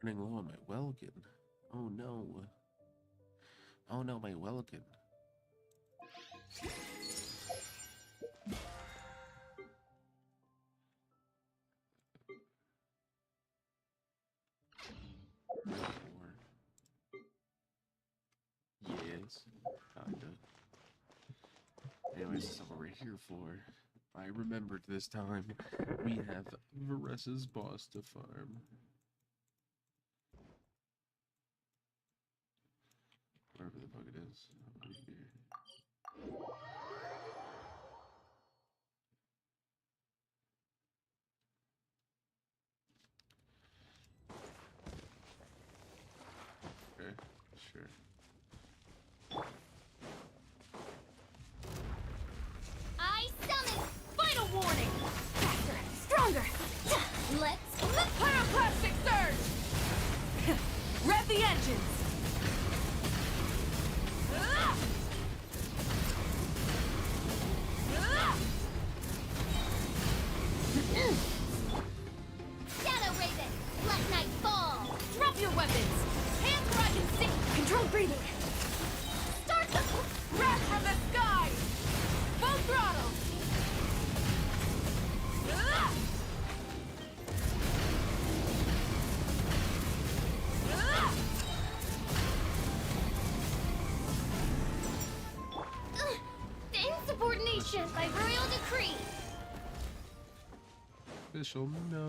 Running low on my Welkin. Oh no. Oh no, my Welkin. Yes, kinda. Anyways, that's not what we're here for. I remembered this time. We have Varessa's boss to farm. Wherever the fuck it is. Over here. Okay, sure. I summon! Final warning! Faster! Stronger! Let's pyroclastic surge! Rev the engines! Shadow Raven! Let night fall! Drop your weapons! Hands where I can see! Control breathing! Start the... Wrath from the sky! Full throttle! Insubordination by royal decree! Official, no.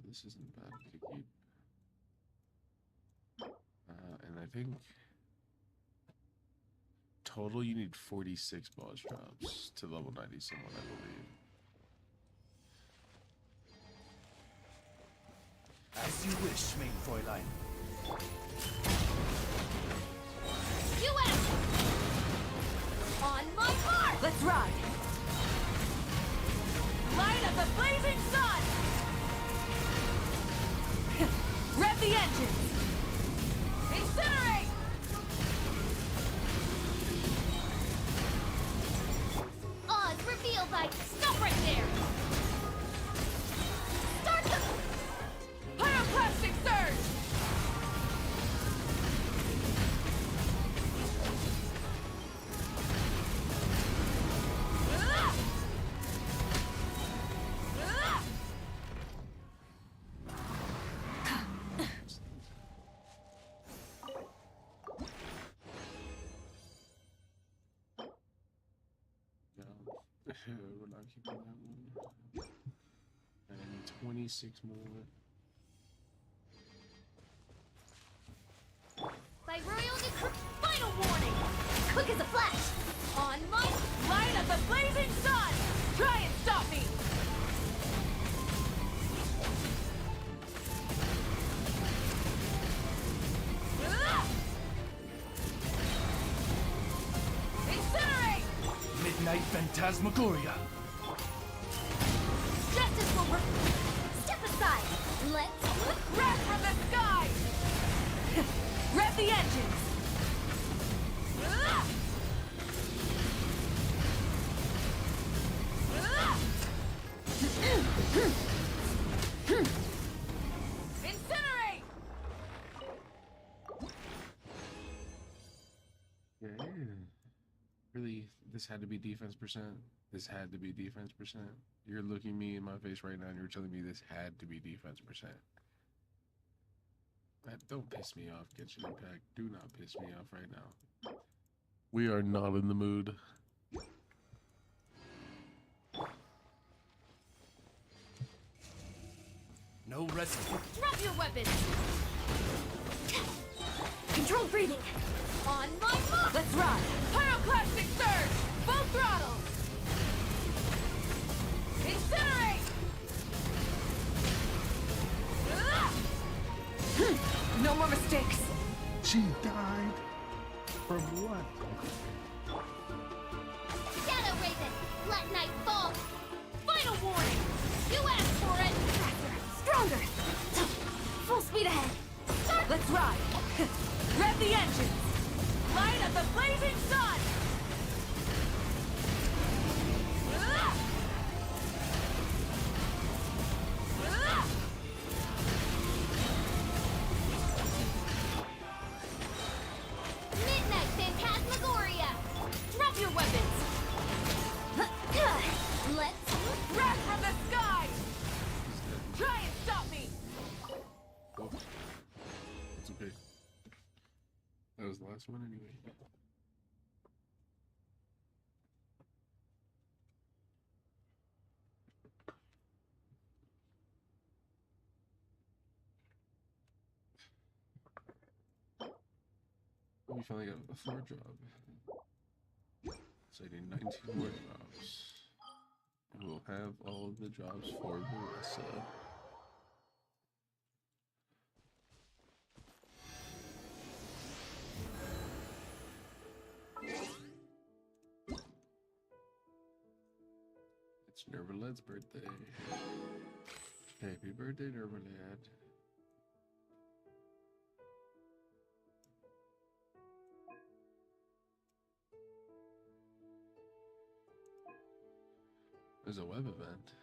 This isn't bad to keep. And I think total you need 46 boss drops to level 90 someone, I believe. As you wish, main Fräulein. US! On my mark! Let's ride! Light of the blazing sun! Rev the engines! Incinerate! Odds revealed by... Stop right there! Start the... Pyroclastic surge! No, we're not keeping that one. And 26 more. By royal decree, final warning! Quick as a flash! On my light of the blazing sun! Try and stop me! Incinerate! Midnight Phantasmagoria. Justice will work. Step aside! Let's... Wrath from the sky! Rev the engines! Incinerate! Yeah. Really, this had to be defense percent. This had to be defense percent. You're looking me in my face right now and you're telling me this had to be defense percent. Don't piss me off, Genshin Impact. Do not piss me off right now. We are not in the mood. No rest. Drop your weapons! Control breathing! On my mark! Let's ride! Pyroclastic surge! Full throttle! Incinerate! No more mistakes! She died? From what? Shadow Raven! Let night fall! Final warning! You asked for it! Faster! Stronger! Full speed ahead! Start! Let's ride! Rev the engines! Light of the blazing sun! was the last one anyway. We finally got a 4 drop. So I need 19 more drops. And we'll have all the drops for Marissa. It's Nervalad's birthday. Happy birthday, Nervalad. There's a web event.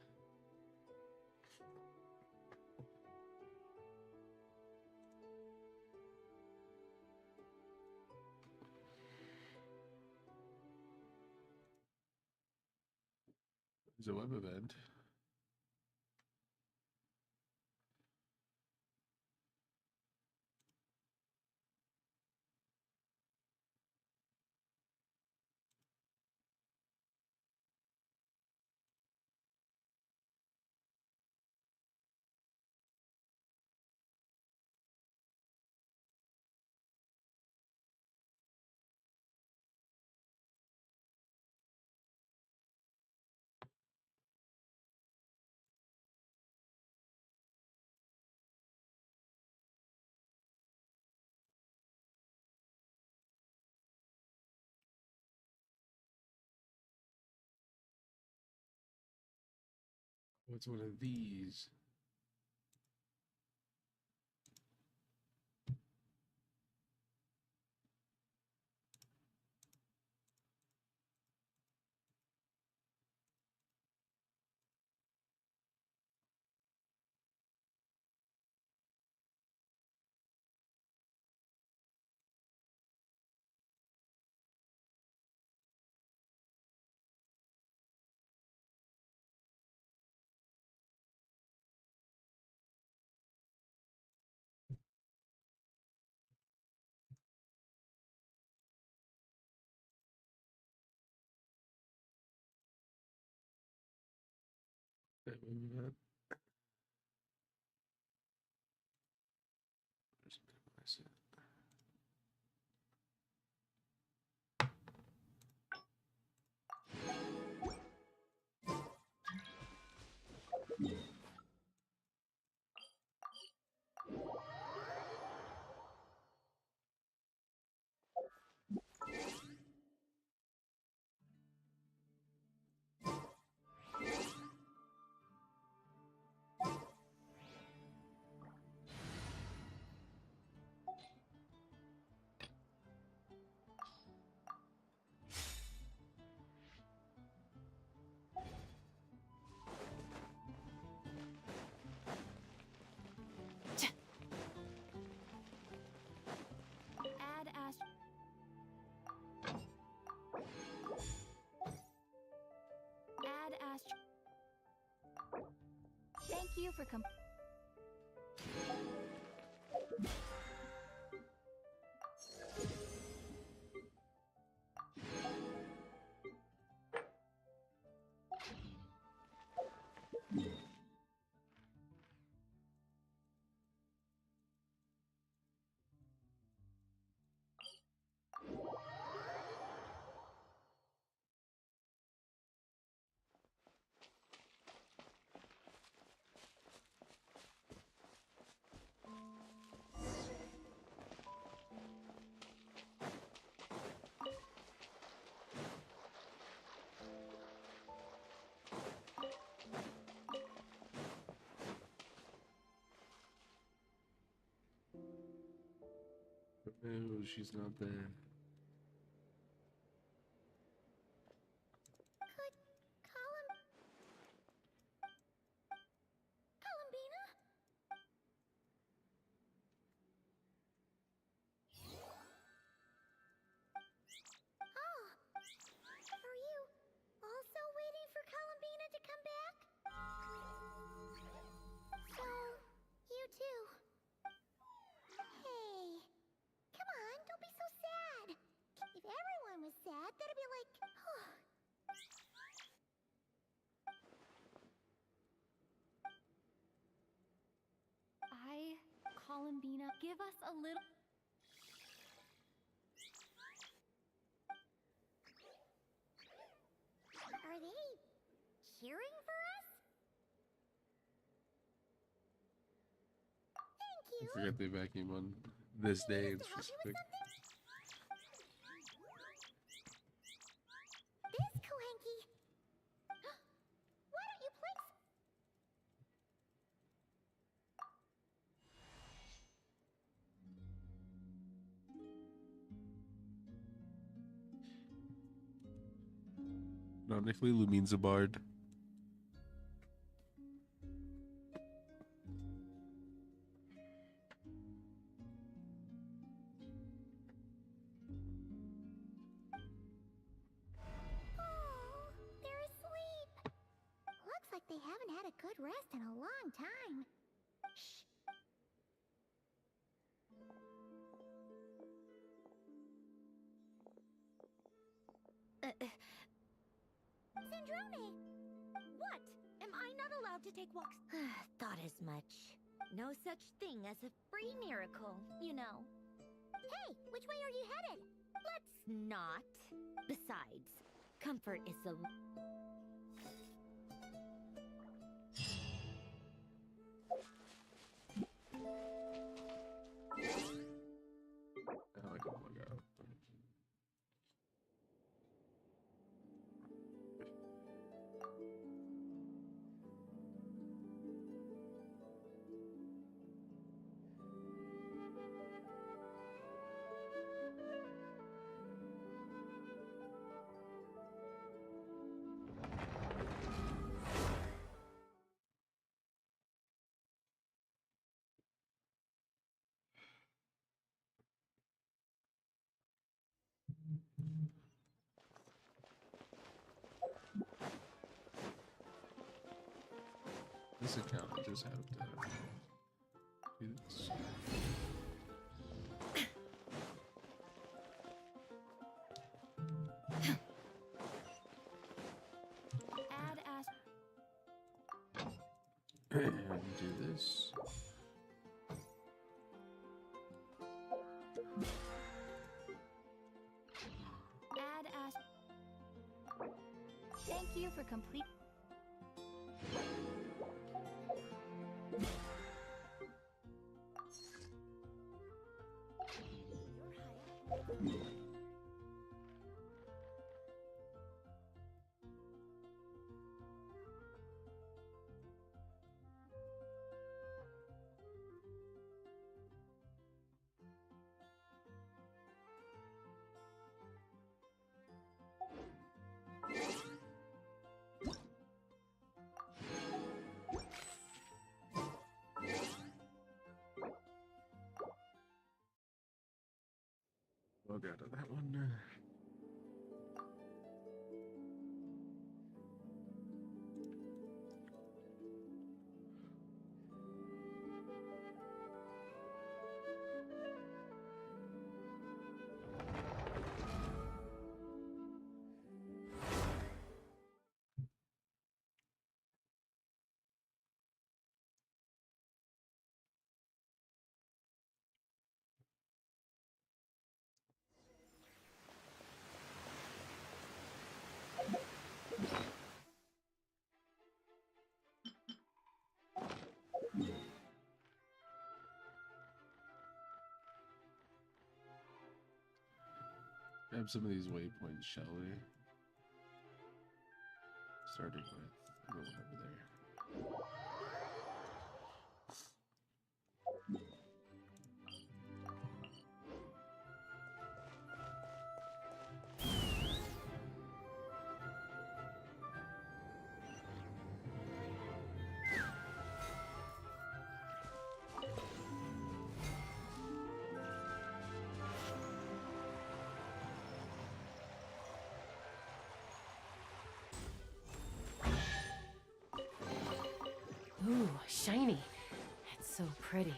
There's a web event. What's one of these? That web event. Just minimize it. Add Thank you for No, she's not there. Columbina? Oh, are you also waiting for Columbina to come back? So, you too. Hey, come on, don't be so give us a little... Are they cheering for us? Thank I you. forgot they vacuum on this day. Just It's to help just you with quick. something? This Cohenky. Why don't you play? Ironically, Lumine's a bard. Oh, they're asleep. Looks like they haven't had a good rest in a long time. Shh. Syndrome! What? Am I not allowed to take walks? Thought as much. No such thing as a free miracle, you know. Hey, which way are you headed? Let's not. Besides, comfort is the... Oh, like, oh my god. This account, I just have to do this. Add as... And do this. Add as... Thank you for complete... I'll go to that one. Grab some of these waypoints, shall we? Starting with the one over there. Ooh, shiny. It's so pretty.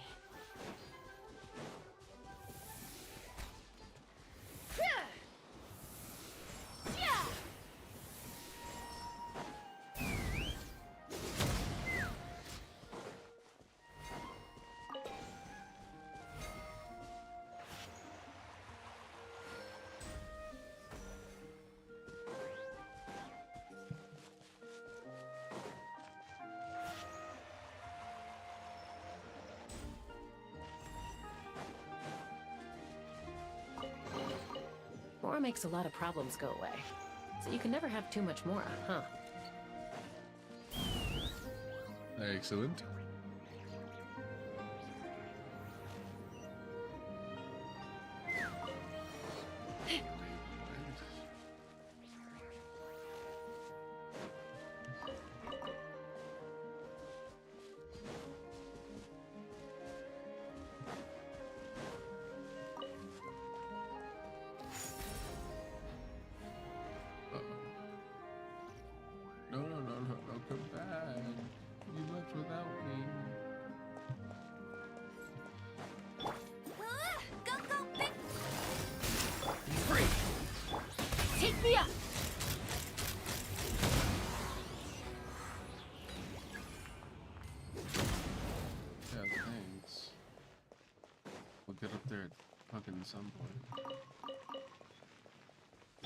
Mora makes a lot of problems go away. So you can never have too much Mora, huh? Excellent. No, come back. You left without me. Go, go, big! Free! Take me up! Yeah, thanks. We'll get up there at fucking some point.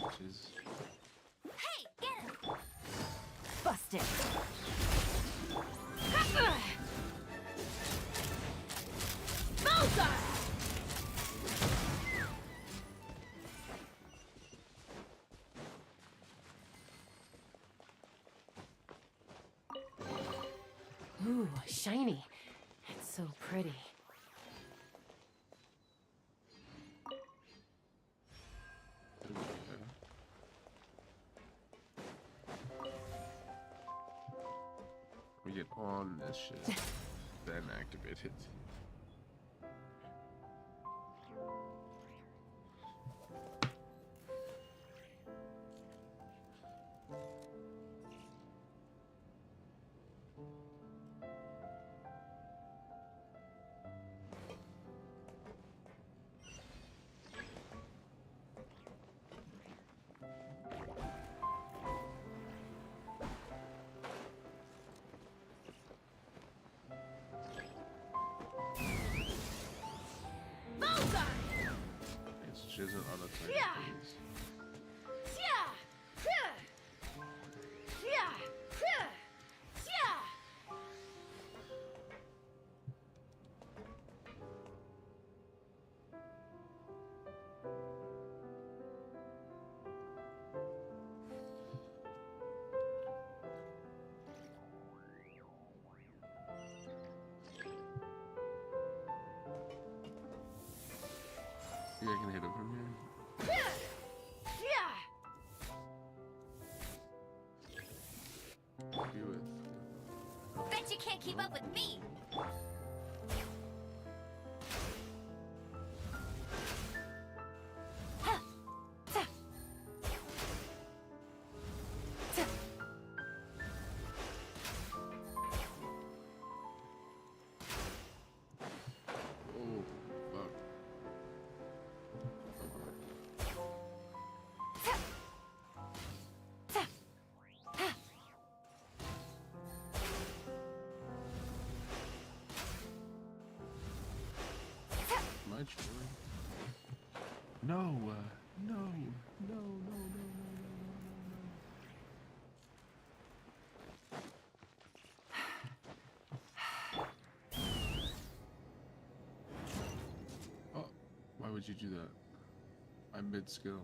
Which is... Hey, get him! Busted! Bullseye! Ooh, shiny. It's so pretty. We get on this shit, then activate it. Bullseye! It's just an auto attack, Yeah. please. Yeah! Yeah! Yeah! Yeah! Yeah! Think I can hit him from here? Yeah! Be with. Bet you can't keep up with me! Oh, fuck. My turn. No, no, no, no, no, no, no, no. Oh, why would you do that? I'm mid-skill.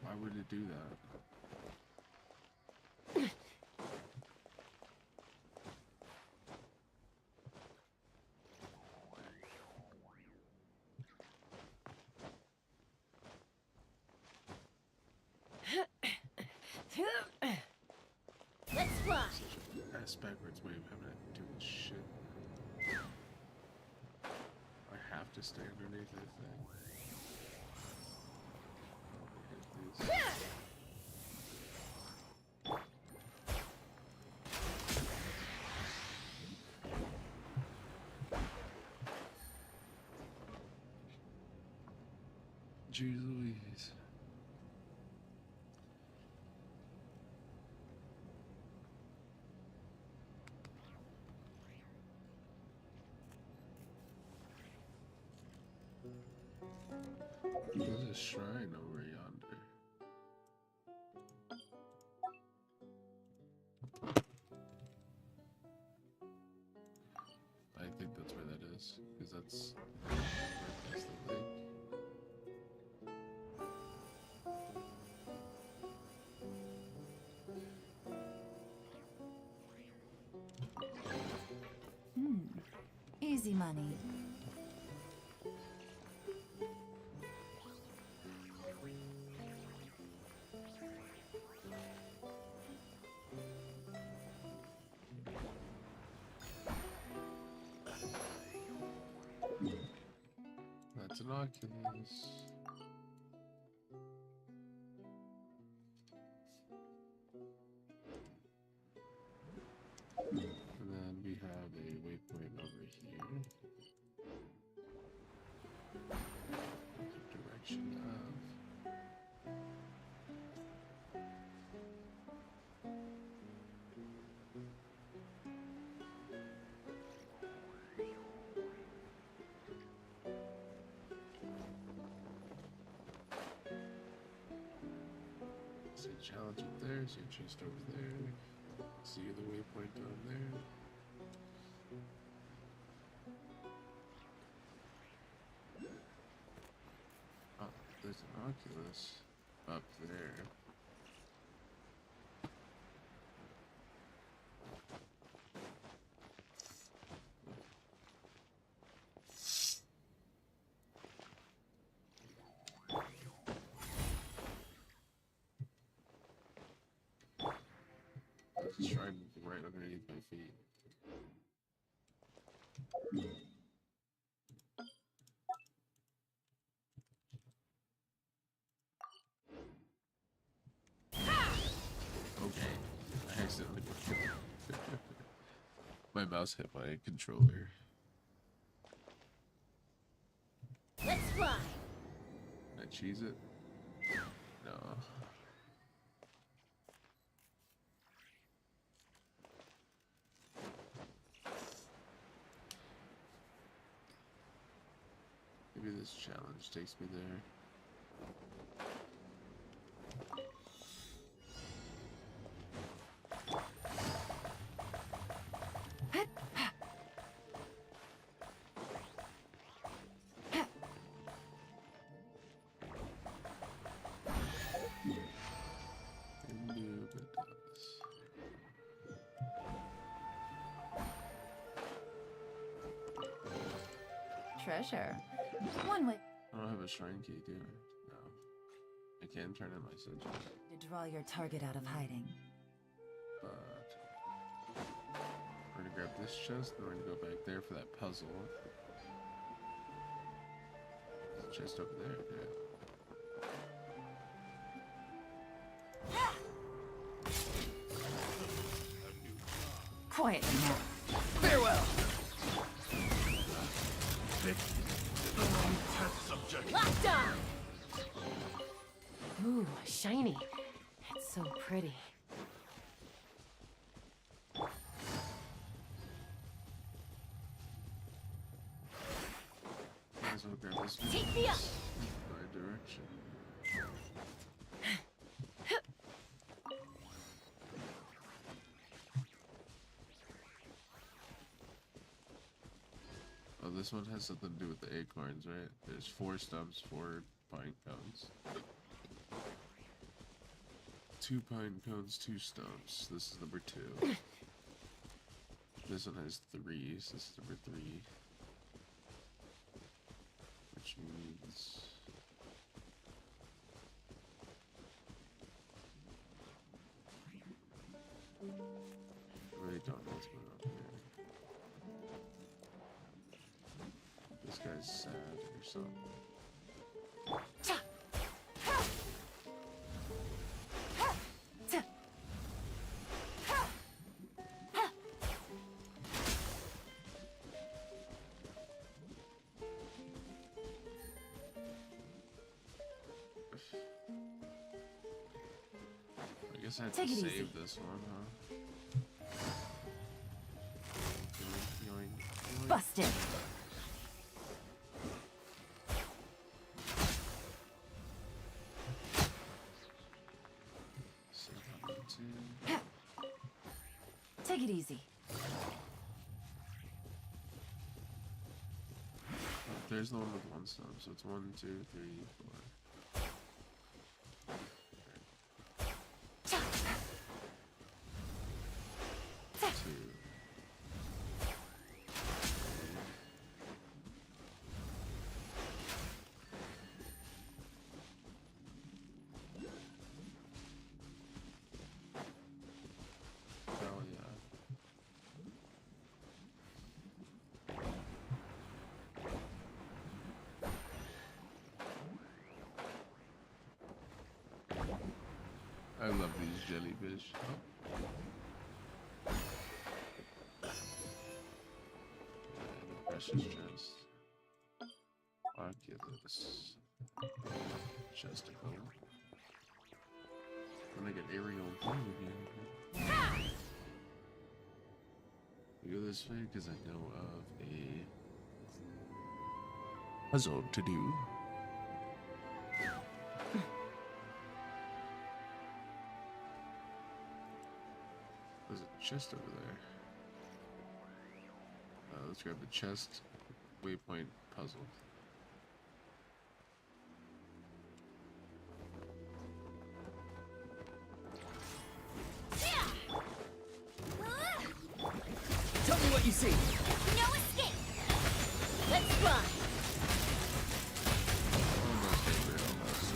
Why would it do that? Let's fly! Ass backwards way of having to do this shit. I have to stay underneath that thing. Hit this. Jeez Louise. There's a shrine over yonder. I think that's where that is, because that's the lake. Easy money. That's an Oculus. And then we have a waypoint over here. Direction of. See a challenge up there, see a chest over there, see the waypoint down there. Oh, there's an Oculus up there. It's trying right underneath my feet. Okay, I accidentally my mouse hit my controller. Let's fly. Can I cheese it? No. Maybe this challenge takes me there. Treasure. One way I don't have a shrine key, do I? No. I can turn in my sigil, to draw your target out of hiding. but we're gonna grab this chest, and we're gonna go back there for that puzzle. There's a chest over there, yeah. Quietly now. Farewell! Locked on! Ooh, shiny. It's so pretty. Might as well grab this one. Take me up! The right direction. Oh, this one has something to do with the acorns, right? There's 4 stumps, 4 pine cones. 2 pine cones, 2 stumps. This is number 2. This one has 3, so this is number 3. Which means... I really don't know what's going on here. This guy's sad or something. I guess I have to Take it save easy. this one, huh? Yoink, yoink, yoink. Busted. Take it easy. There's the one with 1 stump, so it's 1, 2, 3, 4. Two. I love these jellyfish. Oh. Precious chest. Oculus. Chesticle. And I get aerial view again. We go this way because I know of a puzzle to do. There's a chest over there. Let's grab the chest waypoint puzzle. Tell me what you see. No escape! Let's fly! Almost over, almost.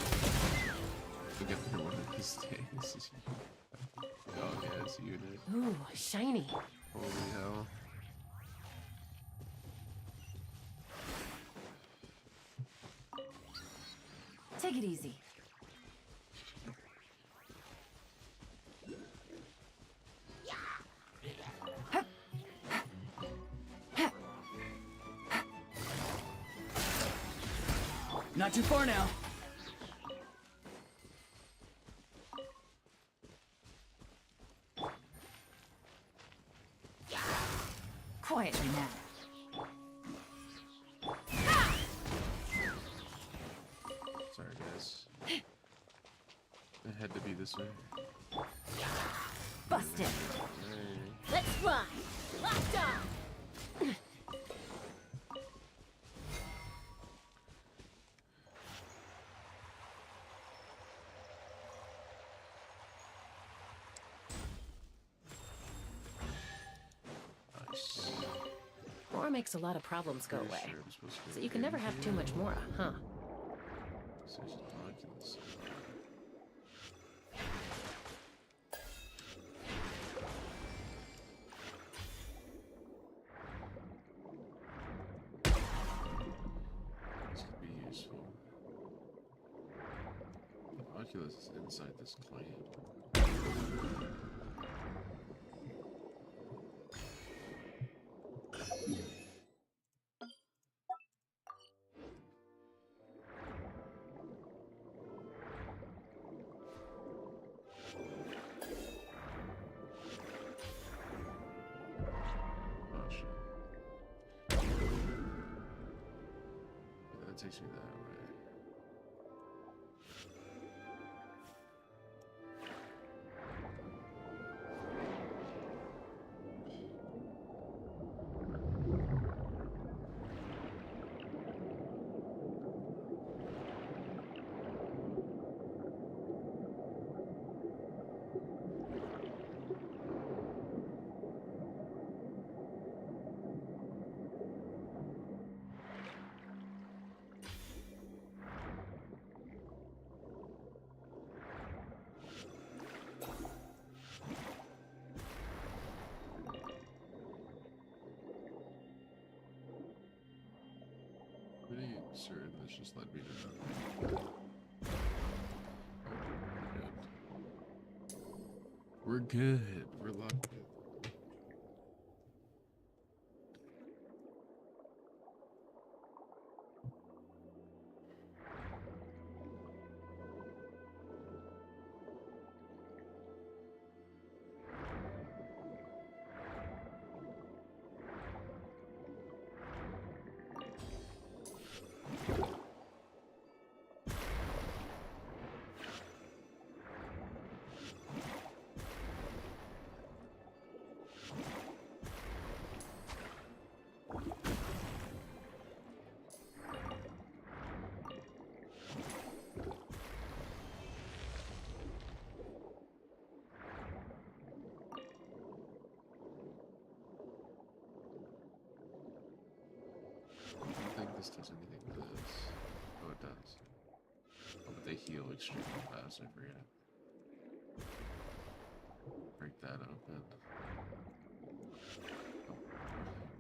We'll get through one of these days. Oh yeah, it's a unit. Ooh, shiny. Holy hell. Take it easy. Not too far now. Quietly now. Sorry guys. It had to be this way. Busted. Hey. Let's fly! Locked on! Nice. Mora makes a lot of problems go Pretty away. sure I'm supposed to go So you can never in have here. too much Mora, huh? So there's an Oculus. This could be useful. The Oculus is inside this client. Oh shit. Yeah, that takes me that way. Pretty certain this just led me to nothing. Oh, we're good. We're locked in. I don't think this does anything with this. Oh, it does. Oh, but they heal extremely fast, I forget. Break that open. Oh,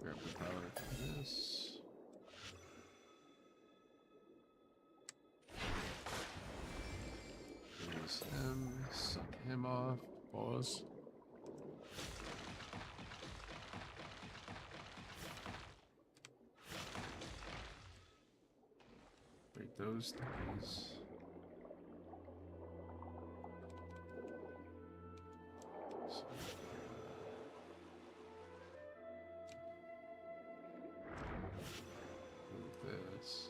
grab the power from this. There's him. Suck off. Pause. Break those things. Move this.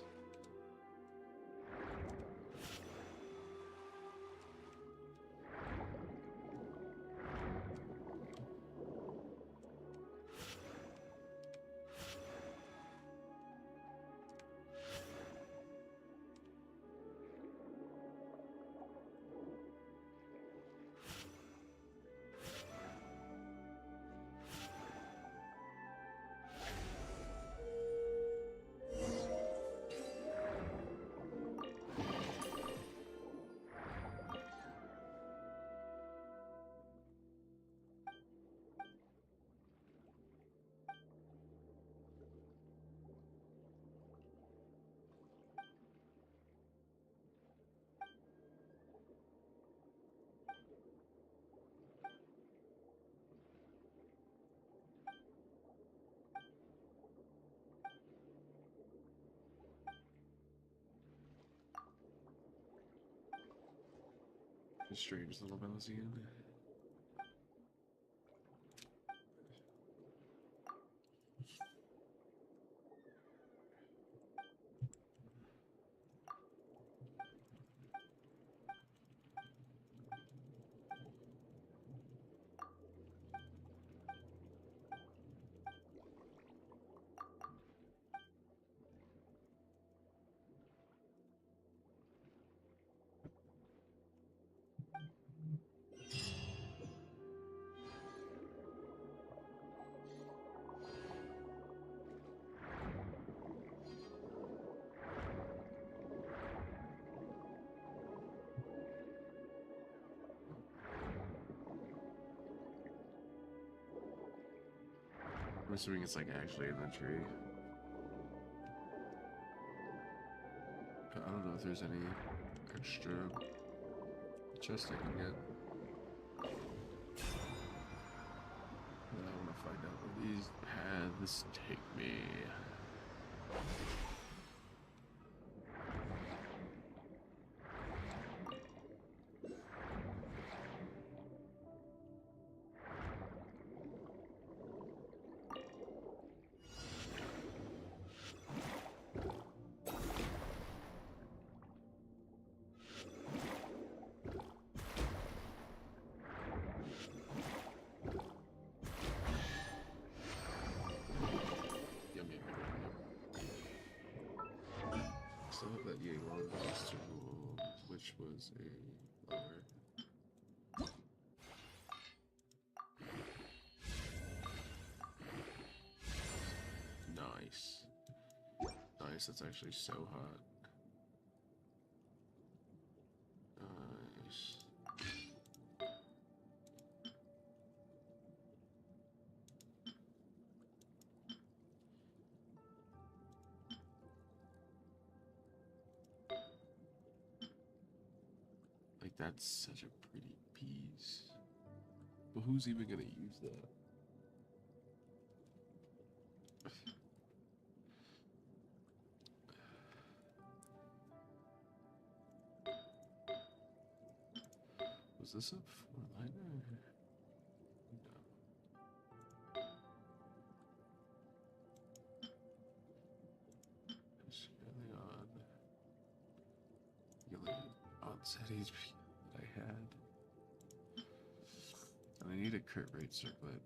A strange little Menacing. I'm assuming it's like actually in the tree. But I don't know if there's any extra chest I can get. But I want to find out where these paths take me. Yum, yum, yum, yum. Still have that Yang Long Festival, which was a lower. Nice. Nice, that's actually so hot. Nice. Like, that's such a pretty piece. But who's even gonna use that? Was this a four-liner? No. It's really odd. Really odd settings that I had. And I need a crit rate circlet.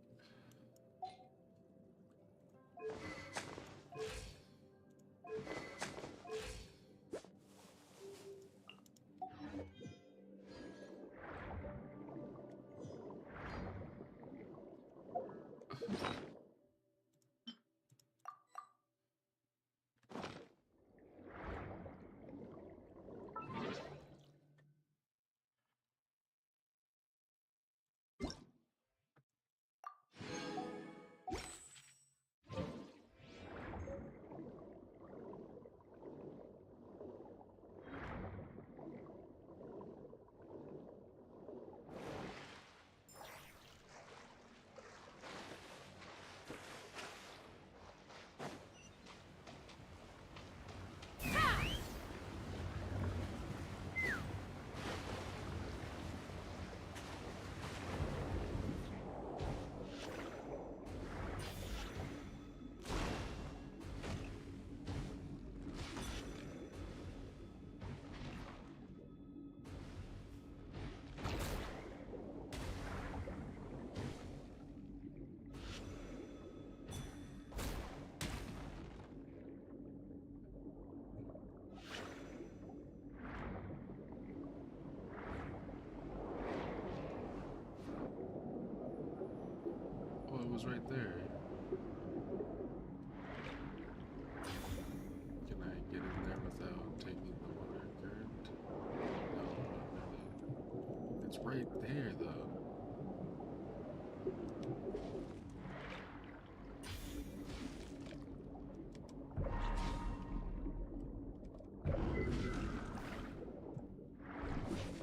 It's right there, though.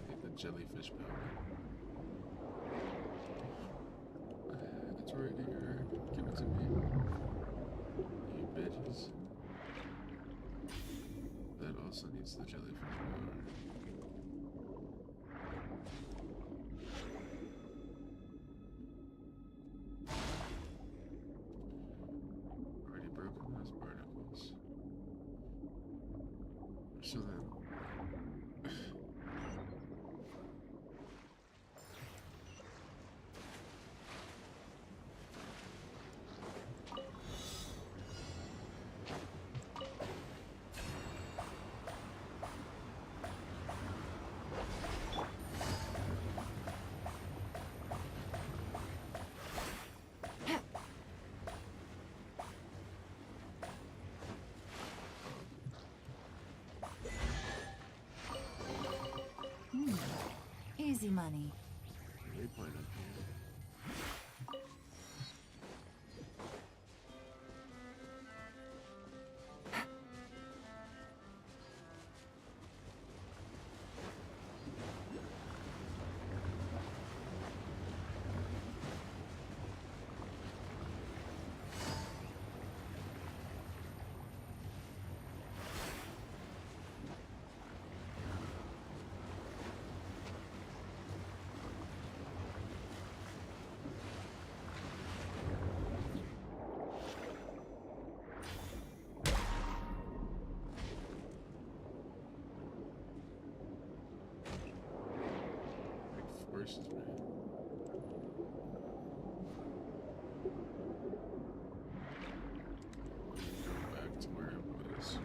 Take the jellyfish powder. It's right here. Give it to me. You bitches. That also needs the jellyfish powder. Already broken those barnacles. So then. Easy money. Waypoint up here. Forces me. Go back to where it was.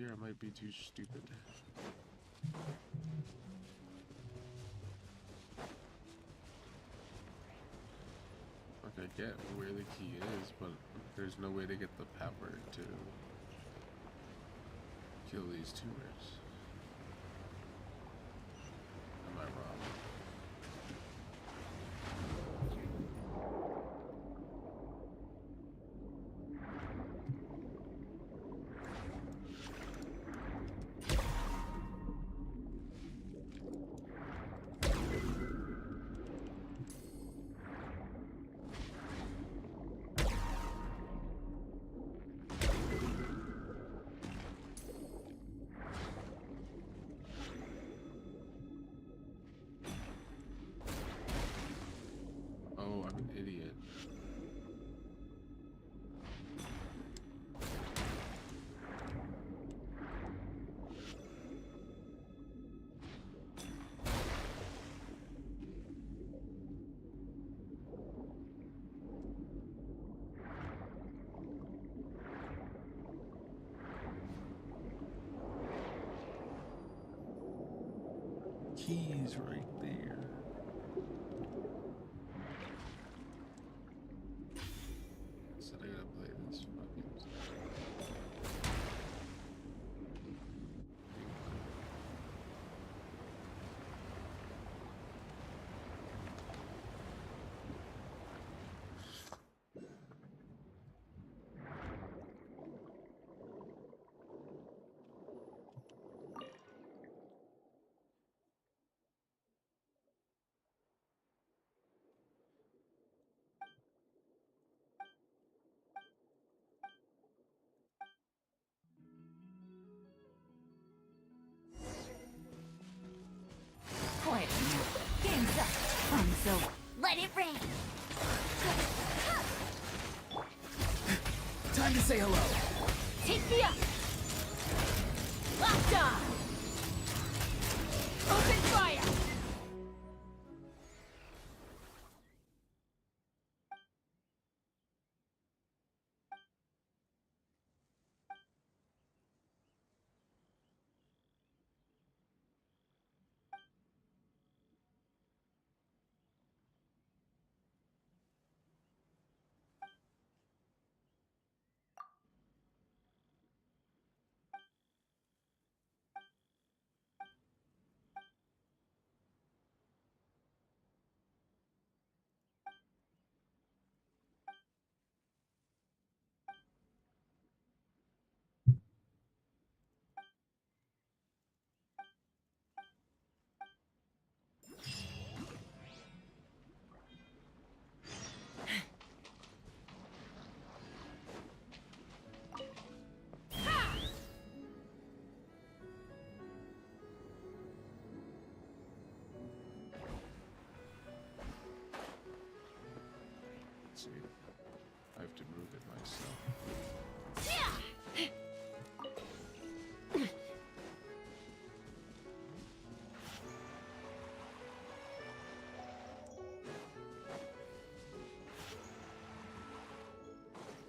here, I might be too stupid. Like, I get where the key is, but there's no way to get the power to kill these tumors. Am I wrong? Oh, I'm an idiot. Keys right there. So I gotta play this fucking. Wait a minute. Game's up. Fun's over. Let it rain! Time to say hello. Take me up! Locked on! Open fire! Let's see. I have to move it myself. Yeah. So right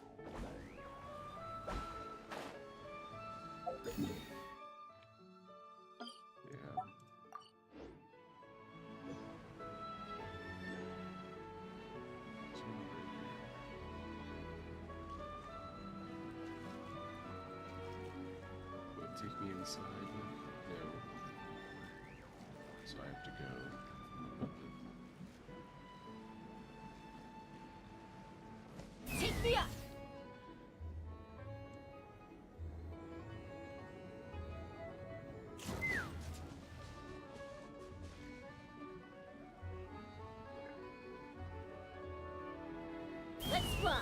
here. What, take me inside? No. So I have to go up it. Take me up! Let's fly!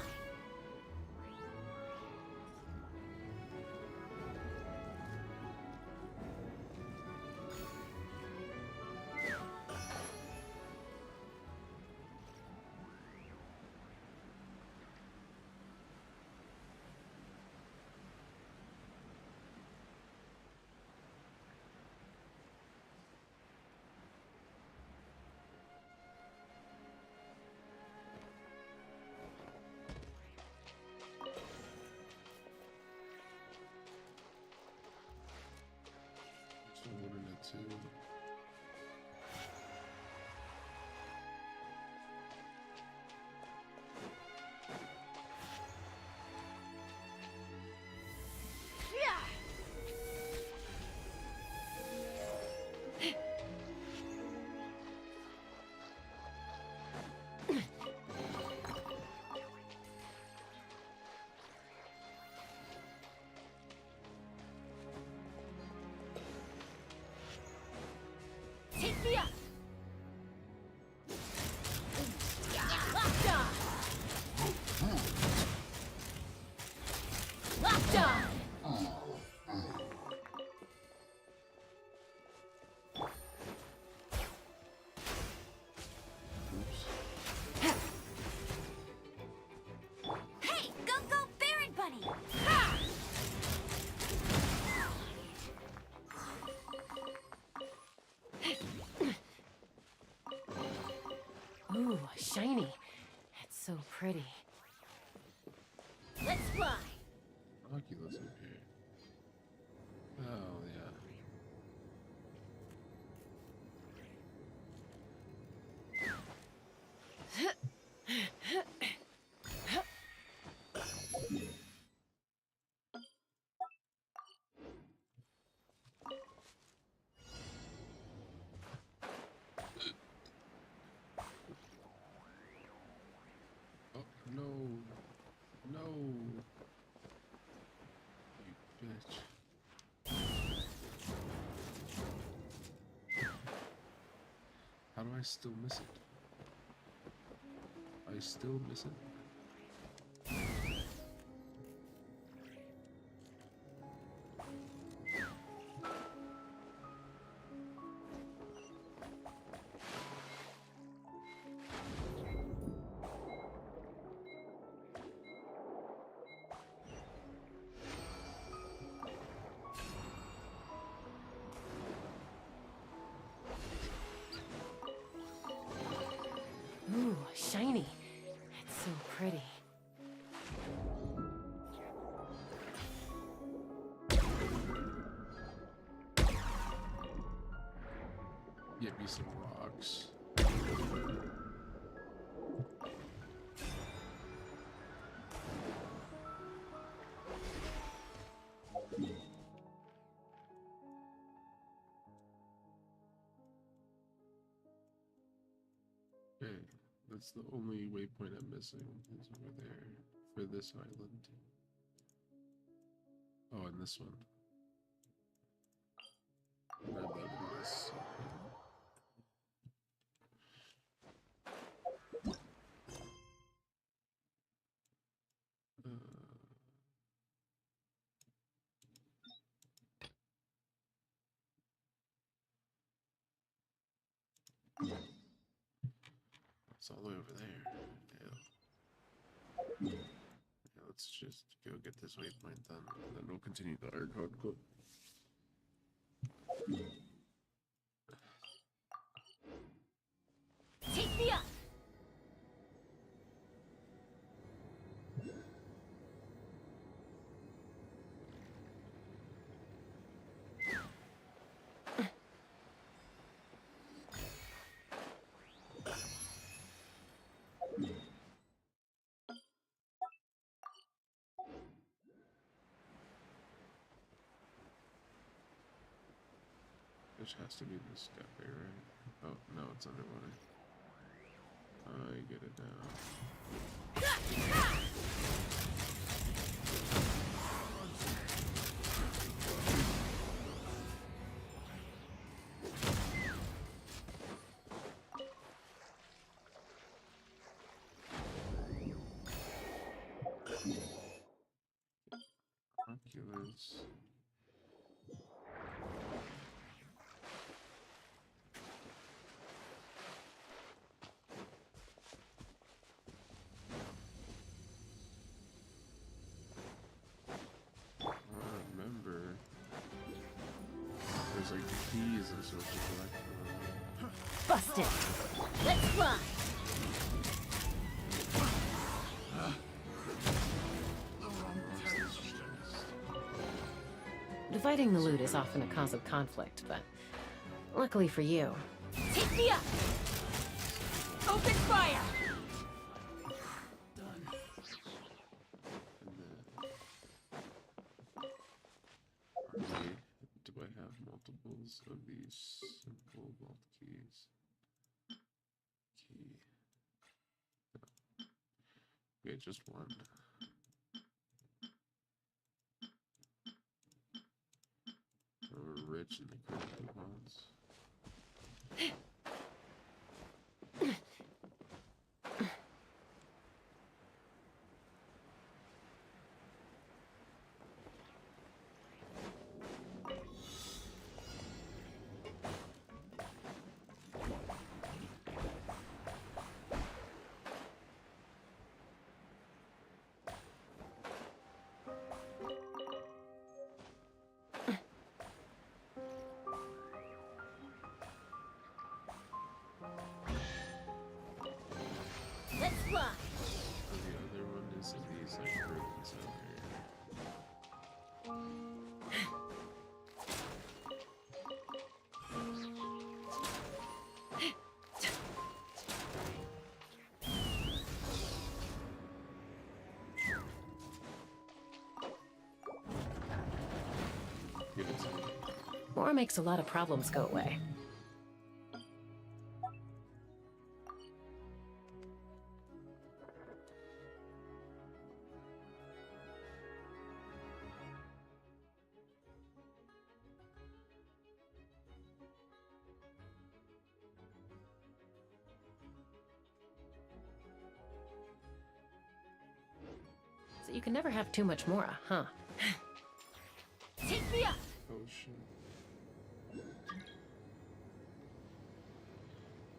to. Take me up! Locked on! Locked on! Hey, go go Baron Bunny! Ha! Ooh, shiny. It's so pretty. Let's fly! Oculus up here. Oh yeah. Oh no. No. You bitch. How do I still miss it? I still miss it? Ooh, shiny. It's so pretty. Get me some rocks. Okay, that's the only waypoint I'm missing is over there for this island. Oh, and this one. Red Lotus. It's all the way over there. Yeah. Yeah, let's just go get this waypoint done, and then we'll continue the Iron Code Club. Take me up! Which has to be this guy, right? Oh, no, it's underwater. I get it now. Oculus. There's like keys and stuff to collect. Busted! Let's fly! Dividing the loot is often a cause of conflict, but Luckily for you. Take me up! Open fire! Done. And then, do I have multiples of these simple vault keys? Key. Okay, just one. We're rich in the credit coupons. Let's fly! The other one is of these like ribbons out here. Give it to me. More makes a lot of problems go away. So you can never have too much Mora, huh? Take me up! Oh shit.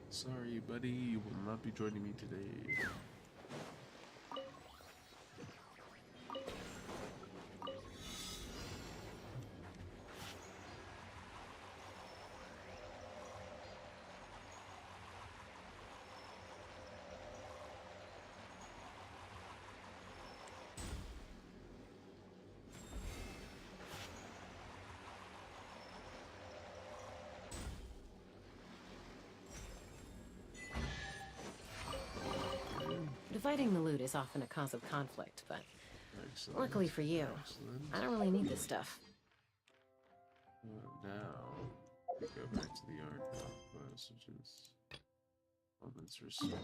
Sorry, buddy, you will not be joining me today. Dividing the loot is often a cause of conflict, but Excellent. luckily for you, Excellent. I don't really need this stuff. Now, we go back to the art quest, which is moments receipt.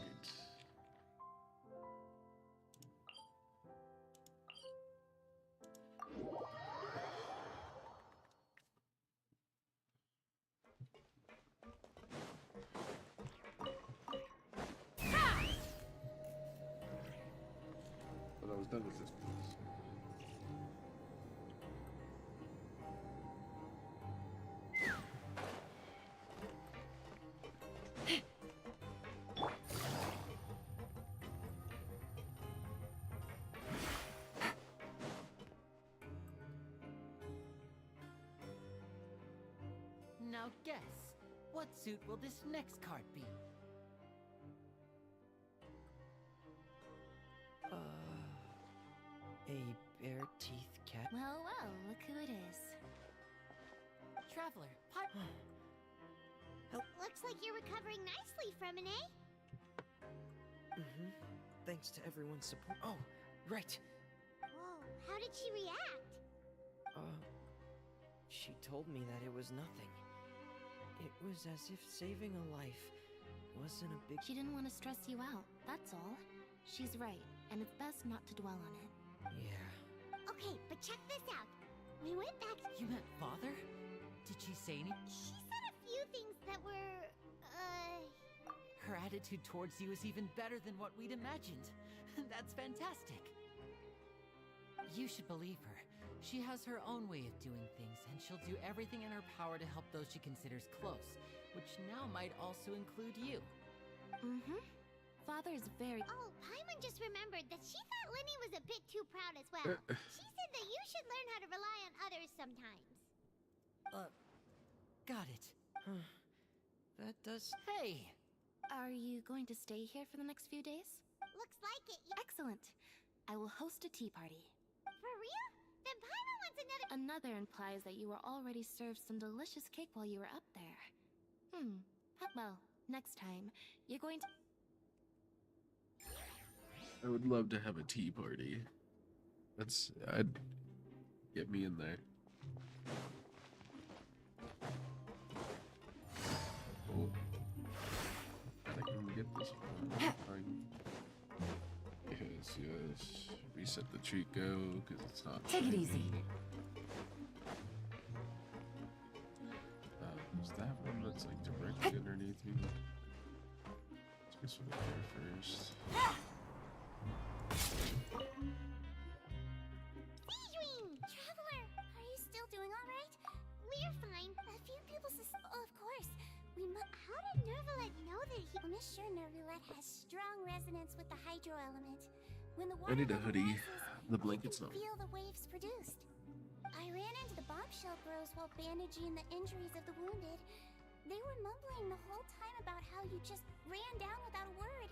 But I was done with this place. Now guess, what suit will this next card be? A bare-teethed cat? Well, well, look who it is. Traveler, pipe. Looks like you're recovering nicely from an A. Mm-hmm. Thanks to everyone's support. Oh, right. Whoa, how did she react? She told me that it was nothing. It was as if saving a life wasn't a big... She didn't want to stress you out, that's all. She's right, and it's best not to dwell on it. Yeah. Okay, but check this out. We went back. You met father? Did she say any? She said a few things that were, Her attitude towards you is even better than what we'd imagined. That's fantastic. You should believe her. She has her own way of doing things, and she'll do everything in her power to help those she considers close, which now might also include you. Mm-hmm. Father is very... Oh, Paimon just remembered that she thought Lenny was a bit too proud as well. She said that you should learn how to rely on others sometimes. Got it. That does... Hey! Are you going to stay here for the next few days? Looks like it. Excellent. I will host a tea party. For real? Then Paimon wants another... Another implies that you were already served some delicious cake while you were up there. Well, next time, you're going to... I would love to have a tea party. I'd get me in there. Oh, I can get this one. Fine. Yes. Reset the treat go because it's not. Take it easy. Is that one that's like directly underneath me? Let's get some there first. Adrian! Traveler! Are you still doing alright? We're fine. A few people of course. How did Nervalet know that he... Well, Miss sure Nervalet has strong resonance with the hydro element. When the water I need a level hoodie. rises, The blanket's you not. can feel the waves produced. I ran into the bombshell bros while bandaging the injuries of the wounded. They were mumbling the whole time about how you just ran down without a word.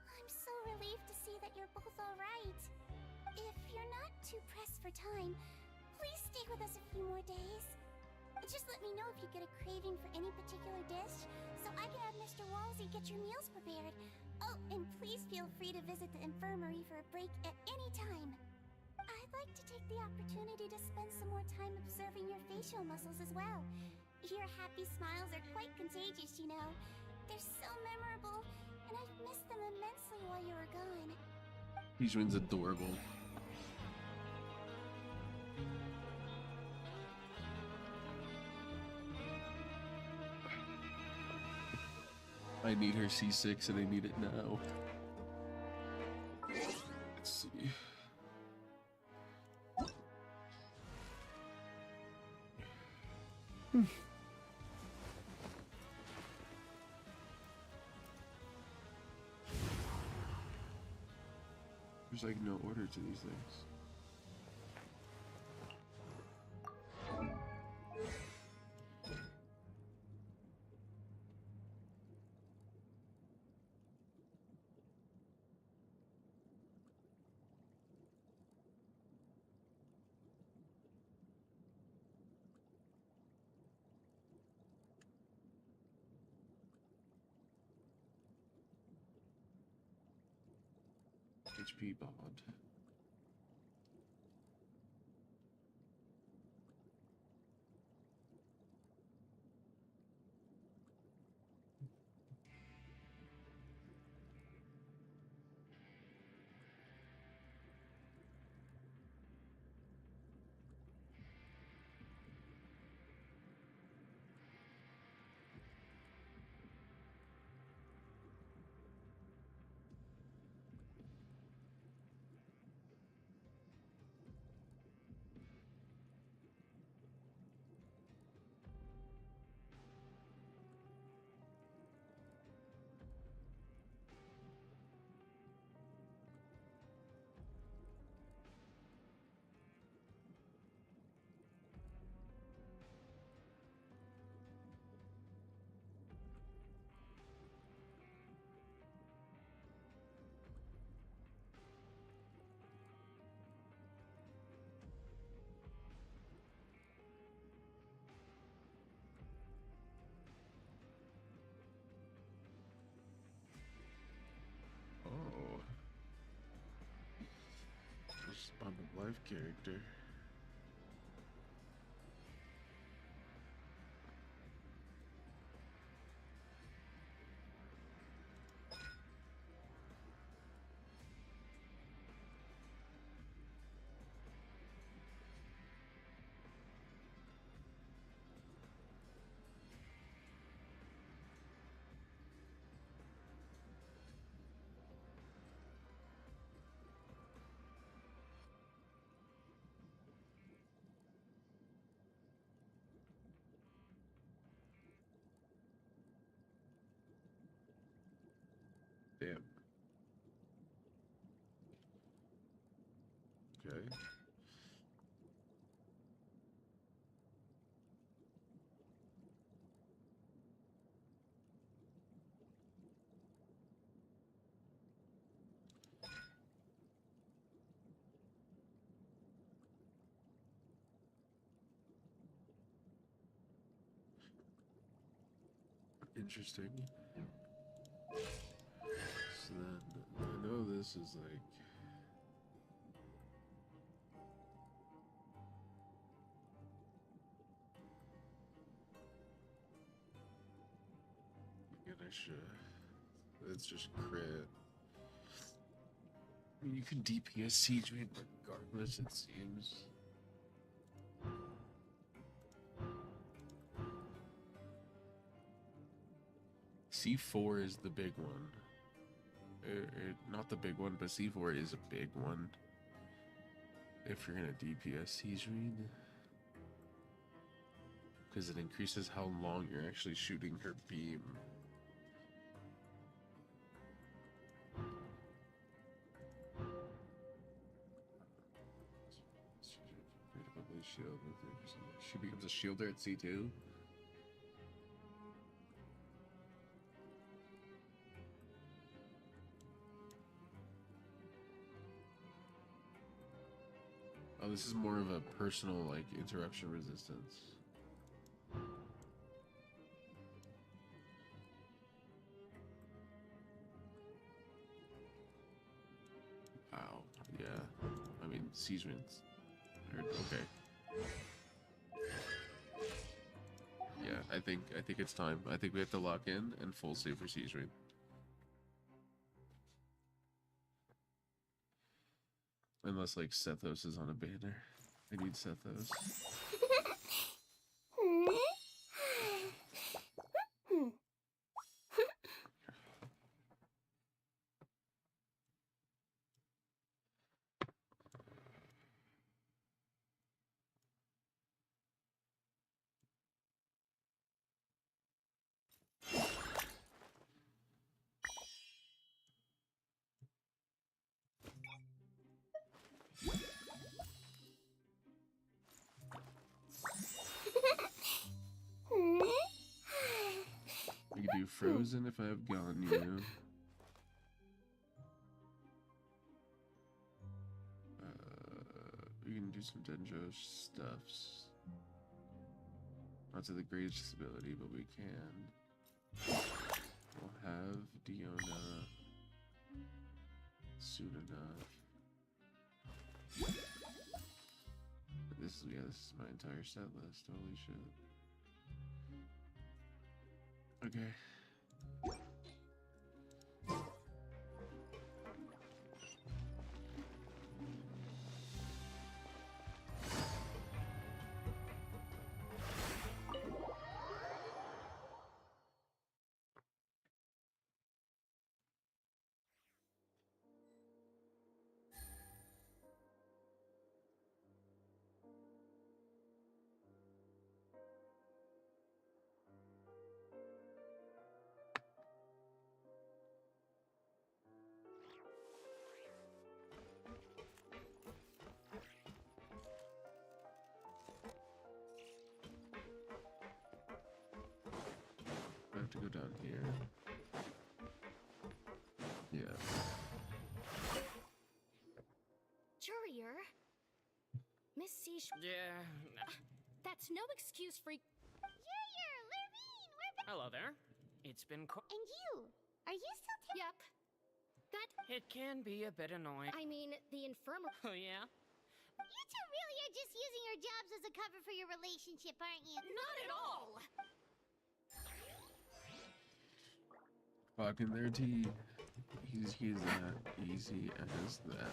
I'm so relieved to see that you're both alright. If you're not too pressed for time, please stay with us a few more days. Just let me know if you get a craving for any particular dish, so I can have Mr. Walsey get your meals prepared. Oh, and please feel free to visit the infirmary for a break at any time. I'd like to take the opportunity to spend some more time observing your facial muscles as well. Your happy smiles are quite contagious, you know. They're so memorable, and I've missed them immensely while you were gone. Heejun's adorable. I need her C6 and I need it now. Let's see. There's like no order to these things. HP bond. Oh. This is Bond of Life character. Damn. Okay. Interesting. So then, I know this is like... It's just crit. I mean, you can DPS siege rate regardless, it seems. C4 is the big one. Not the big one, but C4 is a big one. If you're gonna DPS siege read. Because it increases how long you're actually shooting her beam. Shield. She becomes a shielder at C2. Oh, this is more of a personal, like, interruption resistance. Wow. Yeah. I mean, siege wins. Okay. Yeah, I think it's time. I think we have to lock in and full save for siege raid. Unless like Sethos is on a banner. I need Sethos. We can do Frozen if I have Ganyu. We can do some Denjo stuffs. Not to the greatest ability, but we can. We'll have Diona soon enough. This is my entire set list. Holy shit. Okay. I have to go down here. Yeah. Courier? Miss Siege. Yeah. That's no excuse for. Courier, Lurvine, we're back. Hello there. It's been And you? Are you still Yep. That. It can be a bit annoying. I mean, the infirmary. Oh, yeah? You two really are just using your jobs as a cover for your relationship, aren't you? Not at all. Fucking their tea. He's that easy as that.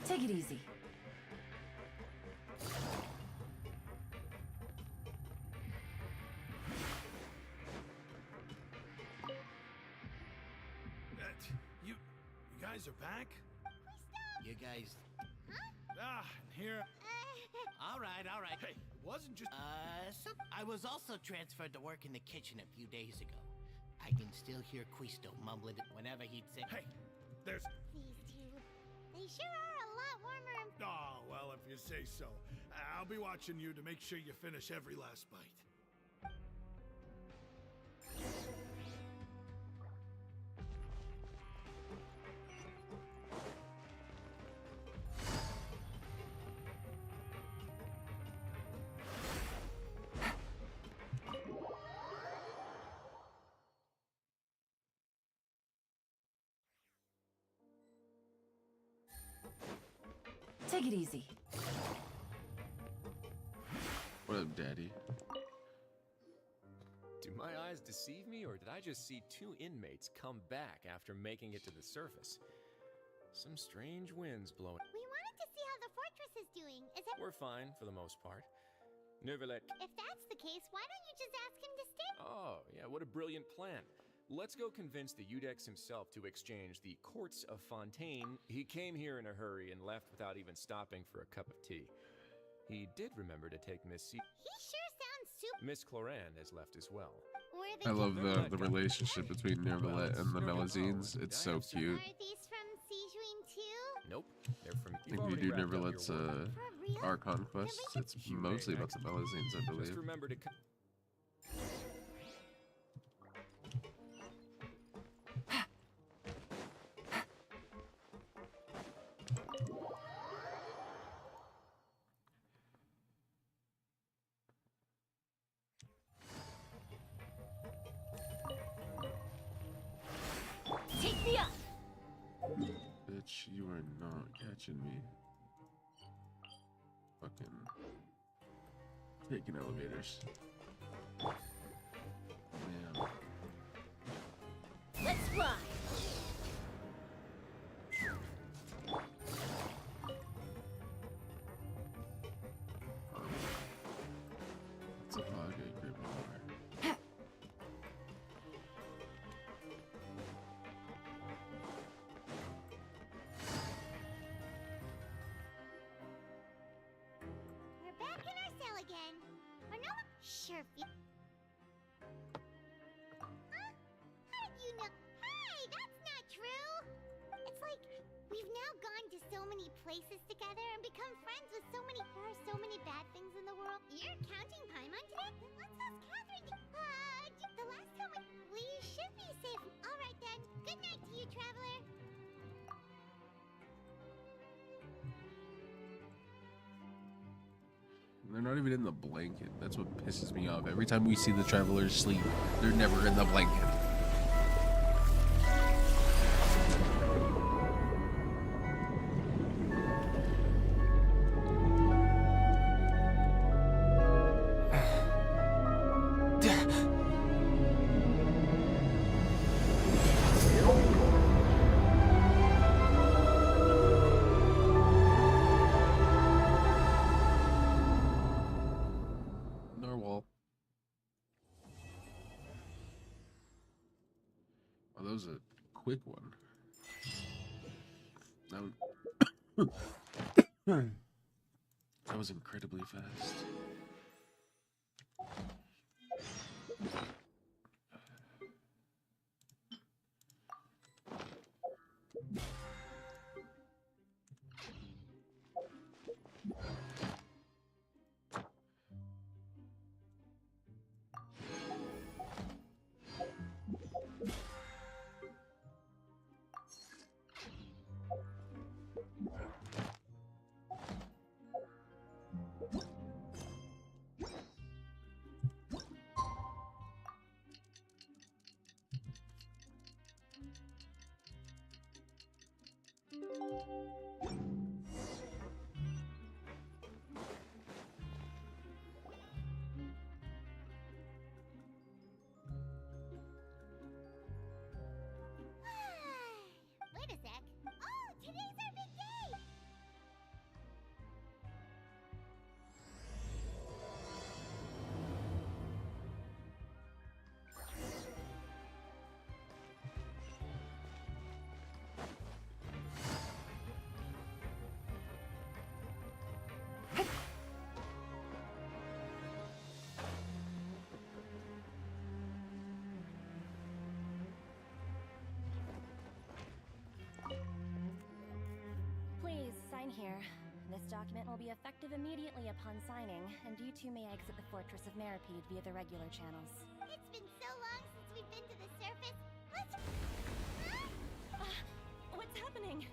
Take it easy. You guys are back? You guys... Ah, here. All right. Hey, it wasn't just... I was also transferred to work in the kitchen a few days ago. I can still hear Quisto mumbling it whenever he'd say... Hey, there's... These two. They sure are a lot warmer and... Oh, well, if you say so. I'll be watching you to make sure you finish every last bite. Take it easy. What up, Daddy? Do my eyes deceive me, or did I just see two inmates come back after making it to the surface? Some strange winds blowing. We wanted to see how the fortress is doing. Is it? We're fine for the most part. Neverlet. If that's the case, why don't you just ask him to stay? Oh, yeah, what a brilliant plan. Let's go convince the Udex himself to exchange the Courts of Fontaine. He came here in a hurry and left without even stopping for a cup of tea. He did remember to take Miss C. He sure sounds super. Miss Cloran has left as well. I love the relationship between Nervalet and the Melazines. It's so cute. Are these from Sijuin too? Nope, they're from. I think if you do Nervalet's Archon quest, it's mostly about the Melazines, I believe. Just remember to. Take me up! Bitch, you are not catching me. Fucking taking elevators. Man. Let's fly! It's a vodka grip over. We're back in our cell again. Or no one. Sure. Huh? How did you know? Hey, that's not true. It's like we've now gone to so many places together and become friends with so many. There are so many bad things in the world. You're counting Paimon today? Then let's ask Catherine. The last time we should be safe. All right then. Good night to you, traveler. They're not even in the blanket. That's what pisses me off. Every time we see the travelers sleep, they're never in the blanket. Narwhal. Oh, that was a quick one. That was incredibly fast. Wait a sec. Oh, today's our big day! Please, sign here. This document will be effective immediately upon signing, and you two may exit the Fortress of Meripede via the regular channels. It's been so long since we've been to the surface. Let's... What's happening?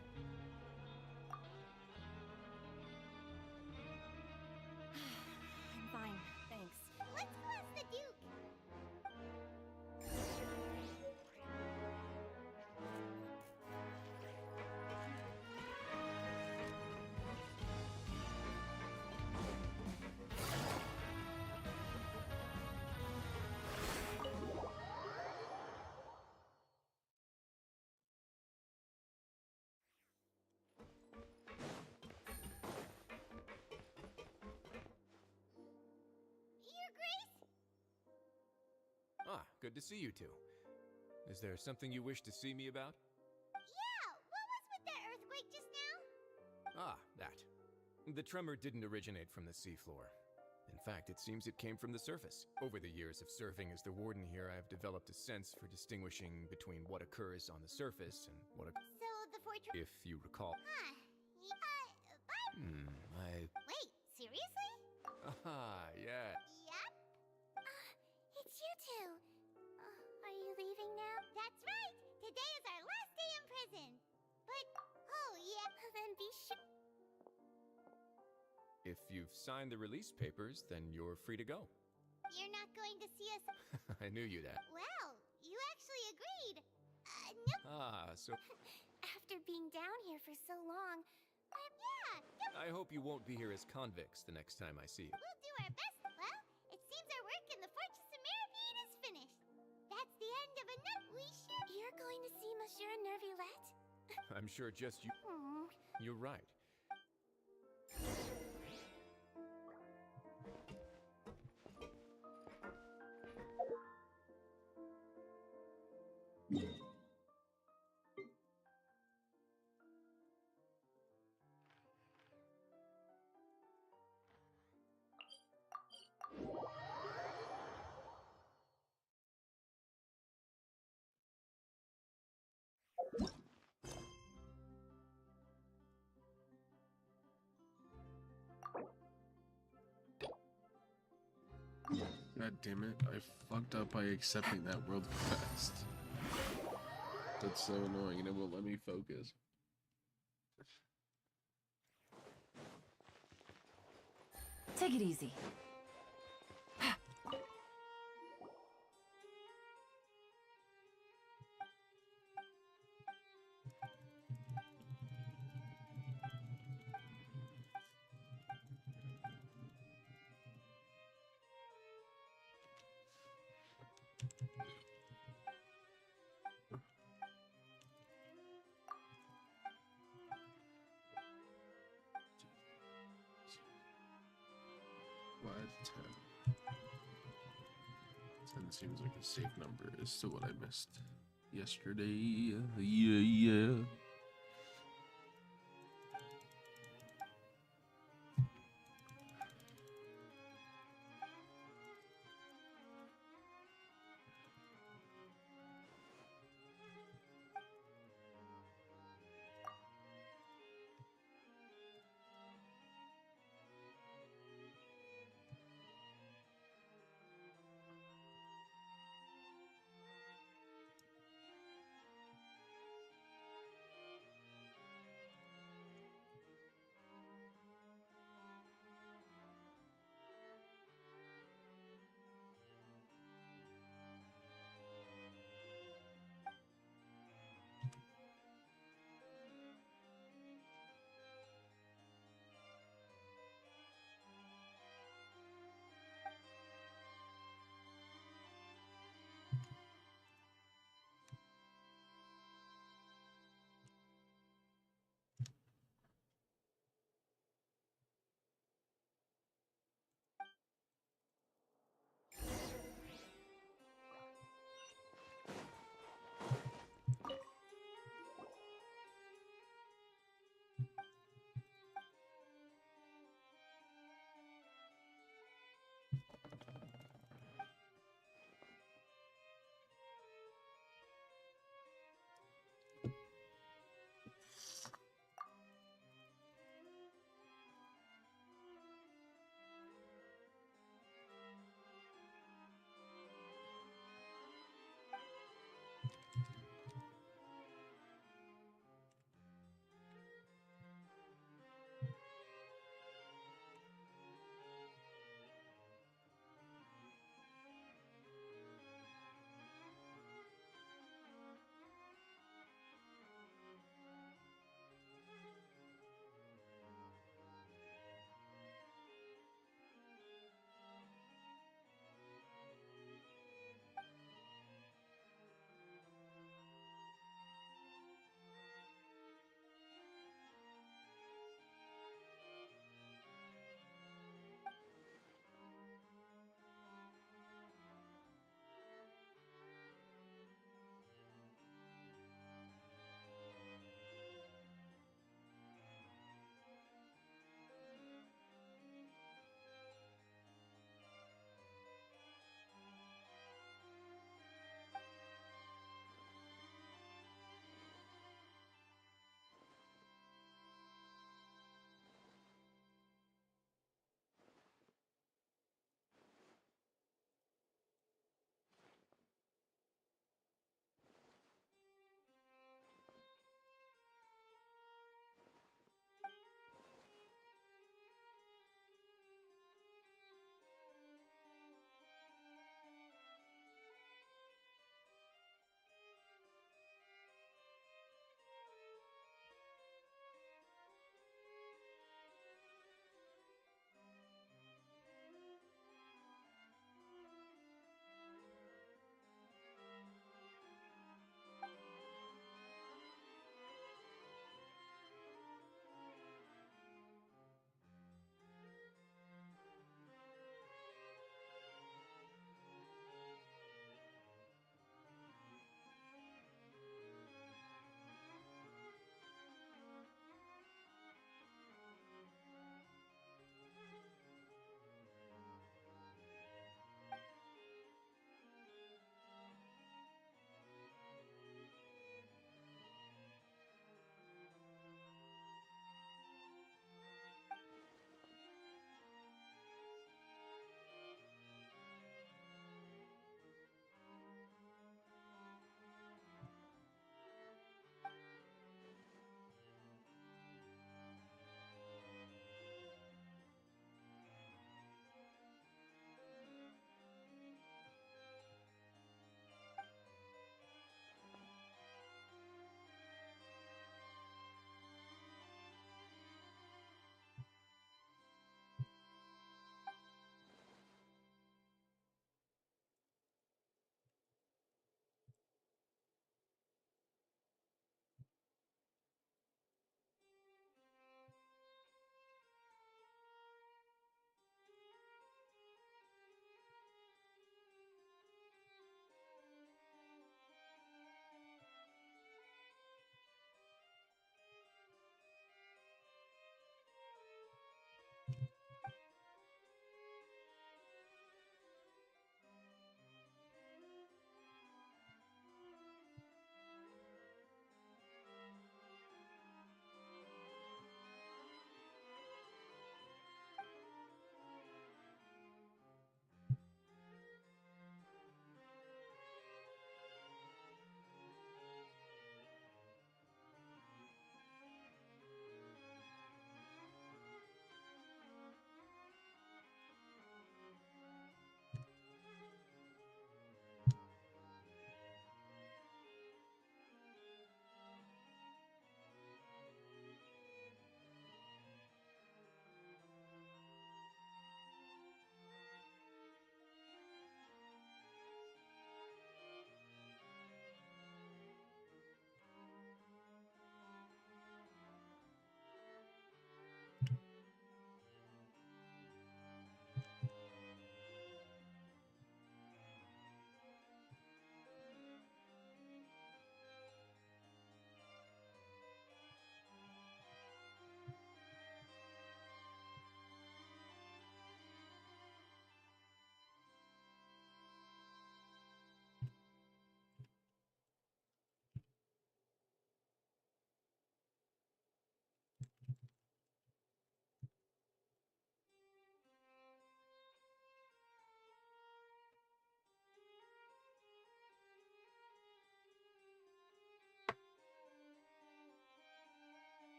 I'm fine, thanks. Let's go ask the Duke. Ah, good to see you two. Is there something you wish to see me about? Yeah, what was with that earthquake just now? Ah, that. The tremor didn't originate from the seafloor. In fact, it seems it came from the surface. Over the years of serving as the warden here, I have developed a sense for distinguishing between what occurs on the surface and what So the fortress... if you recall. Huh. Wait, seriously? Ah, yeah. Yep. It's you two. Are you leaving now? That's right. Today is our last day in prison. But, oh yeah, then be sure... If you've signed the release papers, then you're free to go. You're not going to see us... I knew you'd ask. Well, you actually agreed. Nope. Ah, so... After being down here for so long, yeah. I hope you won't be here as convicts the next time I see you. We'll do our best. Well, it seems our work in the Fortress of Meripede is finished. That's the end of enough. We should... You're going to see Monsieur Nervillette? I'm sure just you... You're right. God damn it, I fucked up by accepting that world quest. That's so annoying and it won't let me focus. Take it easy. What? 10 seems like a safe number as to what I missed yesterday. Yeah.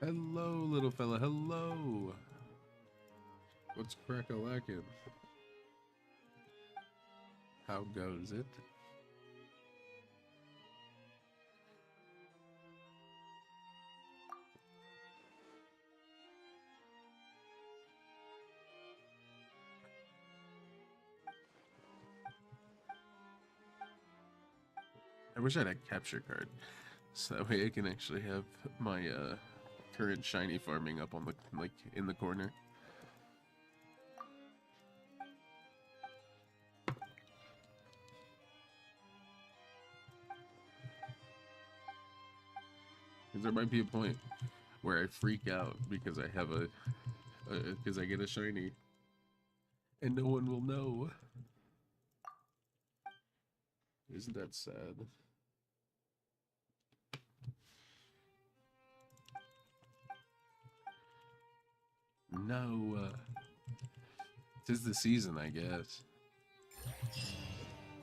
Hello, little fella. Hello. What's crack-a-lackin'? How goes it? I wish I had a capture card, so that way I can actually have my current shiny farming up on the in the corner. Because there might be a point where I freak out because I have because I get a shiny, and no one will know. Isn't that sad? No, 'tis the season, I guess.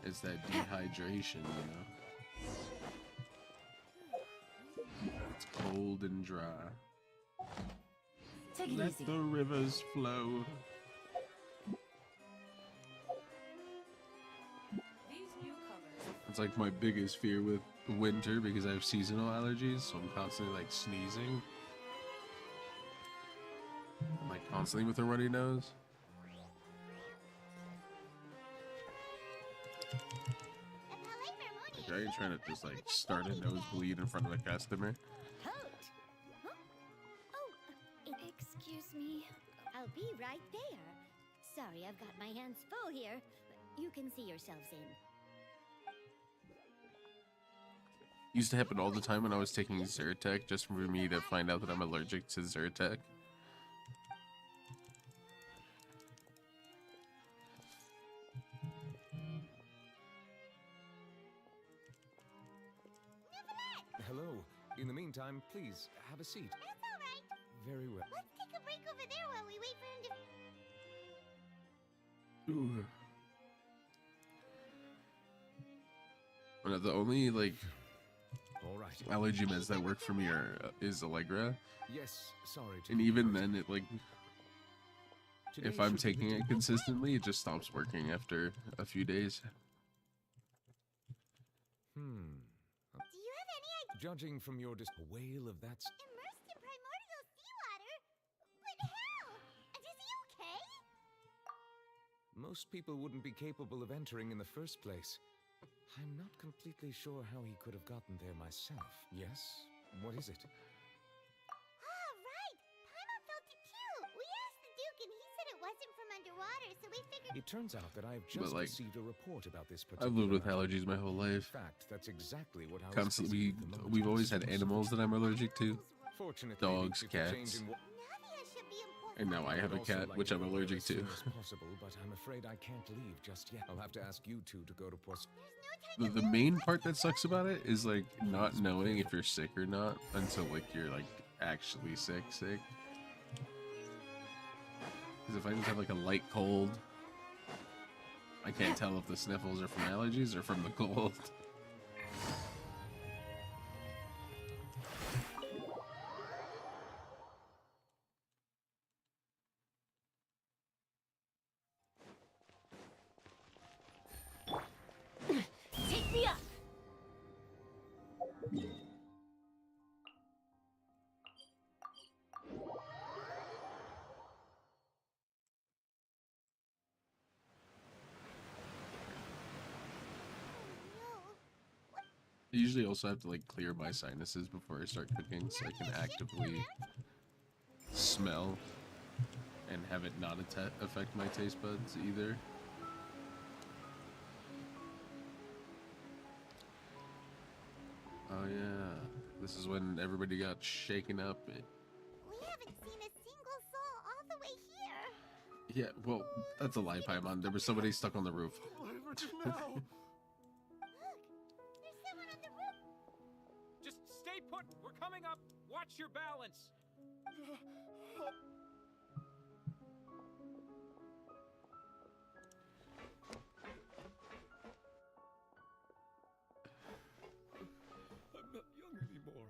It's that dehydration, you know. It's cold and dry. Take it Let easy. the rivers flow. It's like my biggest fear with winter because I have seasonal allergies, so I'm constantly like sneezing. I'm like constantly with a runny nose. Like, I ain't trying to just like start a nosebleed in front of a customer. Excuse me. I'll be right there. Sorry, I've got my hands full here. You can see yourselves in. Used to happen all the time when I was taking Zyrtec, just for me to find out that I'm allergic to Zyrtec. Hello. In the meantime, please have a seat. That's all right. Very well. Let's take a break over there while we wait for him to... Ooh. One of the only like all right allergy meds that work for me are is Allegra. Yes, sorry. And even then, it like if I'm taking it consistently, it just stops working after a few days. Do you have any idea? Judging from your whale of that Immersed in primordial seawater? But how? And is he okay? most people wouldn't be capable of entering in the first place. I'm not completely sure how he could have gotten there myself. Yes? What is it? Ah, right! Paimon felt it too! We asked the Duke and he said it wasn't from underwater, so we figured... It turns out that I've just like, received a report about this particular... I've lived with allergies my whole life. In fact, that's exactly what I was Constantly, we've always had animals that I'm allergic to. Fortunately, Dogs, if the change cats. in And now I have a cat, which I'm allergic to. as possible, but I'm afraid I can't leave just yet. I'll have to ask you two to go to Port. The main part that sucks about it is like not knowing if you're sick or not until like you're like actually sick. Because if I just have like a light cold, I can't tell if the sniffles are from allergies or from the cold. Take me up! I usually also have to like clear my sinuses before I start cooking so I can actively smell and have it not affect my taste buds either. Oh yeah, this is when everybody got shaken up. We haven't seen a single soul all the way here. Yeah, well, that's a lie, Paimon. There was somebody stuck on the roof. Just stay put. We're coming up. Watch your balance. I'm not young anymore.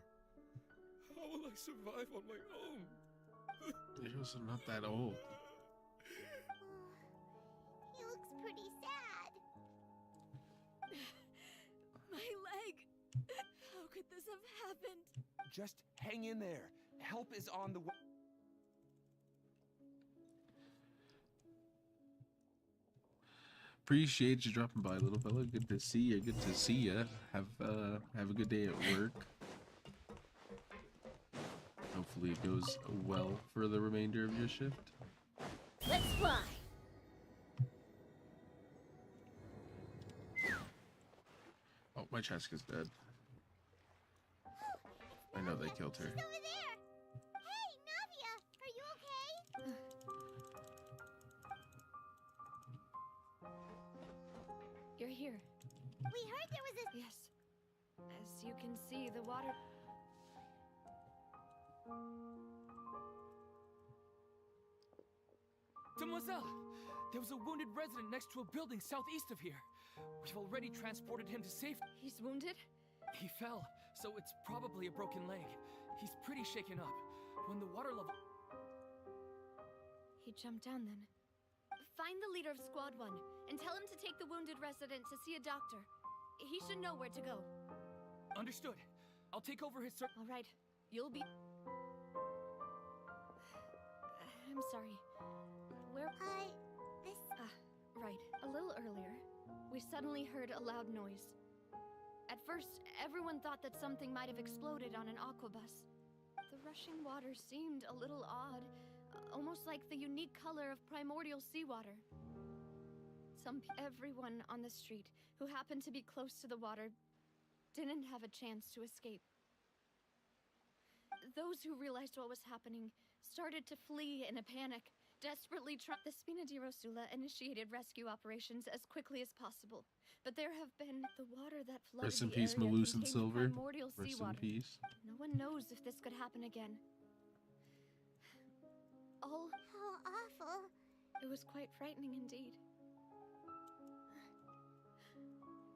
How will I survive on my own? You're also not that old. He looks pretty sad. My leg! How could this have happened? Just hang in there. Help is on the way. Appreciate you dropping by, little fella. Good to see you. Good to see you. Have a good day at work. Hopefully it goes well for the remainder of your shift. Let's fly. Oh, my Cheska's dead. I know they killed her. She's over there. Hey, Navia, are you okay? You're here. We heard there was a... Yes. As you can see, the water... Demoiselle! There was a wounded resident next to a building southeast of here. We've already transported him to safety. He's wounded? He fell, so it's probably a broken leg. He's pretty shaken up. When the water level... He jumped down then. Find the leader of Squad 1 and tell him to take the wounded resident to see a doctor. He should know where to go. Understood. I'll take over his All right. You'll be... I'm sorry. Where... this... Right. A little earlier, we suddenly heard a loud noise. At first, everyone thought that something might have exploded on an aquabus. The rushing water seemed a little odd, almost like the unique color of primordial seawater. Everyone on the street who happened to be close to the water didn't have a chance to escape. Those who realized what was happening started to flee in a panic, desperately trying. The Spina di Rosula initiated rescue operations as quickly as possible, but there have been the water that flooded Rest in the peace, area Malus and contained Silver. primordial Rest in seawater. peace. No one knows if this could happen again. All... How awful. It was quite frightening indeed.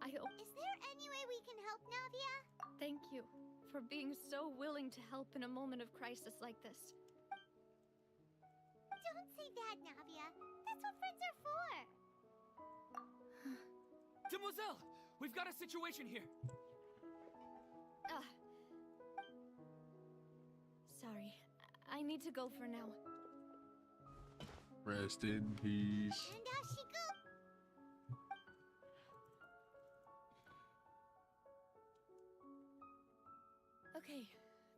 I hope... Is there any way we can help, Navia? Thank you for being so willing to help in a moment of crisis like this. Don't say that, Navia. That's what friends are for. Demoiselle! We've got a situation here! Sorry. I need to go for now. Rest in peace. And out she go. Okay,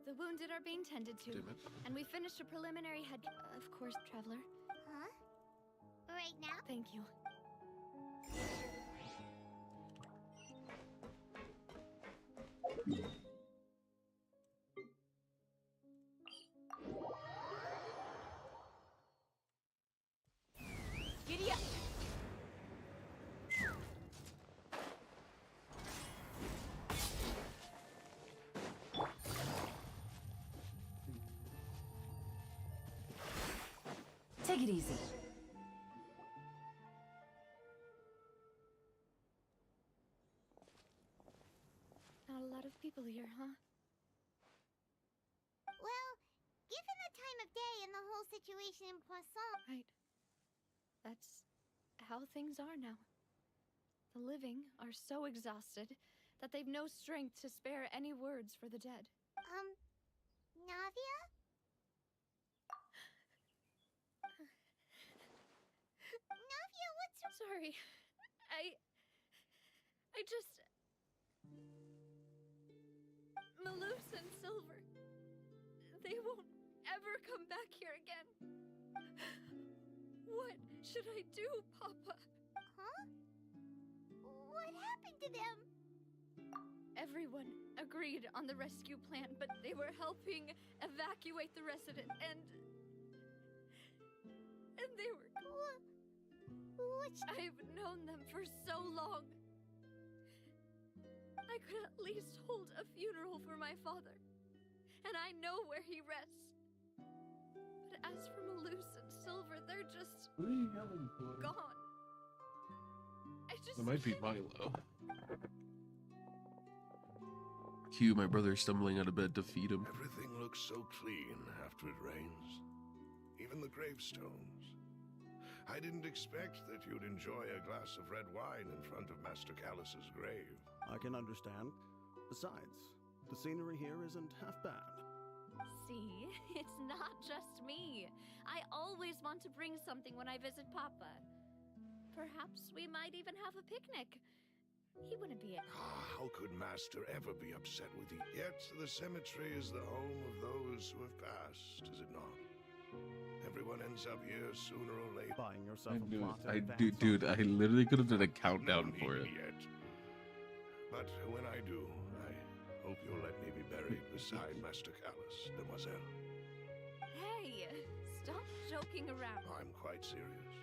the wounded are being tended to, Damn it. and we finished a preliminary head... Of course, Traveler. Huh? Right now? Thank you. Giddy up. Take it easy. Not a lot of people here, huh? Well, given the time of day and the whole situation in Poisson... Right. That's how things are now. The living are so exhausted that they've no strength to spare any words for the dead. Navia? Navia, what's... Sorry. I just... Malus and Silver. They won't ever come back here again. What should I do, Papa? Huh? What happened to them? Everyone agreed on the rescue plan, but they were helping evacuate the resident, and they were... I've known them for so long. I could at least hold a funeral for my father, and I know where he rests. But as for Malus and Silver, they're just... What are you yelling for? Gone. I just... It might be Milo. Cue my brother stumbling out of bed to feed him. Everything looks so clean after it rains. Even the gravestones. I didn't expect that you'd enjoy a glass of red wine in front of Master Callus's grave. I can understand. Besides, the scenery here isn't half bad. See, it's not just me. I always want to bring something when I visit Papa. Perhaps we might even have a picnic. He wouldn't be. How could Master ever be upset with you? Yet the cemetery is the home of those who have passed, is it not? Everyone ends up here sooner or later. Buying yourself a plot Dude, I literally could have done a countdown for it. Yet. But when I do, I hope you'll let me be buried beside Master Callus, Demoiselle. Hey, stop joking around. I'm quite serious.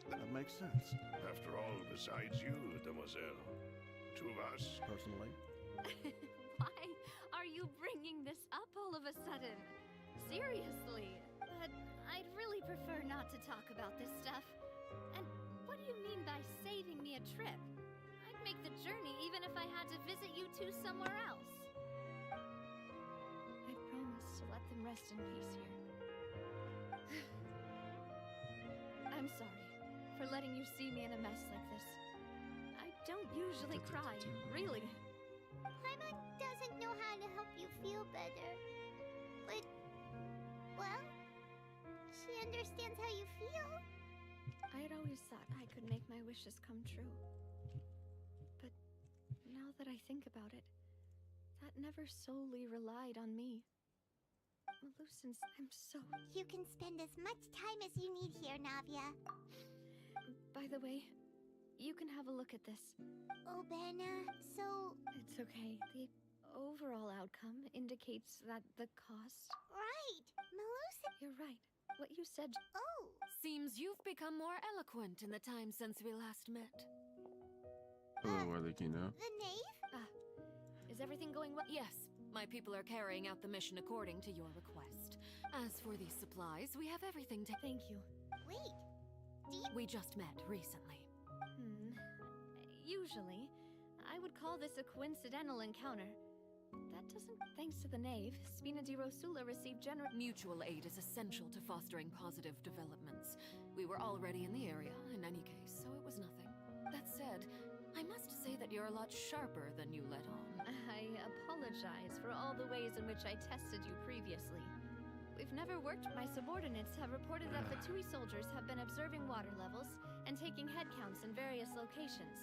That makes sense. After all, besides you, Demoiselle, two of us. Personally? Why are you bringing this up all of a sudden? Seriously. But I'd really prefer not to talk about this stuff. And what do you mean by saving me a trip? I'd make the journey even if I had to visit you two somewhere else. I promise to let them rest in peace here. I'm sorry for letting you see me in a mess like this. I don't usually cry, really. Paimon doesn't know how to help you feel better. But, well, she understands how you feel. I had always thought I could make my wishes come true. But now that I think about it, that never solely relied on me. Lucens, I'm so... You can spend as much time as you need here, Navia. By the way, you can have a look at this. Oh, Benna, so... It's okay. The overall outcome indicates that the cost... Right! Melusa... You're right. What you said... Oh! Seems you've become more eloquent in the time since we last met. Hello, Arlecchino. The knave? Is everything going well? Yes, my people are carrying out the mission according to your request. As for the supplies, we have everything to... Thank you. Wait, We just met recently. Usually, I would call this a coincidental encounter. That doesn't... Thanks to the knave, Spina di Rosula received general... Mutual aid is essential to fostering positive developments. We were already in the area, in any case, so it was nothing. That said, I must say that you're a lot sharper than you let on. I apologize for all the ways in which I tested you previously. We've never worked. My subordinates have reported that the Tui soldiers have been observing water levels and taking head counts in various locations.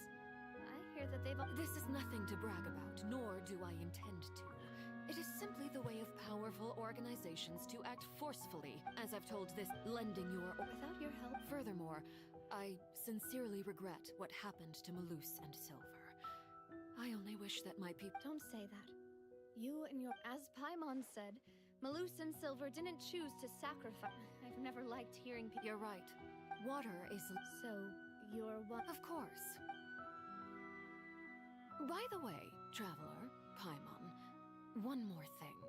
I hear that they've... This is nothing to brag about, nor do I intend to. It is simply the way of powerful organizations to act forcefully, as I've told this, lending your... Without your help... Furthermore, I sincerely regret what happened to Malus and Silver. I only wish that my people... Don't say that. You and your... As Paimon said, Malus and Silver didn't choose to sacrifice... I've never liked hearing people... You're right. Water is... So, you're one... Of course. By the way, Traveler, Paimon, one more thing.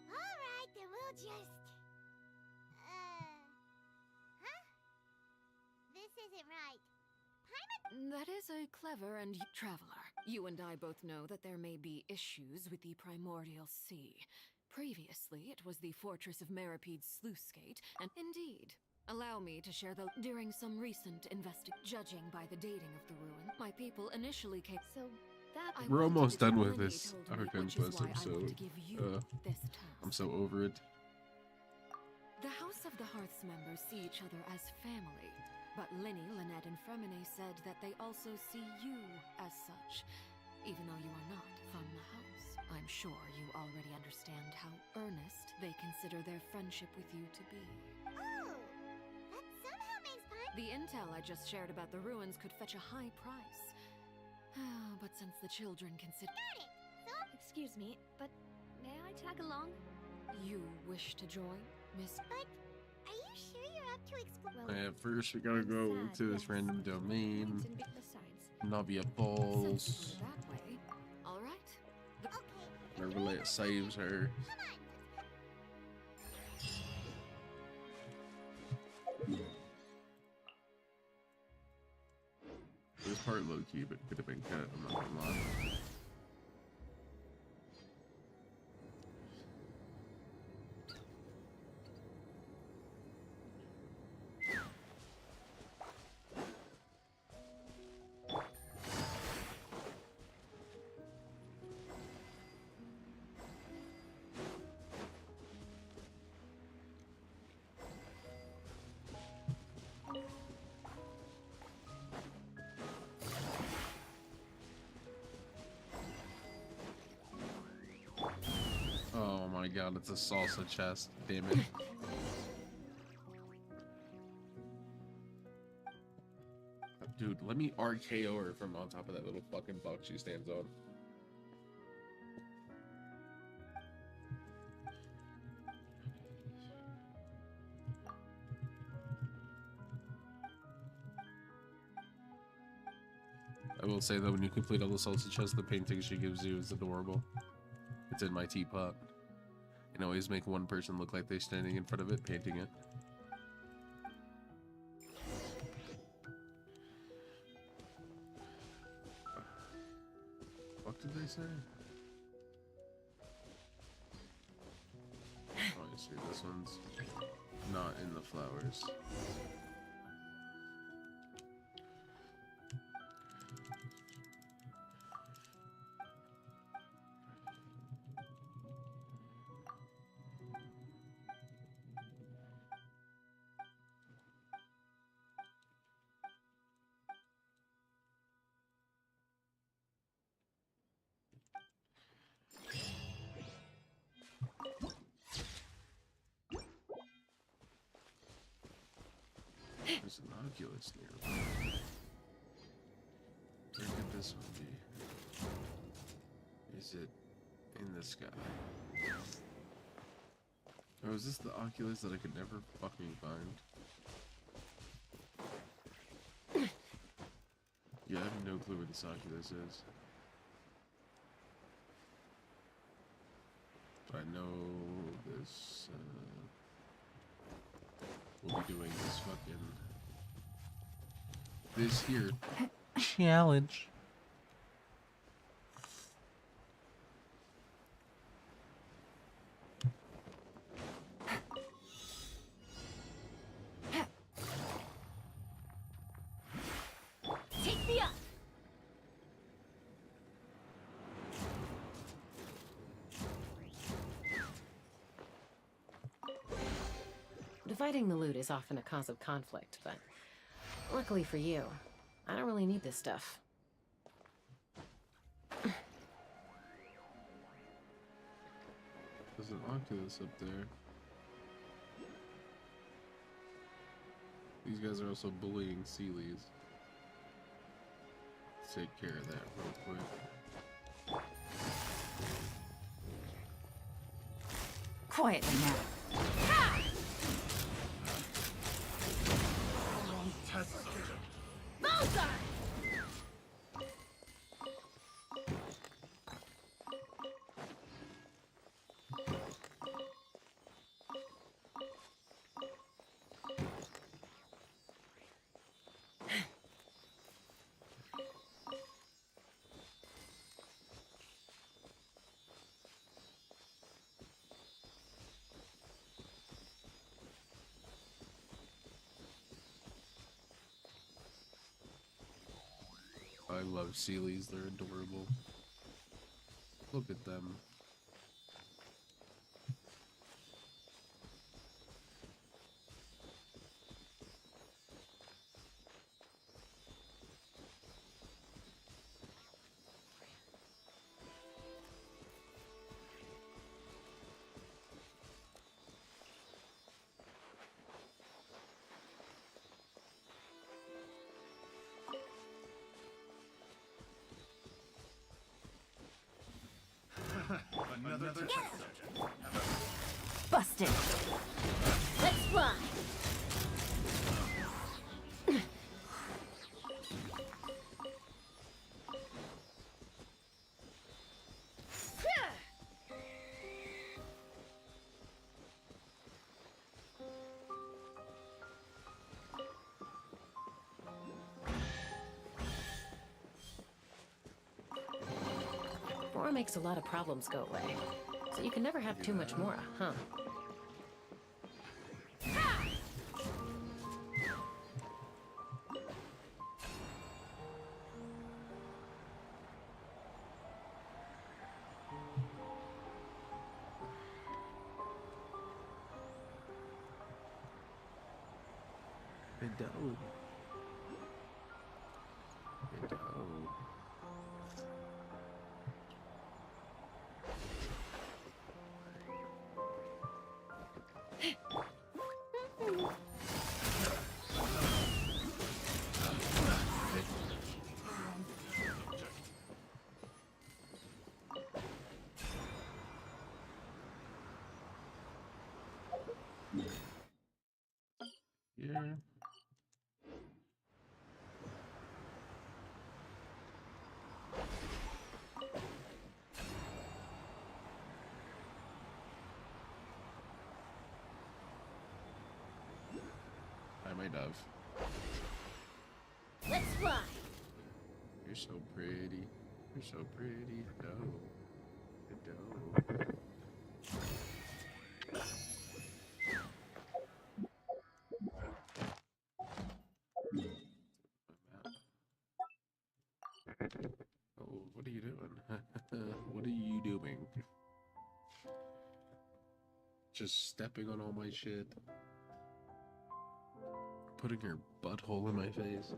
Alright, then we'll just... Huh? This isn't right. Paimon... That is a clever and... Traveler, you and I both know that there may be issues with the Primordial Sea. Previously, it was the fortress of Meripede's sluice gate, and indeed... Allow me to share the... During some recent judging by the dating of the ruin, my people initially came... So, that... We're almost done with this Arcane Quest episode. I'm so over it. The House of the Hearth's members see each other as family, but Linny, Lynette, and Fremine said that they also see you as such, even though you are not from the house. I'm sure you already understand how earnest they consider their friendship with you to be. Oh! That somehow makes Paimon... The intel I just shared about the ruins could fetch a high price. But since the children consider... Got it! So... Excuse me, but may I tag along? You wish to join, Miss... But... Are you sure you're up to explore... Well, first we gotta go to this random domain. Navia Falls. That way. All right. Wherever it saves her. This part low key, but could have been cut. I'm not gonna lie. god, it's a salsa chest. Damn it. Dude, let me RKO her from on top of that little fucking box she stands on. I will say though, when you complete all the salsa chests, the painting she gives you is adorable. It's in my teapot. And always make one person look like they're standing in front of it, painting it. What did they say? Oh, you see, this one's not in the flowers. There's an Oculus nearby. Where could this one be? Is it in the sky? Or is this the Oculus that I could never fucking find? Yeah, I have no clue what this Oculus is. But I know this, we'll be doing this fucking... this here challenge. Take me up. Dividing the loot is often a cause of conflict, but luckily for you, I don't really need this stuff. There's an Oculus up there. These guys are also bullying Sealies. Let's take care of that real quick. Quietly now. Bullseye! I love Sealies, they're adorable. Look at them. Another test subject. Busted. Let's fly. Mora makes a lot of problems go away, so you can never have too much Mora, huh? Hello. Hello. here. I might have. Let's fly. You're so pretty. You're so pretty. Doe. Doe. Oh, what are you doing? What are you doing? Just stepping on all my shit. Putting your butthole in my face.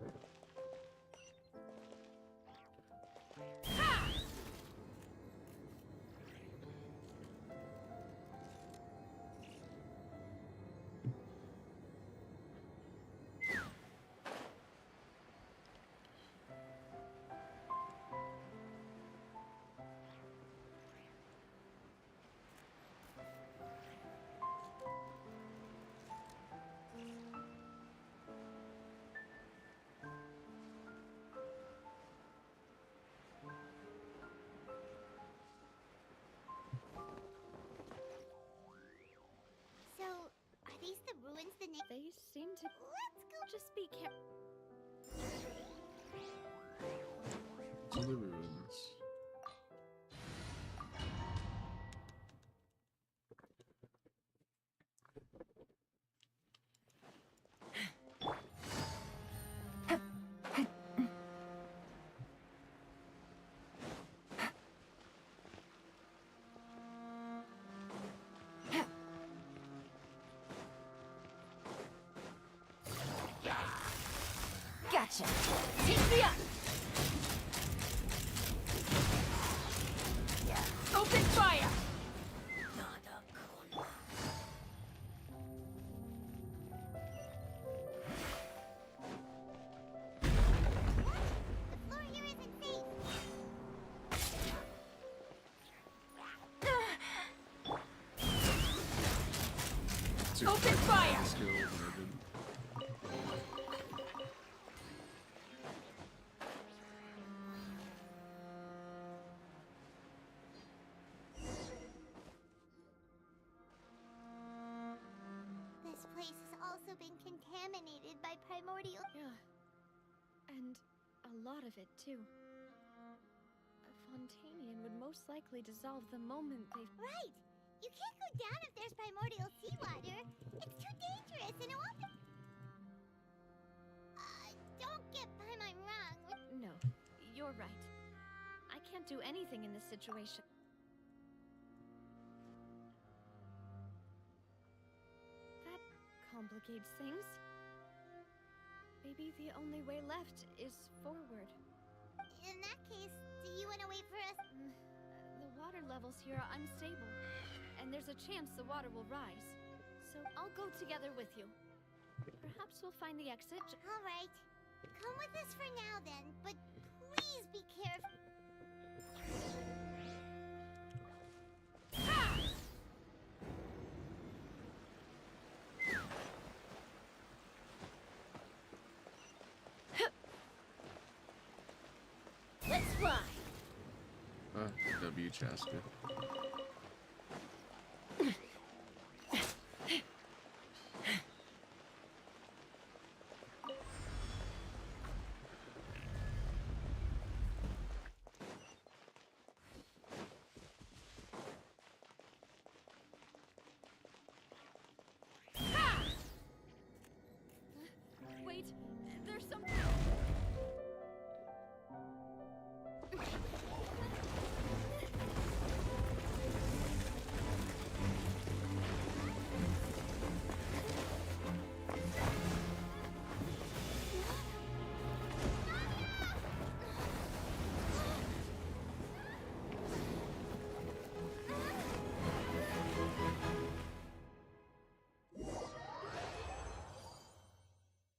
So, are these the ruins the name? They seem to. Let's go. Just be careful. To the ruins. Gotcha. Take me up. Open fire. The floor here isn't safe. Open fire. Skill, what I did. This place has also been contaminated by primordial. Yeah. And a lot of it, too. A Fontanian would most likely dissolve the moment they... Right! You can't go down if there's primordial seawater. It's too dangerous and it won't be... don't get my wrong. No, you're right. I can't do anything in this situation. That complicates things. Maybe the only way left is forward. In that case, do you want to wait for us? The water levels here are unstable, and there's a chance the water will rise. So I'll go together with you. Perhaps we'll find the exit. All right. Come with us for now then, but please be careful. Let's fly. W. Chaska. Wait, there's something.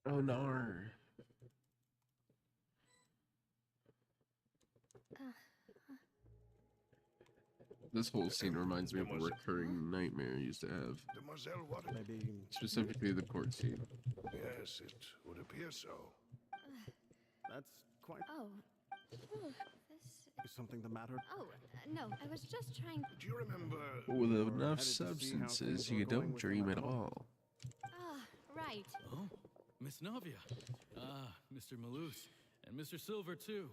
Oh no. This whole scene reminds me of a recurring nightmare I used to have. Demoiselle, what? Maybe. Specifically the court scene. Yes, it would appear so. That's quite. Oh. Is something the matter? Oh, no, I was just trying. Do you remember? With You're enough headed to see how substances, things you are going don't with dream at Michael? all. Ah, right. Oh, Miss Navia. Ah, Mr. Malus. And Mr. Silver, too.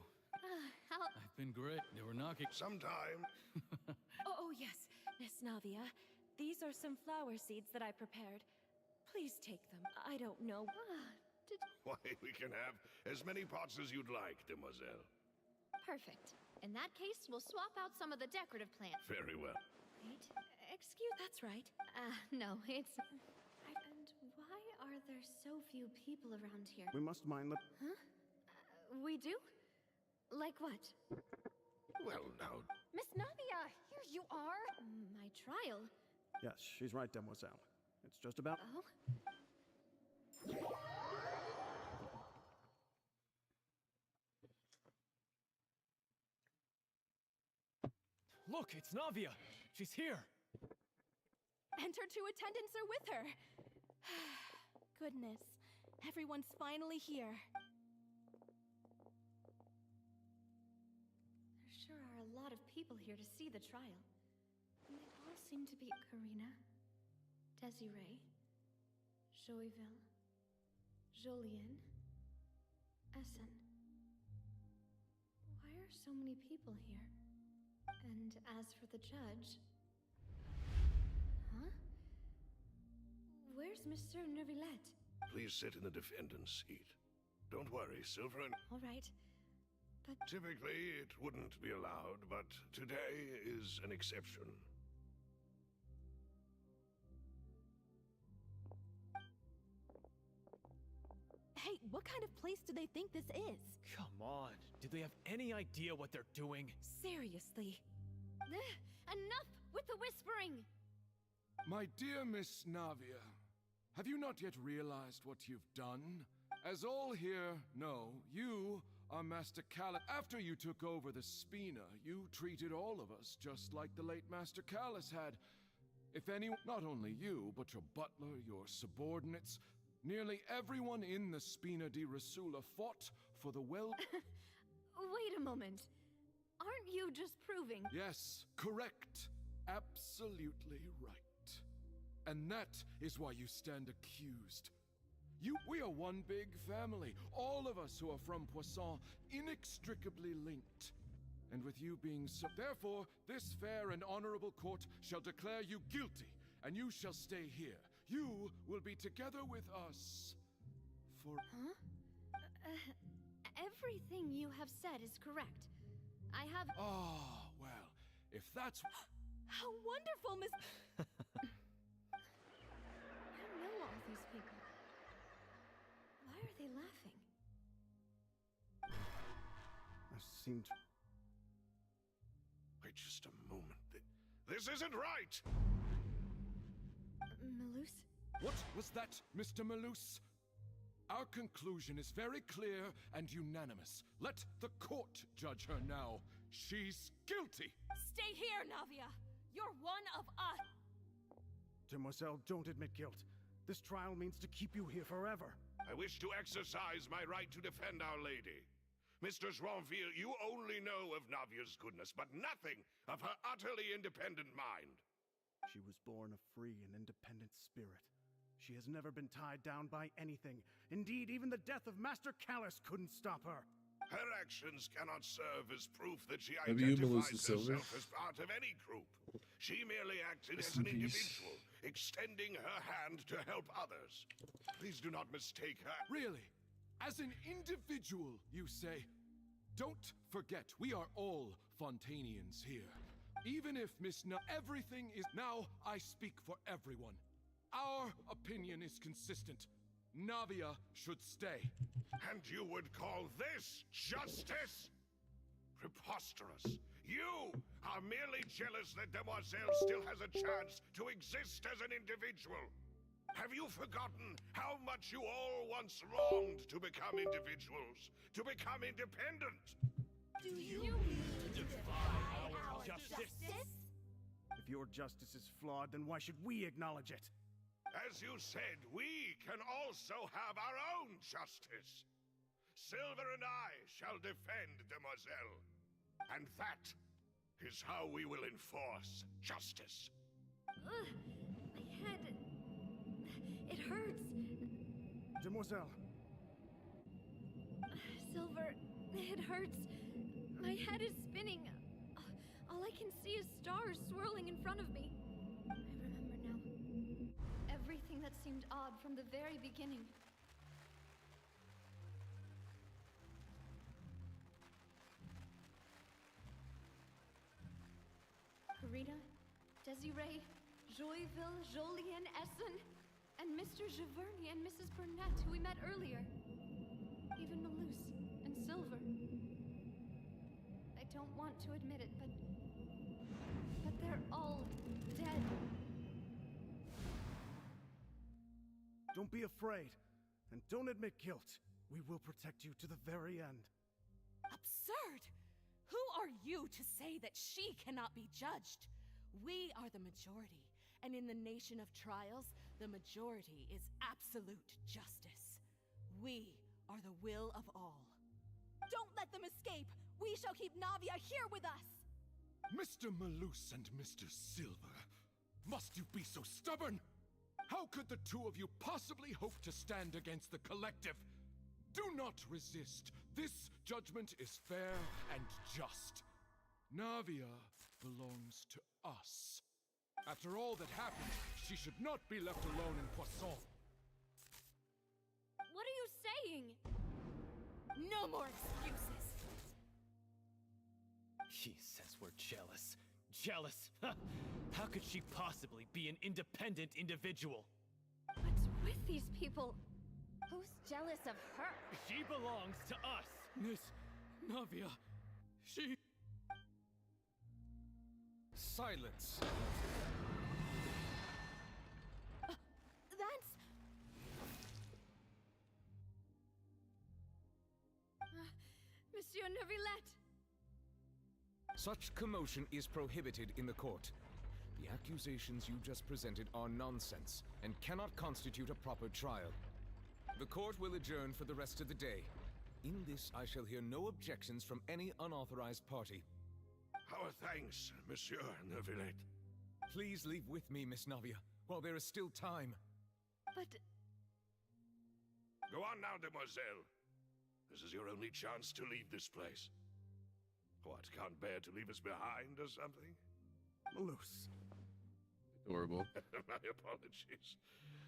How? I've been great. They were knocking. Sometime. Oh, yes, Miss Navia. These are some flower seeds that I prepared. Please take them. I don't know. Why, we can have as many pots as you'd like, demoiselle. Perfect. In that case, we'll swap out some of the decorative plants. Very well. Wait, excuse. That's right. No, it's. And why are there so few people around here? We must mind the. Huh? We do? Like what? Well, now. Miss Navia, here you are. My trial. Yes, she's right, Demoiselle. It's just about. Oh? Look, it's Navia. She's here. And her two attendants are with her. Goodness, everyone's finally here. There sure are a lot of people here to see the trial. And they all seem to be Karina, Desiree, Joyville, Jolien, Essen. Why are so many people here? And as for the judge... Huh? Where's Mr. Neuvillette? Please sit in the defendant's seat. Don't worry, Silver and... All right. But... Typically, it wouldn't be allowed, but today is an exception. Hey, what kind of place do they think this is? Come on. Do they have any idea what they're doing? Seriously. Enough with the whispering! My dear Miss Navia, have you not yet realized what you've done? As all here know, you are Master Callus. After you took over the Spina, you treated all of us just like the late Master Callus had. If anyone, not only you, but your butler, your subordinates, nearly everyone in the Spina di Rasula fought for the well... Wait a moment. Aren't you just proving... Yes, correct. Absolutely right. And that is why you stand accused. We are one big family. All of us who are from Poisson, inextricably linked. And with you being so... Therefore, this fair and honorable court shall declare you guilty, and you shall stay here. You will be together with us for... Huh? Everything you have said is correct. I have... Ah, well, if that's... How wonderful, Miss... I know all these people. Why are they laughing? I seem to... Wait just a moment. This isn't right! Malus? What was that, Mr. Malus? Our conclusion is very clear and unanimous. Let the court judge her now. She's guilty! Stay here, Navia! You're one of us! Demoiselle, don't admit guilt. This trial means to keep you here forever. I wish to exercise my right to defend Our Lady. Mr. Joinville, you only know of Navia's goodness, but nothing of her utterly independent mind. She was born a free and independent spirit. She has never been tied down by anything. Indeed, even the death of Master Callus couldn't stop her. Her actions cannot serve as proof that she Have you, identifies Melissa Silver? herself as part of any group. She merely acted as an individual, extending her hand to help others. Please do not mistake her. Really? As an individual, you say? Don't forget, we are all Fontanians here. Even if everything is... Now I speak for everyone. Our opinion is consistent. Navia should stay. And you would call this justice? Preposterous. You are merely jealous that Demoiselle still has a chance to exist as an individual. Have you forgotten how much you all once longed to become individuals, to become independent? Do you mean to defy our justice? If your justice is flawed, then why should we acknowledge it? As you said, we can also have our own justice. Silver and I shall defend Demoiselle. And that is how we will enforce justice. Ugh, my head. It hurts. Demoiselle. Silver, it hurts. My head is spinning. All I can see is stars swirling in front of me. I remember now. Everything that seemed odd from the very beginning. Karina, Desiree, Joyville, Jolien, Essen, and Mr. Giverny and Mrs. Burnett, who we met earlier. Even Malus and Silver. I don't want to admit it, but they're all dead. Don't be afraid, and don't admit guilt. We will protect you to the very end. Absurd! Who are you to say that she cannot be judged? We are the majority, and in the nation of trials, the majority is absolute justice. We are the will of all. Don't let them escape! We shall keep Navia here with us! Mr. Malus and Mr. Silver, must you be so stubborn? How could the two of you possibly hope to stand against the collective? Do not resist. This judgment is fair and just. Navia belongs to us. After all that happened, she should not be left alone in Poisson. What are you saying? No more excuses! She says we're jealous. Jealous? How could she possibly be an independent individual? What's with these people? Who's jealous of her? She belongs to us! Miss Navia, she... Silence! That's... Monsieur Neuvillette! Such commotion is prohibited in the court. The accusations you just presented are nonsense and cannot constitute a proper trial. The court will adjourn for the rest of the day. In this, I shall hear no objections from any unauthorized party. Our thanks, Monsieur Neuvillette. Please leave with me, Miss Navia, while there is still time. But... Go on now, Demoiselle. This is your only chance to leave this place. What, can't bear to leave us behind or something? Malus. Adorable. My apologies.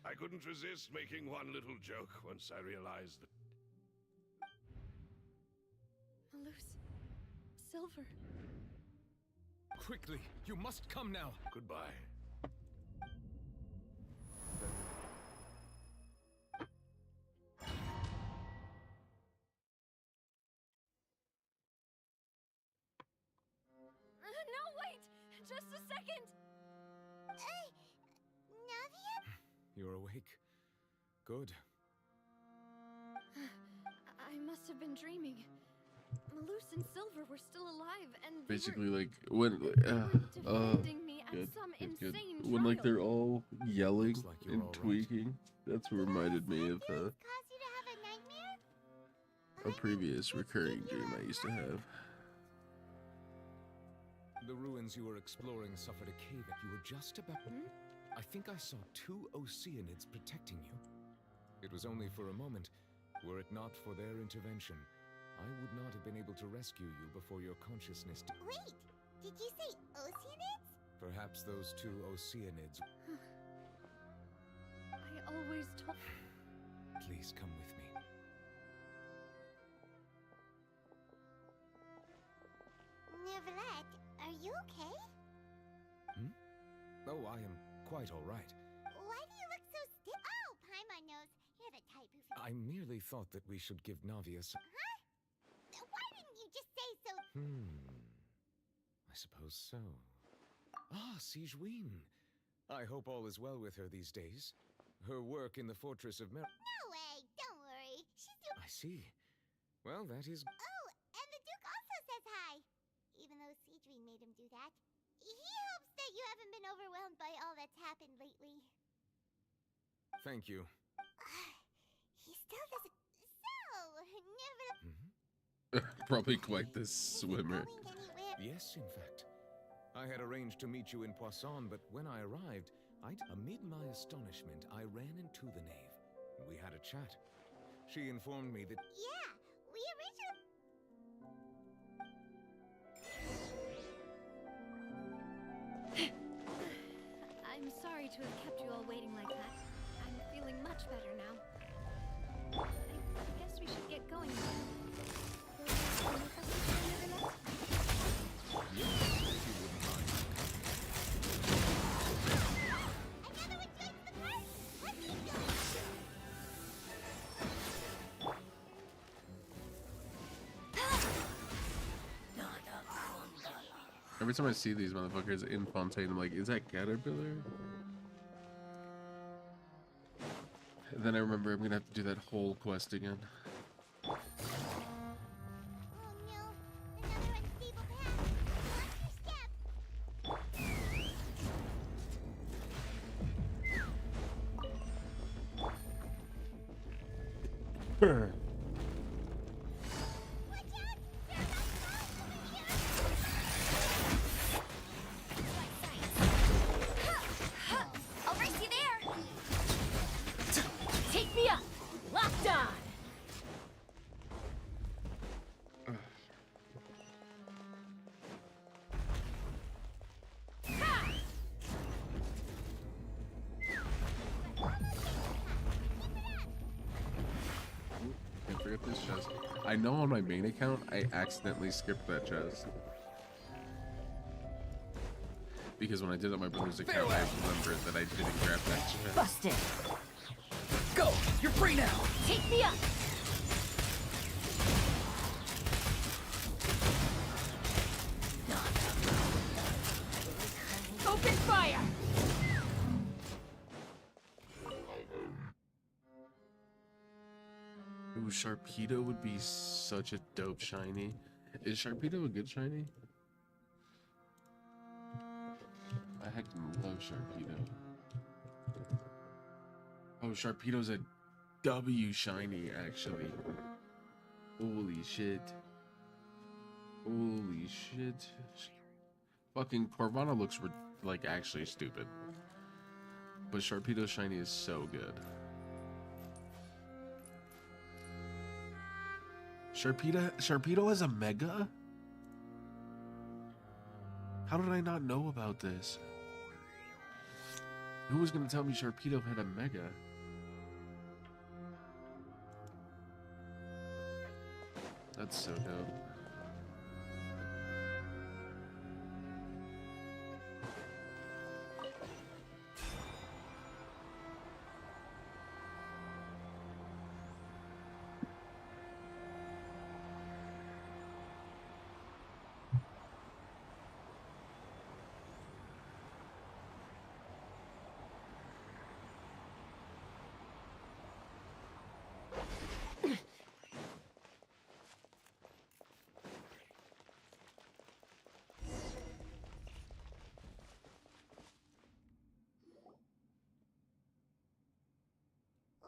I couldn't resist making one little joke once I realized that... Malus. Silver. Quickly, you must come now. Goodbye. No, wait! Just a second! Navia? You're awake. Good. I must have been dreaming. Malus and Silver were still alive, and basically, like, when defending me at good, some good, good. insane When like they're trial. all yelling Looks like you're and all right. tweaking. That's what reminded me of Cause you to have a nightmare? a previous recurring dream I used to have. The ruins you were exploring suffered a cave. You were just about... I think I saw 2 Oceanids protecting you. It was only for a moment. Were it not for their intervention, I would not have been able to rescue you before your consciousness... Wait, did you say Oceanids? Perhaps those 2 Oceanids... I always told... Please come with me. Neuvillette, are you okay? Oh, I am quite all right. Why do you look so stiff? Oh, Paimon knows. You're the type who... I merely thought that we should give Navia some... Huh? Why didn't you just say so... I suppose so. Ah, Sigewin. I hope all is well with her these days. Her work in the Fortress of Mer... No way, don't worry. She's doing... I see. Well, that is... Oh, and the Duke also says hi. Even though Sigewin made him do that. He hopes that you haven't been overwhelmed by all that's happened lately. Thank you. He still doesn't. So, never. Probably quite the swimmer. Yes, in fact. I had arranged to meet you in Poisson, but when I arrived, amid my astonishment, I ran into the knave. We had a chat. She informed me that... Yeah, we originally... I'm sorry to have kept you all waiting like that. I'm feeling much better now. I guess we should get going now. Yes, if you wouldn't mind. Another one joins the party! Let's keep going! Every time I see these motherfuckers in Fontaine, I'm like, is that Caterpillar? And then I remember I'm gonna have to do that whole quest again. I'll race you there! Take me up! Locked on! Can't forget this chest. I know on my main account, I accidentally skipped that chest. Because when I did it on my brother's account, I remembered that I didn't grab that chest. Busted! Go! You're free now! Take me up! Open fire! Ooh, Sharpedo would be such a dope shiny. Is Sharpedo a good shiny? I heckin' love Sharpedo. Oh, Sharpedo's a W shiny, actually. Holy shit. Holy shit. Fucking Corvana looks like actually stupid. But Sharpedo shiny is so good. Sharpedo has a Mega? How did I not know about this? Who was gonna tell me Sharpedo had a Mega? That's so dope.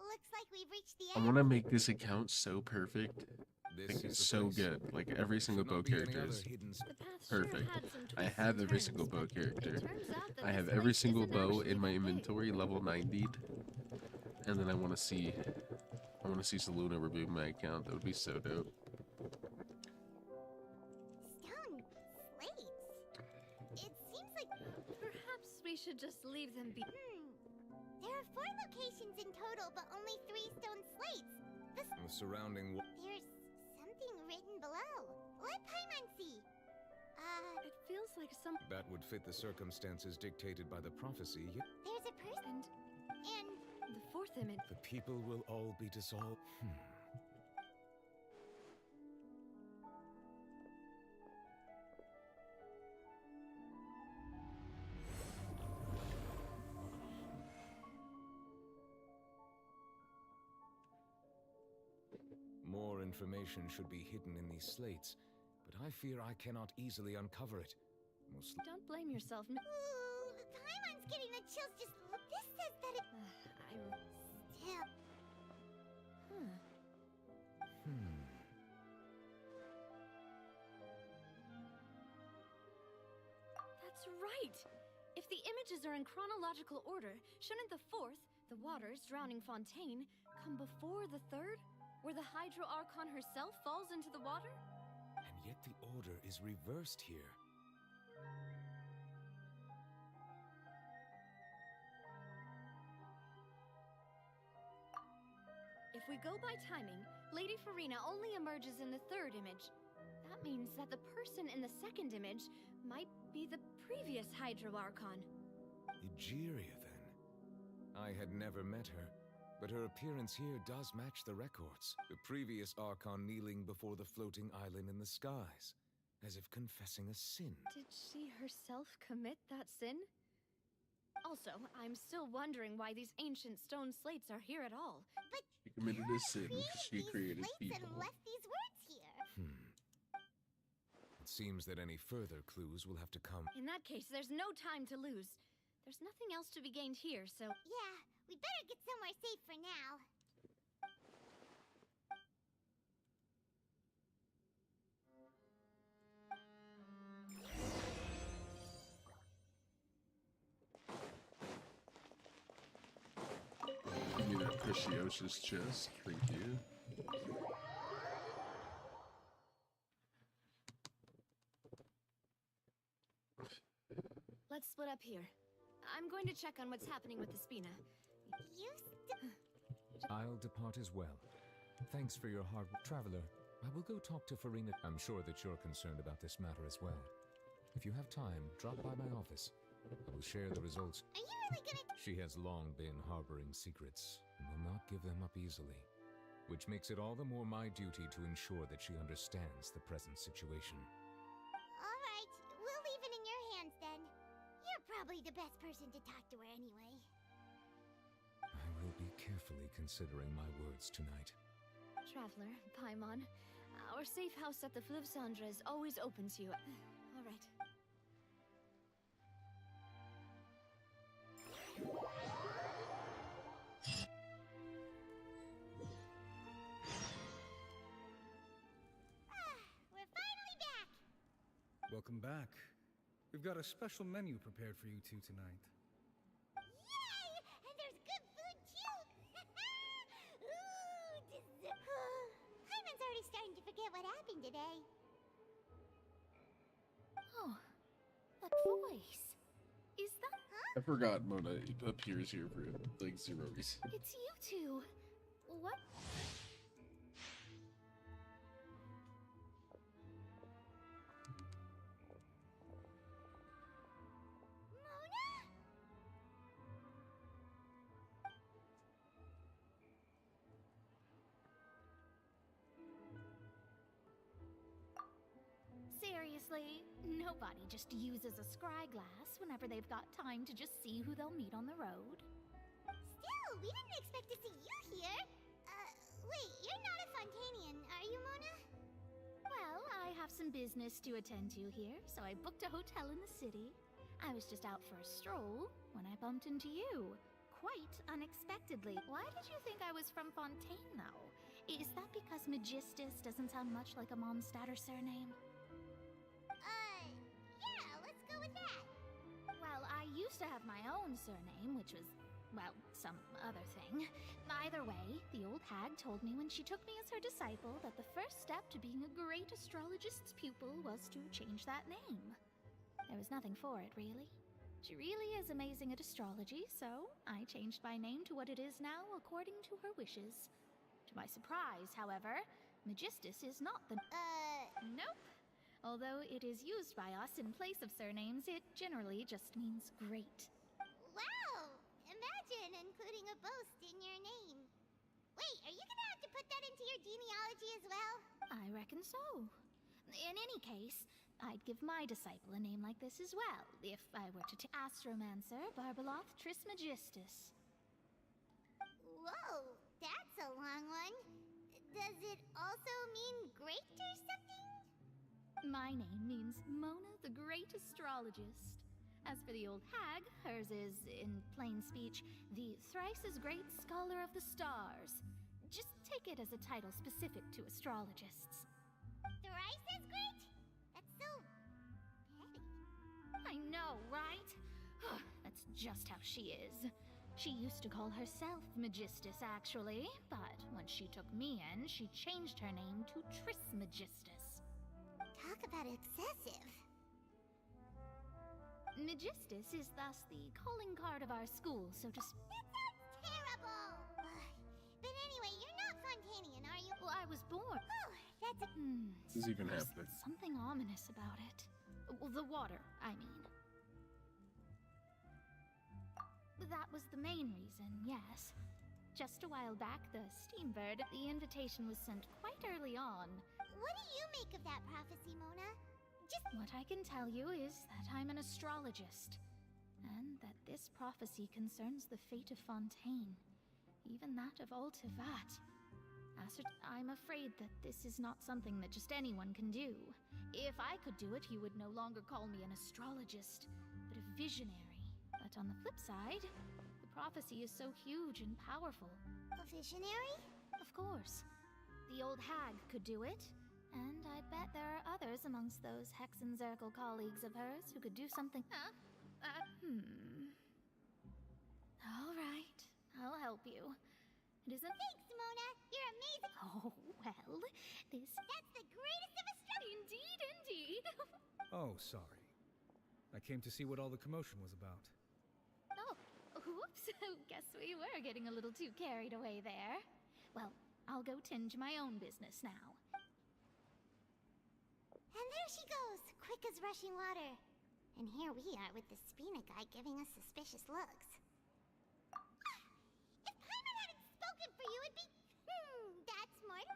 Looks like we've reached the I end. want to make this account so perfect. This Like, is it's the so place. good. Like, every single bow character is perfect. I have every single bow character. I have every single bow in my inventory level 90'd. And then I want to see Saluna reboot my account. That would be so dope. Stone slates. It seems like Perhaps we should just leave them be. There are 4 locations in total, but only 3 stone slates. The surrounding... There's something written below. Let Paimon see. It feels like some. That would fit the circumstances dictated by the prophecy. There's a person. And the 4th image. The people will all be dissolved. More information should be hidden in these slates, but I fear I cannot easily uncover it. Most Don't blame yourself. Ooh, Paimon's getting the chills just... This says that it... Still... That's right! If the images are in chronological order, shouldn't the fourth, the waters drowning Fontaine, come before the third, where the Hydro Archon herself falls into the water? And yet the order is reversed here. If we go by timing, Lady Farina only emerges in the third image. That means that the person in the second image might be the previous Hydro Archon. Egeria, then. I had never met her, but her appearance here does match the records. The previous Archon kneeling before the floating island in the skies, as if confessing a sin. Did she herself commit that sin? Also, I'm still wondering why these ancient stone slates are here at all. But she committed a sin because she created people. And left these words here. It seems that any further clues will have to come. In that case, there's no time to lose. There's nothing else to be gained here, so... Yeah, we better get somewhere safe for now. Give me that Preciosa's chest, thank you. Let's split up here. I'm going to check on what's happening with the Spina. I'll depart as well. Thanks for your hard work, Traveler. I will go talk to Farina. I'm sure that you're concerned about this matter as well. If you have time, drop by my office. I will share the results. Are you really gonna... She has long been harboring secrets and will not give them up easily, which makes it all the more my duty to ensure that she understands the present situation. All right, we'll leave it in your hands then. You're probably the best person to talk to her anyway. I will be carefully considering my words tonight. Traveler, Paimon, our safe house at the Fleuve Cendre is always open to you. All right. We're finally back! Welcome back. We've got a special menu prepared for you two tonight. Yay! And there's good food too! Ooh, dessert! Hyman's already starting to forget what happened today. Oh, that voice. Is that... I forgot Mona appears here for like 0 reason. It's you two. What? Seriously, nobody just uses a scry glass whenever they've got time to just see who they'll meet on the road. Still, we didn't expect to see you here. Wait, you're not a Fontanian, are you, Mona? Well, I have some business to attend to here, so I booked a hotel in the city. I was just out for a stroll when I bumped into you. Quite unexpectedly. Why did you think I was from Fontaine, though? Is that because Magistus doesn't sound much like a Mondstadt surname? Yeah, let's go with that. Well, I used to have my own surname, which was, well, some other thing. Either way, the old hag told me when she took me as her disciple that the first step to being a great astrologist's pupil was to change that name. There was nothing for it, really. She really is amazing at astrology, so I changed my name to what it is now according to her wishes. To my surprise, however, Magistus is not the... Nope. Although it is used by us in place of surnames, it generally just means great. Wow! Imagine including a boast in your name. Wait, are you gonna have to put that into your genealogy as well? I reckon so. In any case, I'd give my disciple a name like this as well, if I were to Astromancer Barbeloth Trismegistus. Whoa, that's a long one. Does it also mean great or something? My name means Mona the Great Astrologist. As for the old hag, hers is, in plain speech, the thrice-as-great Scholar of the Stars. Just take it as a title specific to astrologists. Thrice as great? That's so petty. I know, right? That's just how she is. She used to call herself Magistus, actually, but when she took me in, she changed her name to Trismegistus. Talk about excessive. Magistus is thus the calling card of our school, so to speak. That sounds terrible! But anyway, you're not Fontanian, are you? Well, I was born. Oh, that's a... This is even happening. Something ominous about it. Well, the water, I mean. That was the main reason, yes. Just a while back, the Steambird, the invitation was sent quite early on. What do you make of that prophecy, Mona? What I can tell you is that I'm an astrologist, and that this prophecy concerns the fate of Fontaine, even that of Altivat. I'm afraid that this is not something that just anyone can do. If I could do it, you would no longer call me an astrologist, but a visionary. But on the flip side, the prophecy is so huge and powerful. A visionary? Of course. The old hag could do it. And I bet there are others amongst those Hexenzirkel colleagues of hers who could do something. All right, I'll help you. It isn't. Thanks, Mona. You're amazing. Oh, well, That's the greatest of Indeed, indeed. Oh, sorry. I came to see what all the commotion was about. Oh, oops. Guess we were getting a little too carried away there. Well, I'll go tend to my own business now. And there she goes, quick as rushing water. And here we are with the Spina guy giving us suspicious looks. If Paimon hadn't spoken for you, it'd be... that's smart.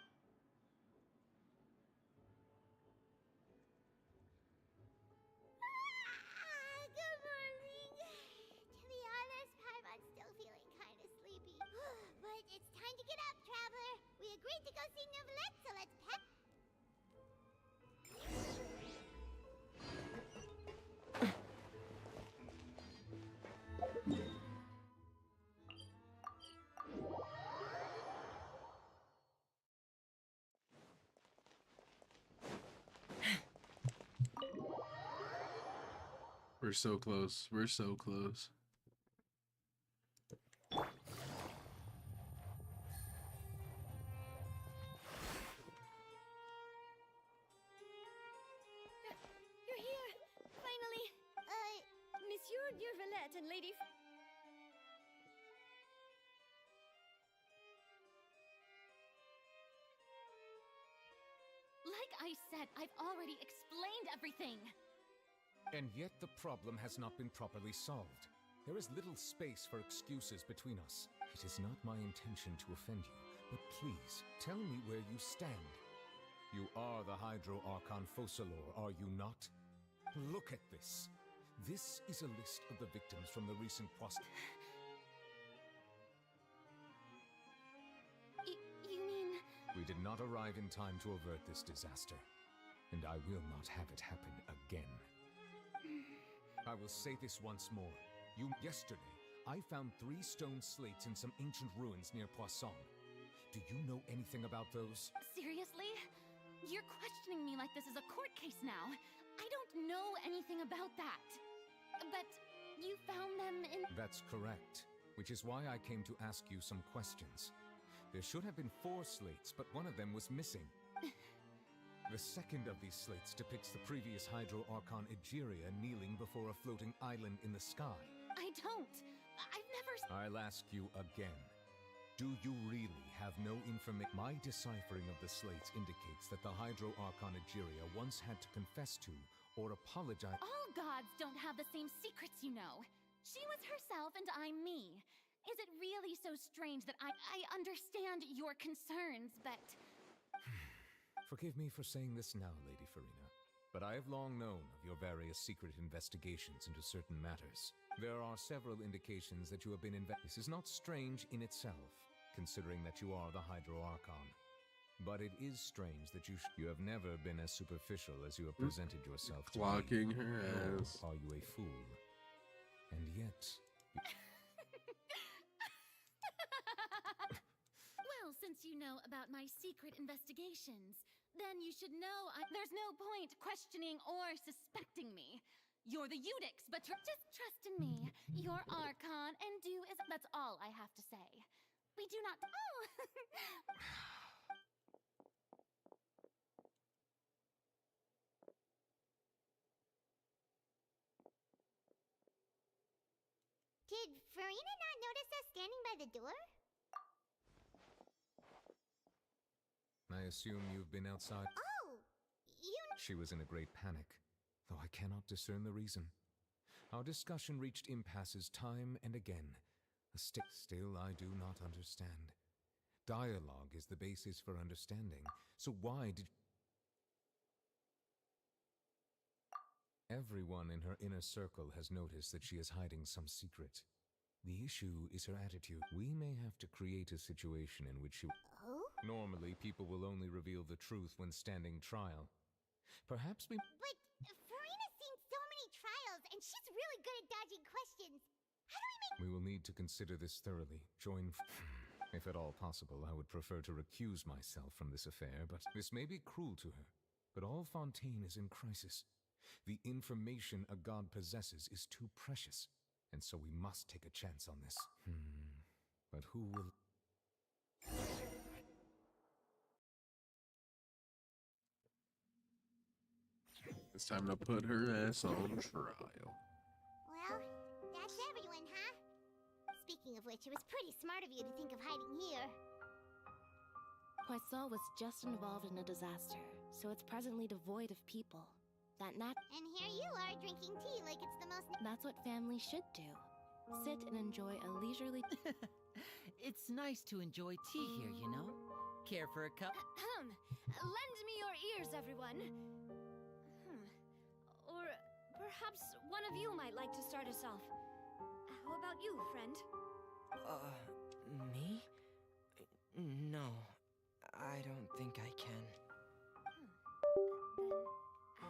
Good morning. To be honest, Paimon's still feeling kind of sleepy. But it's time to get up, traveler. We agreed to go see Novelette, so let's pack... We're so close. We're so close. You're here! Finally! Monsieur Neuvillette and Lady... Like I said, I've already explained everything. And yet the problem has not been properly solved. There is little space for excuses between us. It is not my intention to offend you, but please, tell me where you stand. You are the Hydro Archon Focalor, are you not? Look at this. This is a list of the victims from the recent You mean... We did not arrive in time to avert this disaster, and I will not have it happen again. I will say this once more. Yesterday, I found 3 stone slates in some ancient ruins near Poisson. Do you know anything about those? Seriously? You're questioning me like this is a court case now. I don't know anything about that. But you found them in... That's correct, which is why I came to ask you some questions. There should have been 4 slates, but one of them was missing. The second of these slates depicts the previous Hydro Archon Egeria kneeling before a floating island in the sky. I don't. I've never... I'll ask you again. Do you really have no information? My deciphering of the slates indicates that the Hydro Archon Egeria once had to confess to or apologize. All gods don't have the same secrets, you know. She was herself and I'm me. Is it really so strange that I understand your concerns, but... Forgive me for saying this now, Lady Farina, but I have long known of your various secret investigations into certain matters. There are several indications that you have been This is not strange in itself, considering that you are the Hydro Archon. But it is strange that you have never been as superficial as you have presented yourself to Clocking me. her Nor ass. are you a fool? And yet... Well, since you know about my secret investigations, then you should know there's no point questioning or suspecting me. You're the Eudix, but just trust in me. You're Archon, and do as... That's all I have to say. We do not... Oh! Did Farina not notice us standing by the door? I assume you've been outside? Oh! You... She was in a great panic, though I cannot discern the reason. Our discussion reached impasses time and again. Still, I do not understand. Dialogue is the basis for understanding, so why did... Everyone in her inner circle has noticed that she is hiding some secret. The issue is her attitude. We may have to create a situation in which she... Oh? Normally, people will only reveal the truth when standing trial. Perhaps we... But Farina's seen so many trials, and she's really good at dodging questions. How do we make... We will need to consider this thoroughly. If at all possible, I would prefer to recuse myself from this affair, but this may be cruel to her. But all Fontaine is in crisis. The information a god possesses is too precious, and so we must take a chance on this. But who will... It's time to put her ass on trial. Well, that's everyone, huh? Speaking of which, it was pretty smart of you to think of hiding here. Poisson was just involved in a disaster, so it's presently devoid of people. And here you are drinking tea like it's the most... That's what family should do. Sit and enjoy a leisurely... It's nice to enjoy tea here, you know? Care for a cup? Lend me your ears, everyone. Or perhaps one of you might like to start us off. How about you, friend? Me? No, I don't think I can.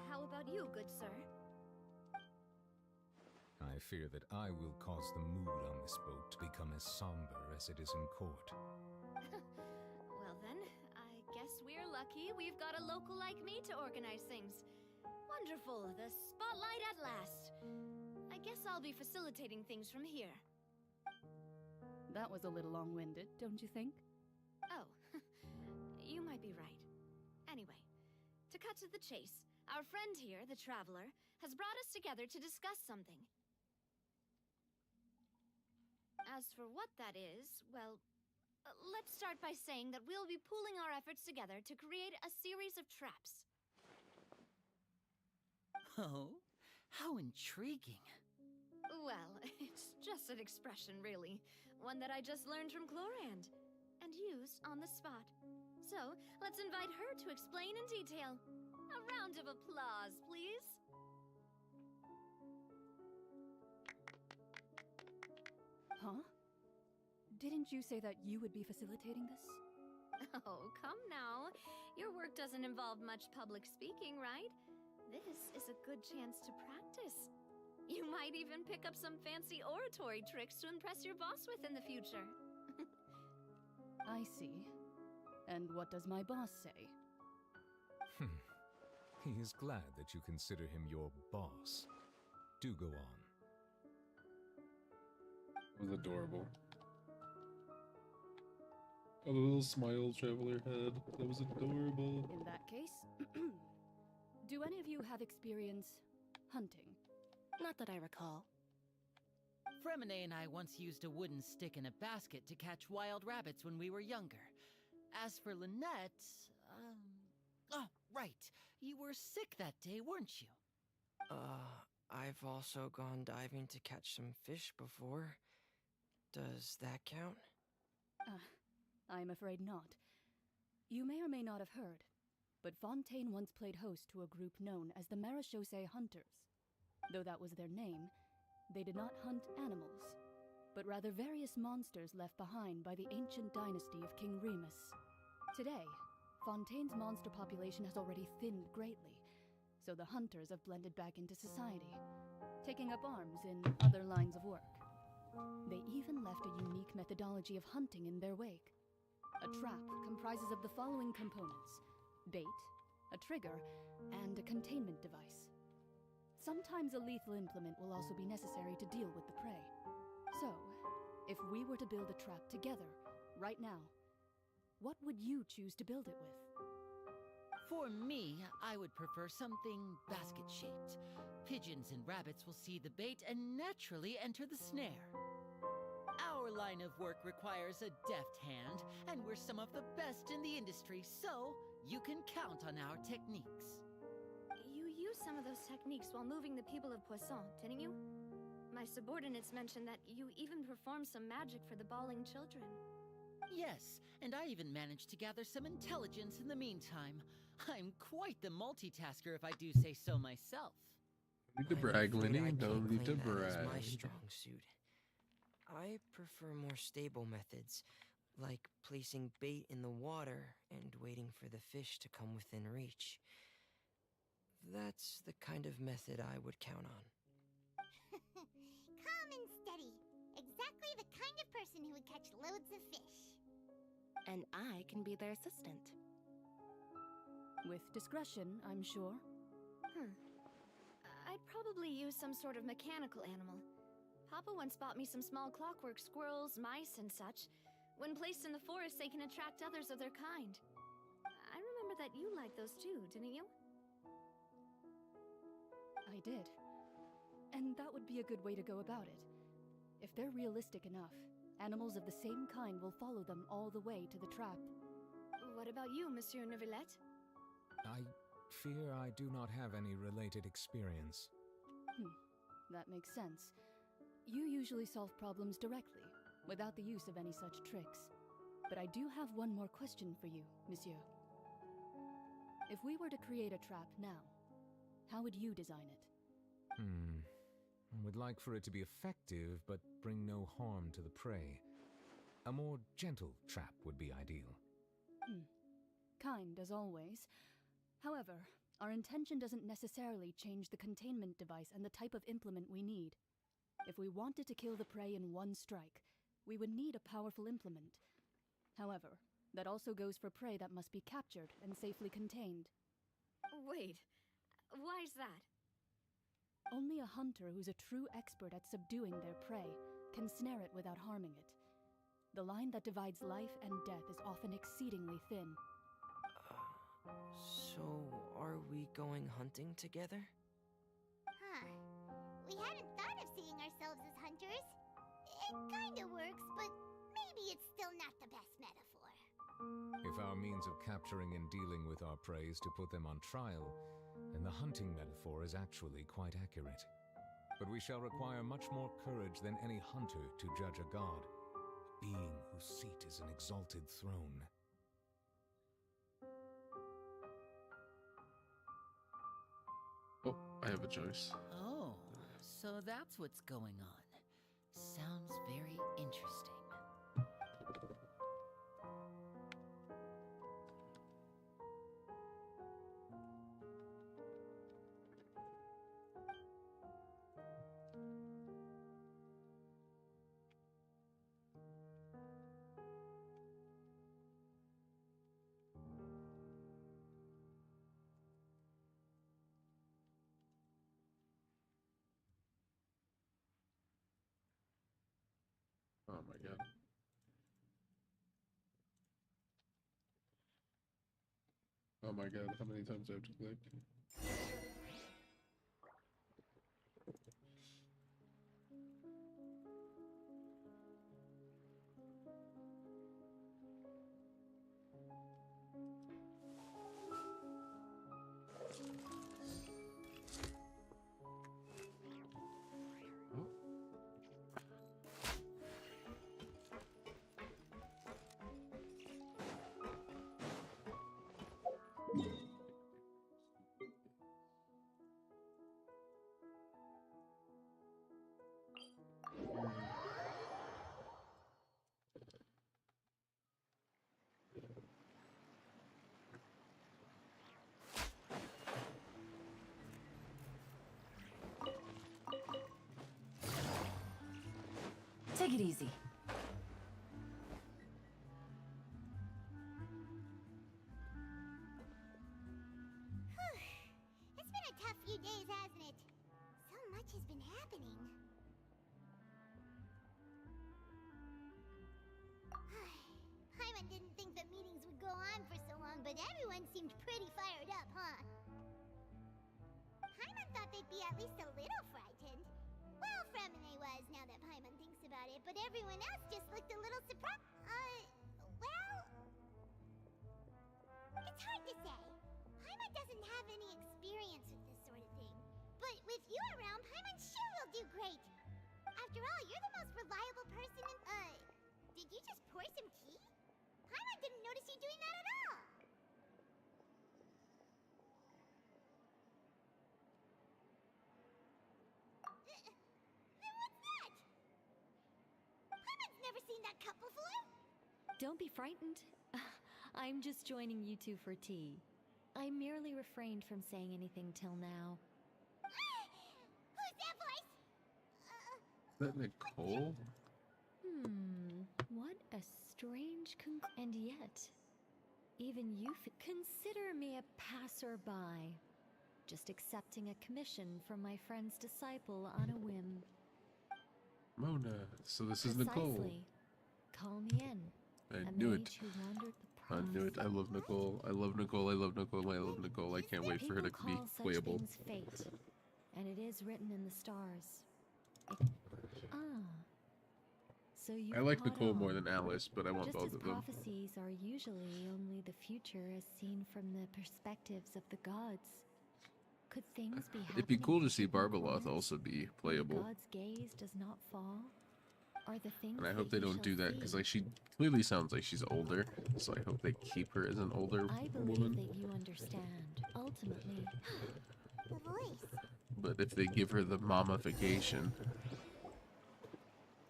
How about you, good sir? I fear that I will cause the mood on this boat to become as somber as it is in court. Well then, I guess we're lucky we've got a local like me to organize things. Wonderful, the spotlight at last. I guess I'll be facilitating things from here. That was a little long-winded, don't you think? Oh, you might be right. Anyway, to cut to the chase, our friend here, the Traveler, has brought us together to discuss something. As for what that is, well, let's start by saying that we'll be pooling our efforts together to create a series of traps. Oh, how intriguing. Well, it's just an expression, really. One that I just learned from Chlorand, and used on the spot. So, let's invite her to explain in detail. A round of applause, please. Huh? Didn't you say that you would be facilitating this? Oh, come now. Your work doesn't involve much public speaking, right? This is a good chance to practice. You might even pick up some fancy oratory tricks to impress your boss with in the future. I see. And what does my boss say? He is glad that you consider him your boss. Do go on. It was adorable. A little smile Traveler had. That was adorable. In that case, do any of you have experience hunting? Not that I recall. Fremine and I once used a wooden stick in a basket to catch wild rabbits when we were younger. As for Lynette, oh, right. You were sick that day, weren't you? I've also gone diving to catch some fish before. Does that count? I'm afraid not. You may or may not have heard, but Fontaine once played host to a group known as the Marechaussee Hunters. Though that was their name, they did not hunt animals, but rather various monsters left behind by the ancient dynasty of King Remus. Today, Fontaine's monster population has already thinned greatly, so the hunters have blended back into society, taking up arms in other lines of work. They even left a unique methodology of hunting in their wake. A trap comprises of the following components: bait, a trigger, and a containment device. Sometimes a lethal implement will also be necessary to deal with the prey. So, if we were to build a trap together, right now, what would you choose to build it with? For me, I would prefer something basket-shaped. Pigeons and rabbits will see the bait and naturally enter the snare. Our line of work requires a deft hand, and we're some of the best in the industry, so you can count on our techniques. You used some of those techniques while moving the people of Poisson, didn't you? My subordinates mentioned that you even performed some magic for the bawling children. Yes, and I even managed to gather some intelligence in the meantime. I'm quite the multitasker if I do say so myself. Don't need to brag, Lenny. I Don't can't need to claim that as my brag. strong suit. I prefer more stable methods, like placing bait in the water and waiting for the fish to come within reach. That's the kind of method I would count on. Calm and steady. Exactly the kind of person who would catch loads of fish. And I can be their assistant. With discretion, I'm sure. I'd probably use some sort of mechanical animal. Papa once bought me some small clockwork squirrels, mice, and such. When placed in the forest, they can attract others of their kind. I remember that you liked those too, didn't you? I did. And that would be a good way to go about it. If they're realistic enough, animals of the same kind will follow them all the way to the trap. What about you, Monsieur Neuvillette? I fear I do not have any related experience. That makes sense. You usually solve problems directly, without the use of any such tricks. But I do have one more question for you, Monsieur. If we were to create a trap now, how would you design it? I would like for it to be effective, but bring no harm to the prey. A more gentle trap would be ideal. Kind, as always. However, our intention doesn't necessarily change the containment device and the type of implement we need. If we wanted to kill the prey in one strike, we would need a powerful implement. However, that also goes for prey that must be captured and safely contained. Wait, why's that? Only a hunter who's a true expert at subduing their prey can snare it without harming it. The line that divides life and death is often exceedingly thin. So, are we going hunting together? We hadn't thought of seeing ourselves as hunters. It kinda works, but maybe it's still not the best metaphor. If our means of capturing and dealing with our prey is to put them on trial, then the hunting metaphor is actually quite accurate. But we shall require much more courage than any hunter to judge a god, a being whose seat is an exalted throne. Oh, I have a choice. Oh, so that's what's going on. Sounds very interesting. Oh my god. Oh my god, how many times do I have to click? Take it easy. It's been a tough few days, hasn't it? So much has been happening. Paimon didn't think the meetings would go on for so long, but everyone seemed pretty fired up, huh? Paimon thought they'd be at least a little frightened. Well, Fremine was, now that Paimon thinks about it, but everyone else just looked a little surprised. Well... It's hard to say. Paimon doesn't have any experience with this sort of thing. But with you around, Paimon sure will do great. After all, you're the most reliable person in... Did you just pour some tea? Paimon didn't notice you doing that at all. Then what's that? Paimon's never seen that cup before. Don't be frightened. I'm just joining you two for tea. I merely refrained from saying anything till now. Who's that voice? Is that Nicole? What a strange and yet, even you consider me a passerby, just accepting a commission from my friend's disciple on a whim. Mona. So this is Nicole. Precisely. Call me in. I A knew it. mage who wandered the I knew it. I love Nicole. I love Nicole. I love Nicole. I love Nicole. I can't wait for her to People be call such playable. things fate, and it is written in the stars. So you I like caught Nicole more on. than Alice, but I want Just both as of them. prophecies are usually only the future as seen from the perspectives of the gods. Could things be happening? It'd be cool to see hidden Barbeloth corners also be where playable. God's gaze does not fall? Are the things And I hope that they you don't shall do that, see? because like she clearly sounds like she's older, so I hope they keep her as an older I believe woman. that you understand. Ultimately, The voice. But if they give her the mamification,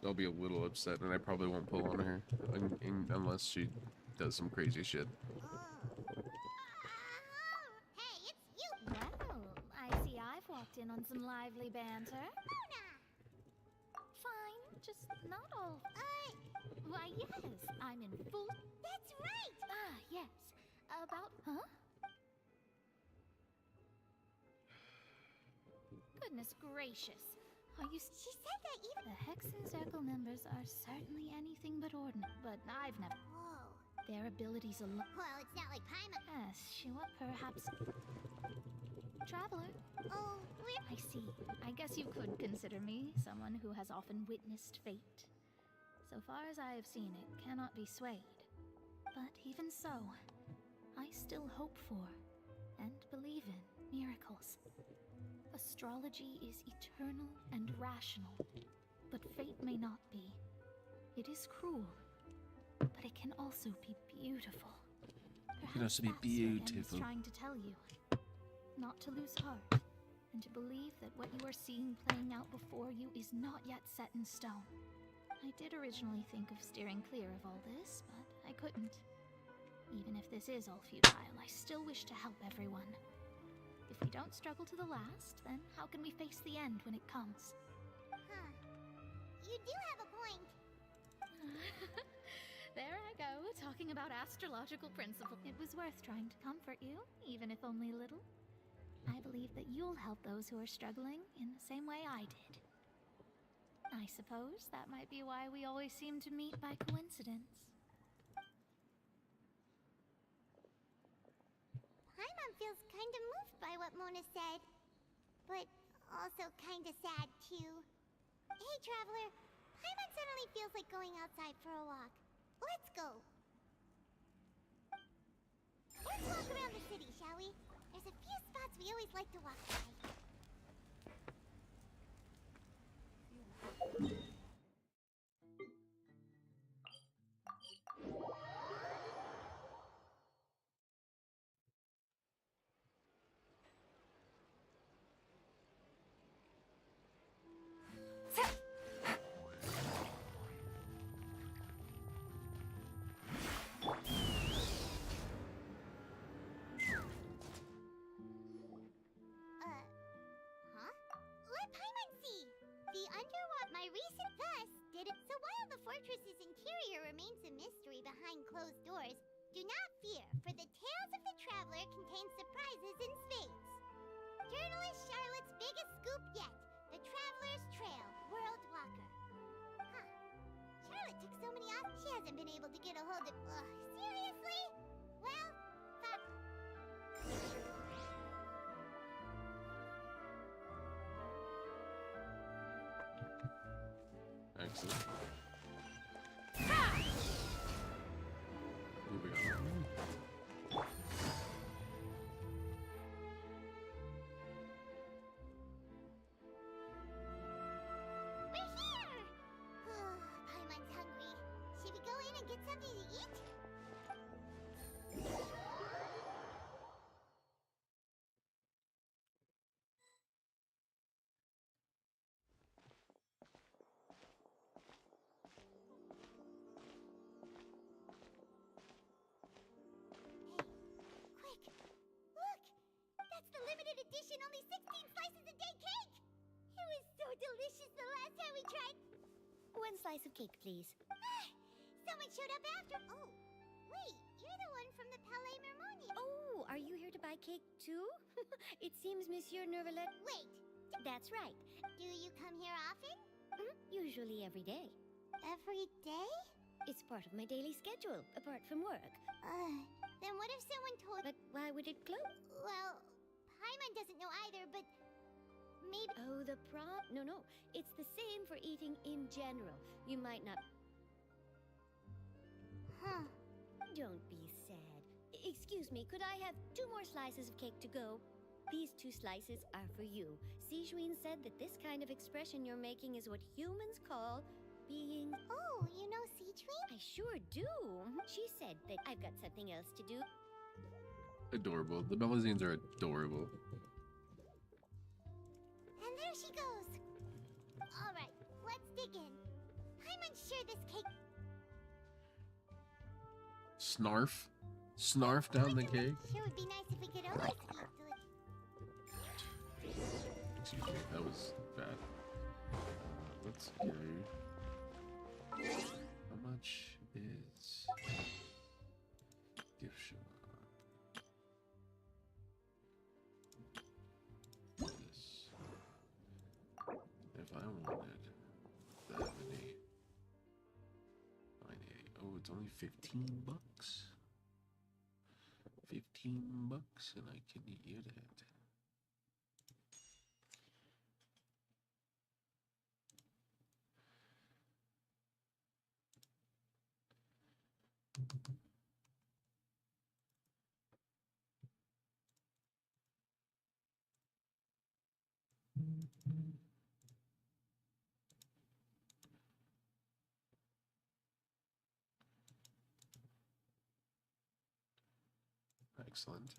I'll be a little upset, and I probably won't pull on her unless she does some crazy shit. Hey, it's you! Well, I see I've walked in on some lively banter. Mona! Fine, just not all. Why, yes, I'm in full. That's right! Yes. About. Huh? Goodness gracious. Are you. She said that even. The Hexen Circle members are certainly anything but ordinary, but I've never. Whoa. Their abilities alone. Well, it's not like Paimon. Yes, she was perhaps. Traveler. Oh, we're. I see. I guess you could consider me someone who has often witnessed fate. So far as I have seen, it cannot be swayed. But even so, I still hope for and believe in miracles. Astrology is eternal and rational, but fate may not be. It is cruel, but it can also be beautiful. It can also be Perhaps that's what Em is beautiful. trying to tell you. Not to lose heart, and to believe that what you are seeing playing out before you is not yet set in stone. I did originally think of steering clear of all this, but I couldn't. Even if this is all futile, I still wish to help everyone. If we don't struggle to the last, then how can we face the end when it comes? Huh. You do have a point. There I go, talking about astrological principles. It was worth trying to comfort you, even if only a little. I believe that you'll help those who are struggling in the same way I did. I suppose that might be why we always seem to meet by coincidence. Paimon feels kinda moved by what Mona said. But also kinda sad, too. Hey, Traveler. Paimon suddenly feels like going outside for a walk. Let's go. Let's walk around the city, shall we? There's a few spots we always like to walk by. Huh? Let Paimon see! The underwater... My recent the fortress's interior remains a mystery behind closed doors, do not fear, for the tales of the traveler contain surprises in spades. Journalist Charlotte's biggest scoop yet, the Traveler's Trail, World Walker. Huh. Charlotte took so many off, she hasn't been able to get a hold of... seriously? Well, Excellent. Moving on. we're here! Paimon's hungry. Should we go in and get something to eat? Quick! Look! That's the limited edition, only 16 slices a day cake! It was so delicious the last time we tried. One slice of cake, please. Someone showed up after. Oh, wait, you're the one from the Palais Mermoni. Oh, are you here to buy cake too? It seems Monsieur Nervalet... Wait. That's right. Do you come here often? Usually every day. Every day? It's part of my daily schedule, apart from work. Then what if someone told... But why would it close? Well, Paimon doesn't know either, but... maybe... Oh, the prawn? No. It's the same for eating in general. You might not... Huh. Don't be sad. Excuse me, could I have 2 more slices of cake to go? These 2 slices are for you. Sijuin said that this kind of expression you're making is what humans call being... Oh, you know Sijuin? I sure do. She said that I've got something else to do. Adorable. The Melazines are adorable. And there she goes. All right, let's dig in. I'm unsure this cake... Snarf? Snarf down the cake? Sure would be nice if we could always eat Excuse me, that was bad. Let's go. How much is gift shop? This. If I wanted that many. Oh, it's only 15 bucks. 15 bucks and I can eat it. Excellent.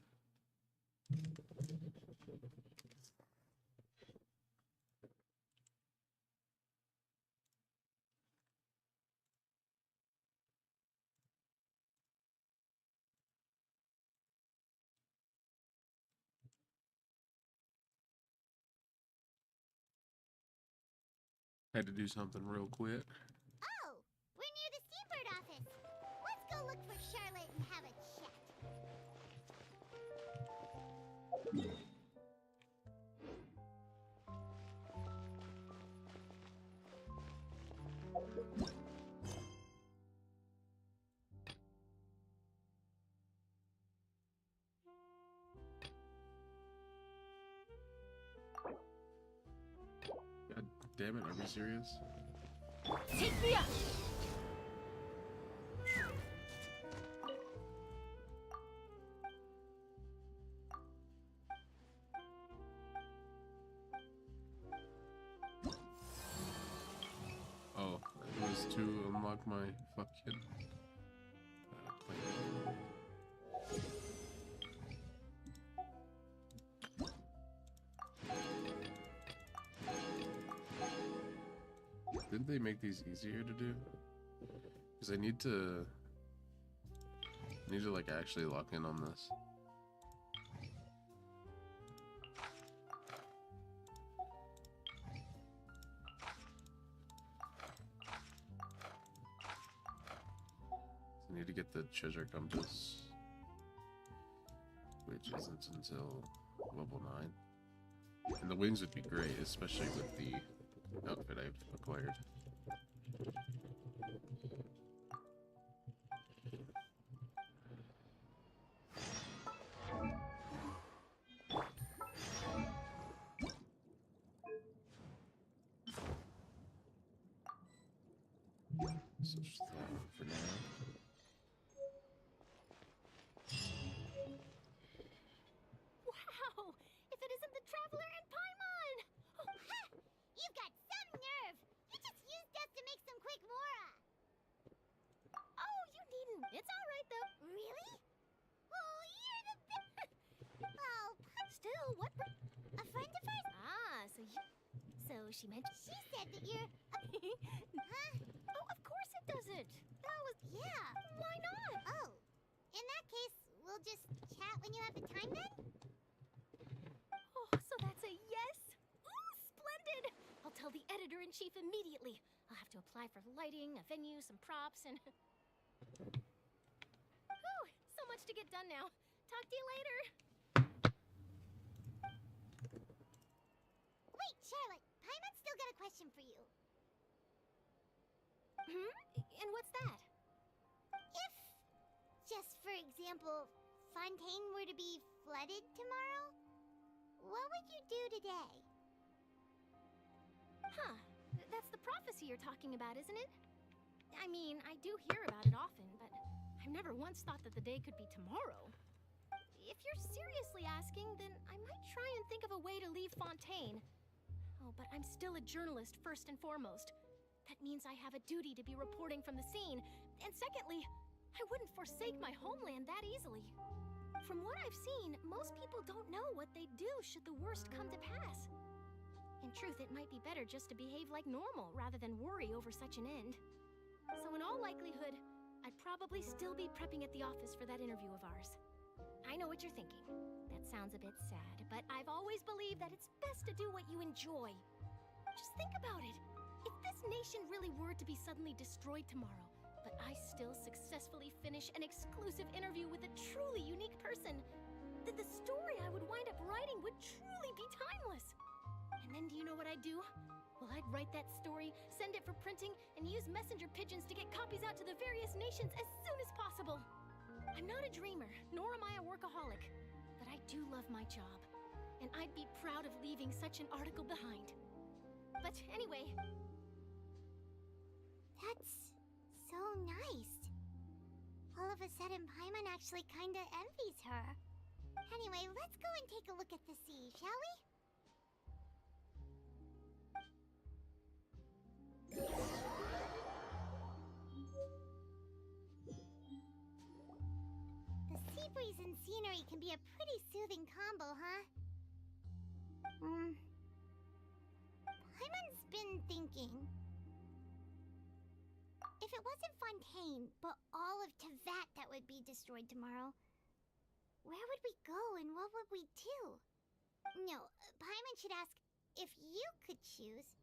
Had to do something real quick. Oh, we're near the Steambird office. Let's go look for Charlotte and have a chat. God damn it, are we serious? Take me up! Oh, it was to unlock my fucking plane. Didn't they make these easier to do? Because I need to like actually lock in on this. to get the treasure compass, which isn't until level 9. And the wings would be great, especially with the outfit I've acquired. Switch that one for now. Wow! If it isn't the Traveler and Paimon! Oh, ha! You've got some nerve! You just used us to make some quick Mora! Oh, you needn't. It's alright, though. Really? Oh, you're the best! Oh, still, what? A friend of hers? Ah, so you... So she mentioned... She said that you're... Huh? Oh, of course it doesn't. That was... Yeah. Why not? Oh. In that case, we'll just chat when you have the time then? Oh, so that's a yes? Ooh, splendid! I'll tell the editor-in-chief immediately. I'll have to apply for lighting, a venue, some props, and... Whew, so much to get done now. Talk to you later. Wait, Charlotte. Paimon's still got a question for you. Hmm? And what's that? If, just for example, Fontaine were to be flooded tomorrow, what would you do today? Huh. That's the prophecy you're talking about, isn't it? I mean, I do hear about it often, but I've never once thought that the day could be tomorrow. If you're seriously asking, then I might try and think of a way to leave Fontaine. Oh, but I'm still a journalist first and foremost. That means I have a duty to be reporting from the scene. And secondly, I wouldn't forsake my homeland that easily. From what I've seen, most people don't know what they'd do should the worst come to pass. In truth, it might be better just to behave like normal rather than worry over such an end. So in all likelihood, I'd probably still be prepping at the office for that interview of ours. I know what you're thinking. That sounds a bit sad, but I've always believed that it's best to do what you enjoy. Just think about it. If this nation really were to be suddenly destroyed tomorrow, but I still successfully finish an exclusive interview with a truly unique person, then the story I would wind up writing would truly be timeless. And then do you know what I'd do? Well, I'd write that story, send it for printing, and use messenger pigeons to get copies out to the various nations as soon as possible. I'm not a dreamer, nor am I a workaholic, but I do love my job, and I'd be proud of leaving such an article behind. But anyway... That's so nice. All of a sudden, Paimon actually kinda envies her. Anyway, let's go and take a look at the sea, shall we? The sea breeze and scenery can be a pretty soothing combo, huh? Paimon's been thinking... If it wasn't Fontaine, but all of Tevat that would be destroyed tomorrow, where would we go and what would we do? No, Paimon should ask, if you could choose,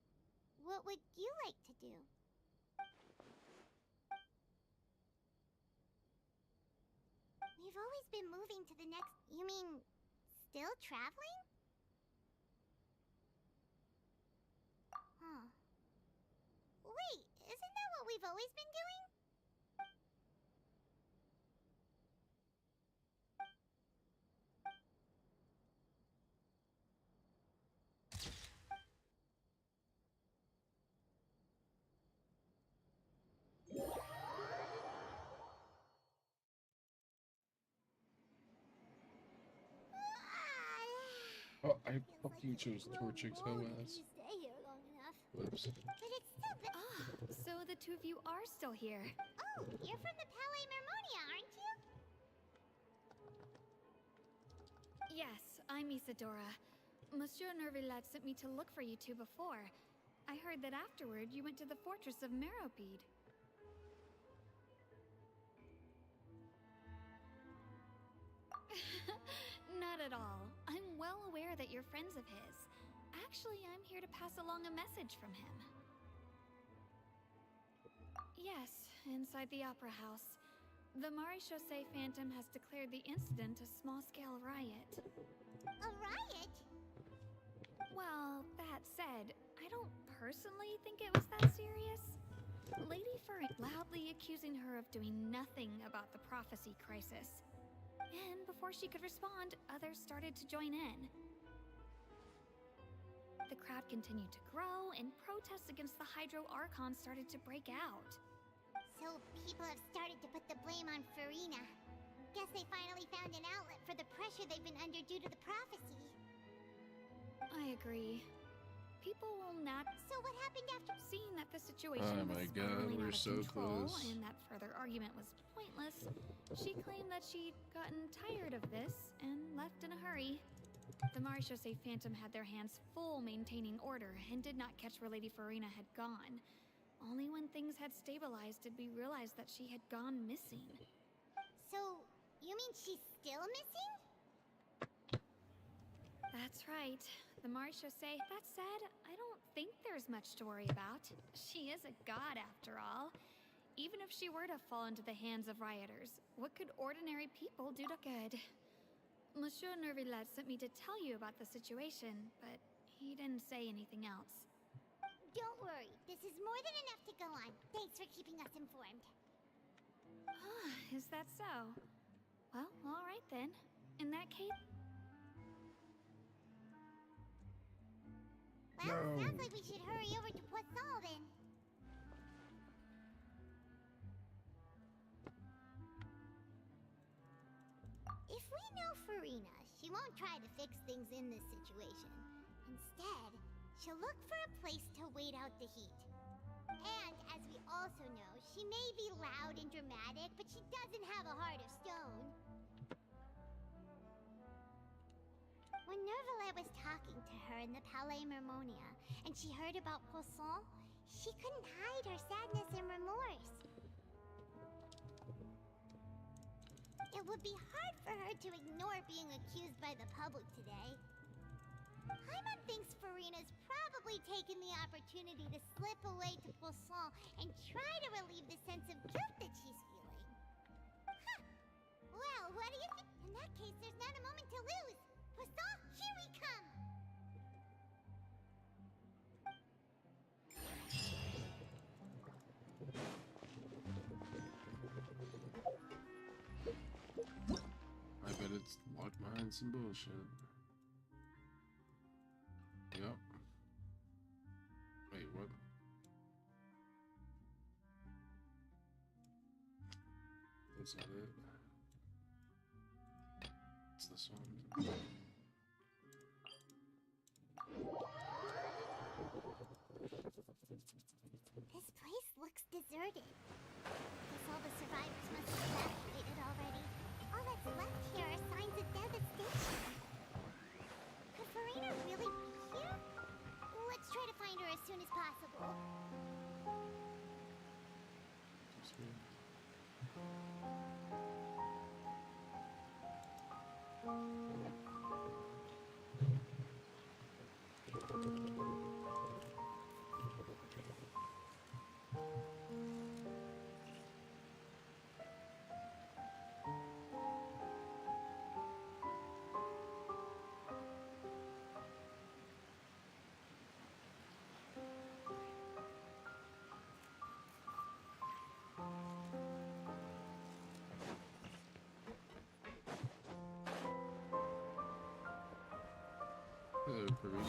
what would you like to do? We've always been moving to the next... You mean, still traveling? Huh. Wait, isn't that what we've always been doing? Oh, I fucking chose torching so ass. Stay here long enough. Whoops. But it's still the... So the two of you are still here. Oh, you're from the Palais Mermonia, aren't you? Yes, I'm Isadora. Monsieur Nervillet sent me to look for you two before. I heard that afterward you went to the fortress of Meropide. Not at all. I'm well aware that you're friends of his. Actually, I'm here to pass along a message from him. Yes, inside the Opera House. The Marechaussee Phantom has declared the incident a small-scale riot. A riot? Well, that said, I don't personally think it was that serious. Lady Furry loudly accusing her of doing nothing about the prophecy crisis. And before she could respond, others started to join in. The crowd continued to grow, and protests against the Hydro Archon started to break out. So people have started to put the blame on Farina. Guess they finally found an outlet for the pressure they've been under due to the prophecy. I agree. People will not. So what happened after? Seeing that the situation Oh was my god, spiraling we're out of so control close. and that further argument was pointless, she claimed that she'd gotten tired of this and left in a hurry. The Marechaussee Phantom had their hands full maintaining order and did not catch where Lady Farina had gone. Only when things had stabilized did we realize that she had gone missing. So, you mean she's still missing? That's right. The Marechaussee. That said, I don't think there's much to worry about. She is a god after all. Even if she were to fall into the hands of rioters, what could ordinary people do to good? Monsieur Nervillette sent me to tell you about the situation, but he didn't say anything else. Don't worry, this is more than enough to go on. Thanks for keeping us informed. Is that so? Well, all right then. In that case... Well, sounds like we should hurry over to Poisson then. If we know Farina, she won't try to fix things in this situation. Instead, she'll look for a place to wait out the heat. And, as we also know, she may be loud and dramatic, but she doesn't have a heart of stone. When Nervillette was talking to her in the Palais Mermonia, and she heard about Poisson, she couldn't hide her sadness and remorse. It would be hard for her to ignore being accused by the public today. Paimon thinks Farina's probably taken the opportunity to slip away to Poisson and try to relieve the sense of guilt that she's feeling. Huh. Well, what do you think? In that case, there's not a moment to lose. Poisson, here we come! I bet it's locked behind some bullshit. Yep. Wait, what? That's not it. It's this one. This place looks deserted. Guess all the survivors must have evacuated already. All that's left here are signs of devastation. Could Farina really be here? Let's try to find her as soon as possible. Hello, Farina.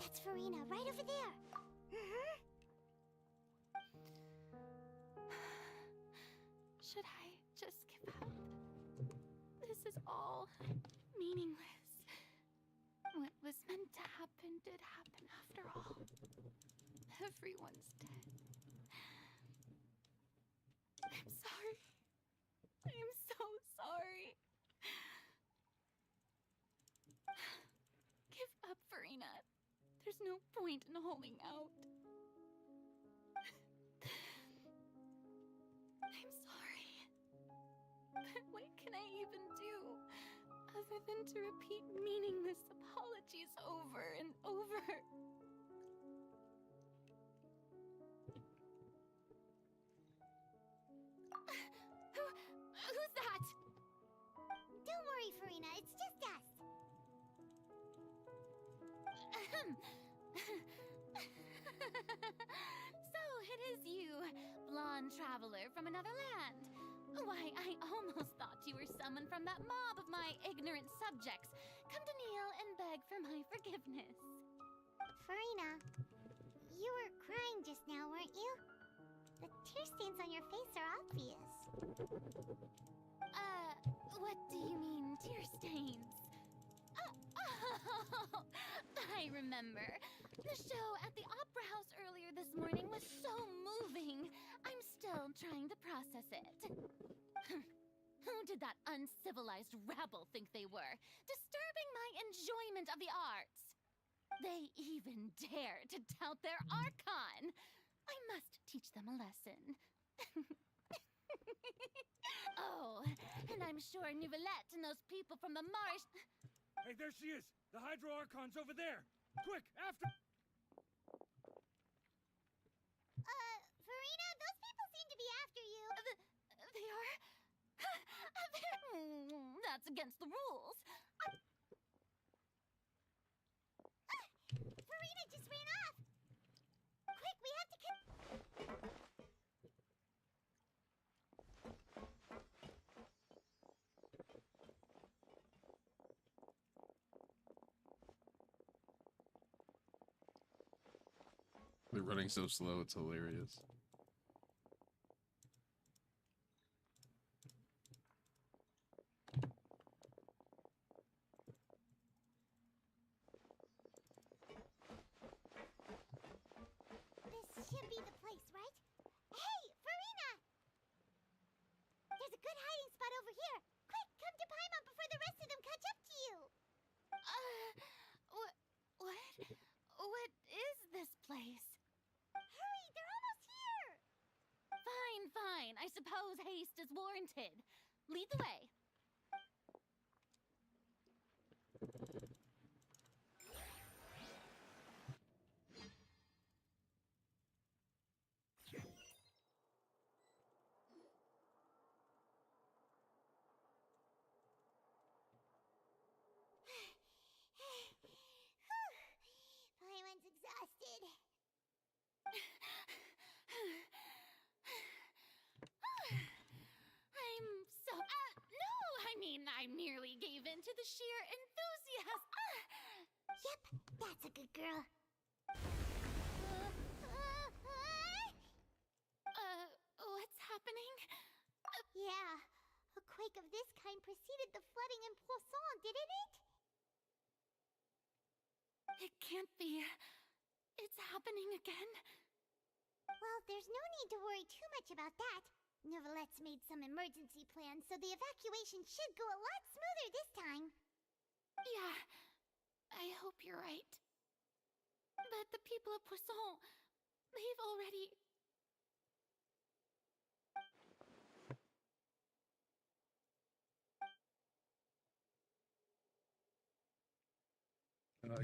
That's Farina, right over there. Should I just give up? This is all meaningless. What was meant to happen did happen after all. Everyone's dead. I'm sorry. I'm so sorry. Give up, Farina. There's no point in holding out. I'm sorry. But what can I even do? other than to repeat meaningless apologies over and over. Who's that? Don't worry, Farina, it's just us. So it is you, blonde traveler from another land. Why, I almost thought you were someone from that mob of my ignorant subjects, come to kneel and beg for my forgiveness. Farina, you were crying just now, weren't you? The tear stains on your face are obvious. What do you mean, tear stains? Oh, I remember. The show at the Opera House earlier this morning was so moving. I'm still trying to process it. Who did that uncivilized rabble think they were, disturbing my enjoyment of the arts? They even dare to tout their Archon. I must teach them a lesson. Oh, and I'm sure Nouvellette and those people from the marsh... Hey, there she is! The Hydro Archon's over there! Quick, after... Farina, those people seem to be after you. They are? That's against the rules. Farina just ran off! Quick, we have to They're running so slow, it's hilarious. This should be the place, right? Hey, Farina! There's a good hiding spot over here. Quick, come to Paimon before the rest of them catch up to you. What is this place? Hurry, they're almost here! Fine. I suppose haste is warranted. Lead the way. Paimon's exhausted. I'm so... no! I merely gave in to the sheer enthusiasm. Yep, that's a good girl. What's happening? Yeah, a quake of this kind preceded the flooding in Poisson, didn't it? It can't be. It's happening again. Well, there's no need to worry too much about that. Nouvellette's made some emergency plans, so the evacuation should go a lot smoother this time. Yeah, I hope you're right. But the people of Poisson, they've already...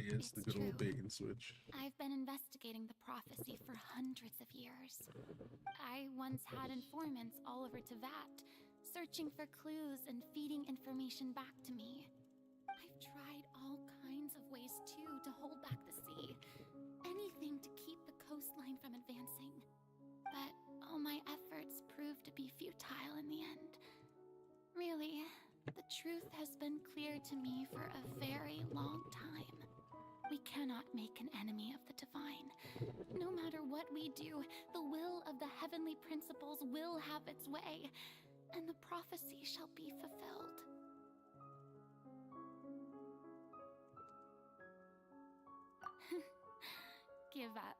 Yes, the It's good old true. bait and switch. I've been investigating the prophecy for hundreds of years. I once had informants all over Tevat, searching for clues and feeding information back to me. I've tried all kinds of ways, too, to hold back the sea. Anything to keep the coastline from advancing. But all my efforts proved to be futile in the end. Really, the truth has been clear to me for a very long time. We cannot make an enemy of the divine. No matter what we do, the will of the heavenly principles will have its way, and the prophecy shall be fulfilled. Give up.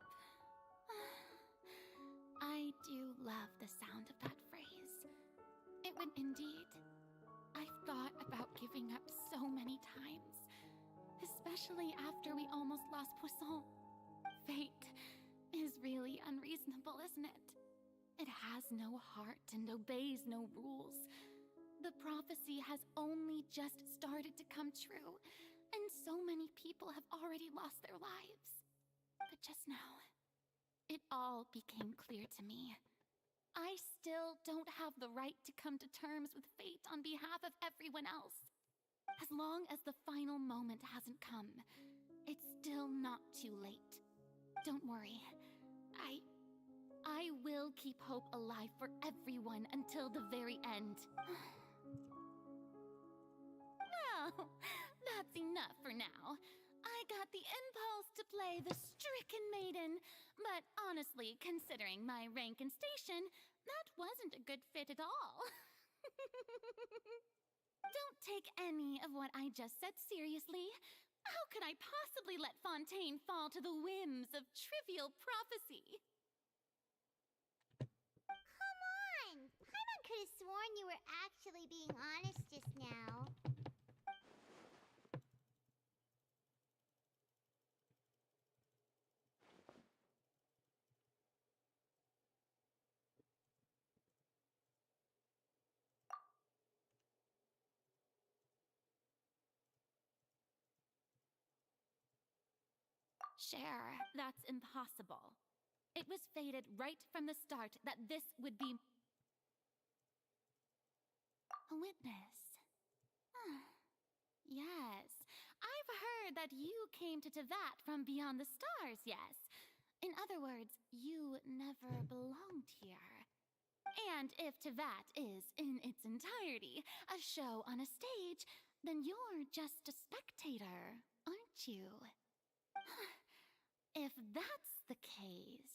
I do love the sound of that phrase. It would indeed. I've thought about giving up so many times, especially after we almost lost Poisson. Fate is really unreasonable, isn't it? It has no heart and obeys no rules. The prophecy has only just started to come true, and so many people have already lost their lives. But just now, it all became clear to me. I still don't have the right to come to terms with fate on behalf of everyone else. As long as the final moment hasn't come, it's still not too late. Don't worry. I will keep hope alive for everyone until the very end. Well, that's enough for now. I got the impulse to play the stricken maiden, but honestly, considering my rank and station, that wasn't a good fit at all. Don't take any of what I just said seriously. How could I possibly let Fontaine fall to the whims of trivial prophecy? Come on! Paimon could have sworn you were actually being honest just now. Cher, that's impossible. It was fated right from the start that this would be a witness. Yes, I've heard that you came to Tevat from beyond the stars, yes. In other words, you never belonged here. And if Tevat is, in its entirety, a show on a stage, then you're just a spectator, aren't you? If that's the case...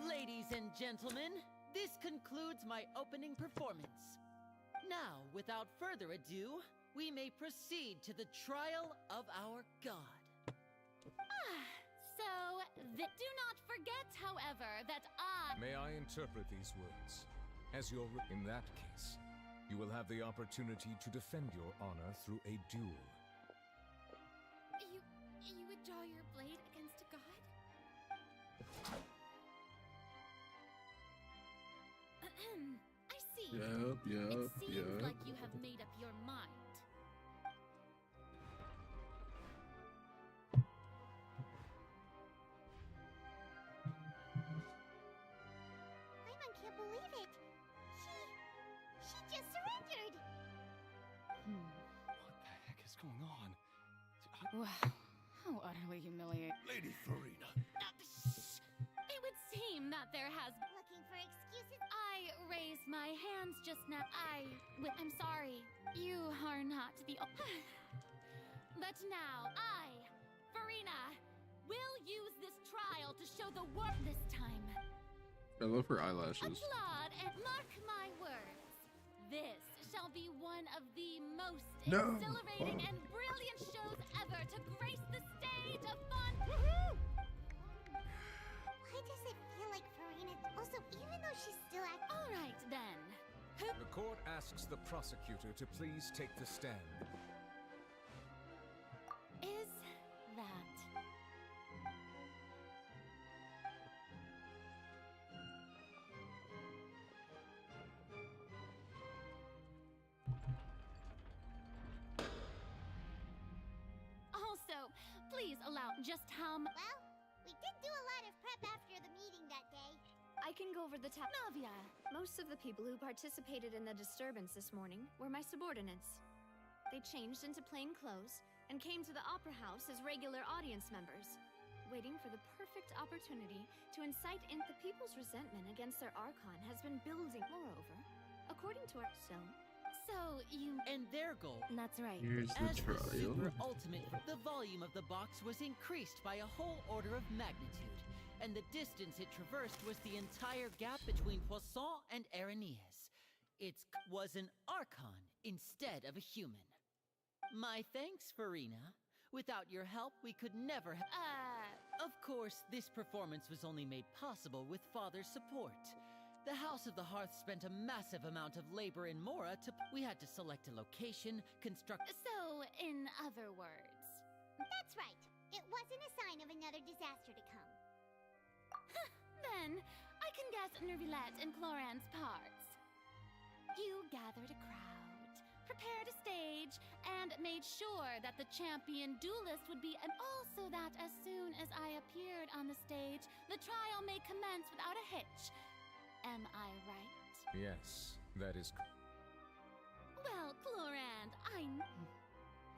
Ladies and gentlemen, this concludes my opening performance. Now, without further ado, we may proceed to the trial of our god. Do not forget, however, that May I interpret these words? In that case, you will have the opportunity to defend your honor through a duel. You would draw your blade against a god? I see. It seems like you have made up your mind. Paimon can't believe it. She just surrendered. What the heck is going on? Wow, how utterly humiliating. Lady Farina. It would seem that there has... Looking for excuses? I raised my hands just now. I'm sorry. You are not the... But now, I, Farina, will use this trial to show the world this time. I love her eyelashes. Applaud and mark my words. This shall be one of the most exhilarating and brilliant shows ever to grace the stage of fun. Why does it feel like Farina... Also, even though she's still acting... All right, then. The court asks the prosecutor to please take the stand. Is that... Also, please allow just how much... Well, we did do a lot of prep after the meeting that day. I can go over the Navia! Most of the people who participated in the disturbance this morning were my subordinates. They changed into plain clothes and came to the Opera House as regular audience members. waiting for the perfect opportunity to incite in the people's resentment against their Archon has been building. Moreover, according to our so you and their goal. That's right. Here's the As the trial. super ultimate, the volume of the box was increased by a whole order of magnitude, and the distance it traversed was the entire gap between Poisson and Aranias. It was an Archon instead of a human. My thanks, Farina. Without your help, we could never have... Of course, this performance was only made possible with Father's support. The House of the Hearth spent a massive amount of labor in Mora to... We had to select a location, construct... So, in other words... That's right. It wasn't a sign of another disaster to come. Then, I can guess Nervilette and Cloran's parts. You gathered a crowd, prepared a stage, and made sure that the champion duelist would be... And also that as soon as I appeared on the stage, the trial may commence without a hitch. Am I right? Yes, that is... Well, Clorand,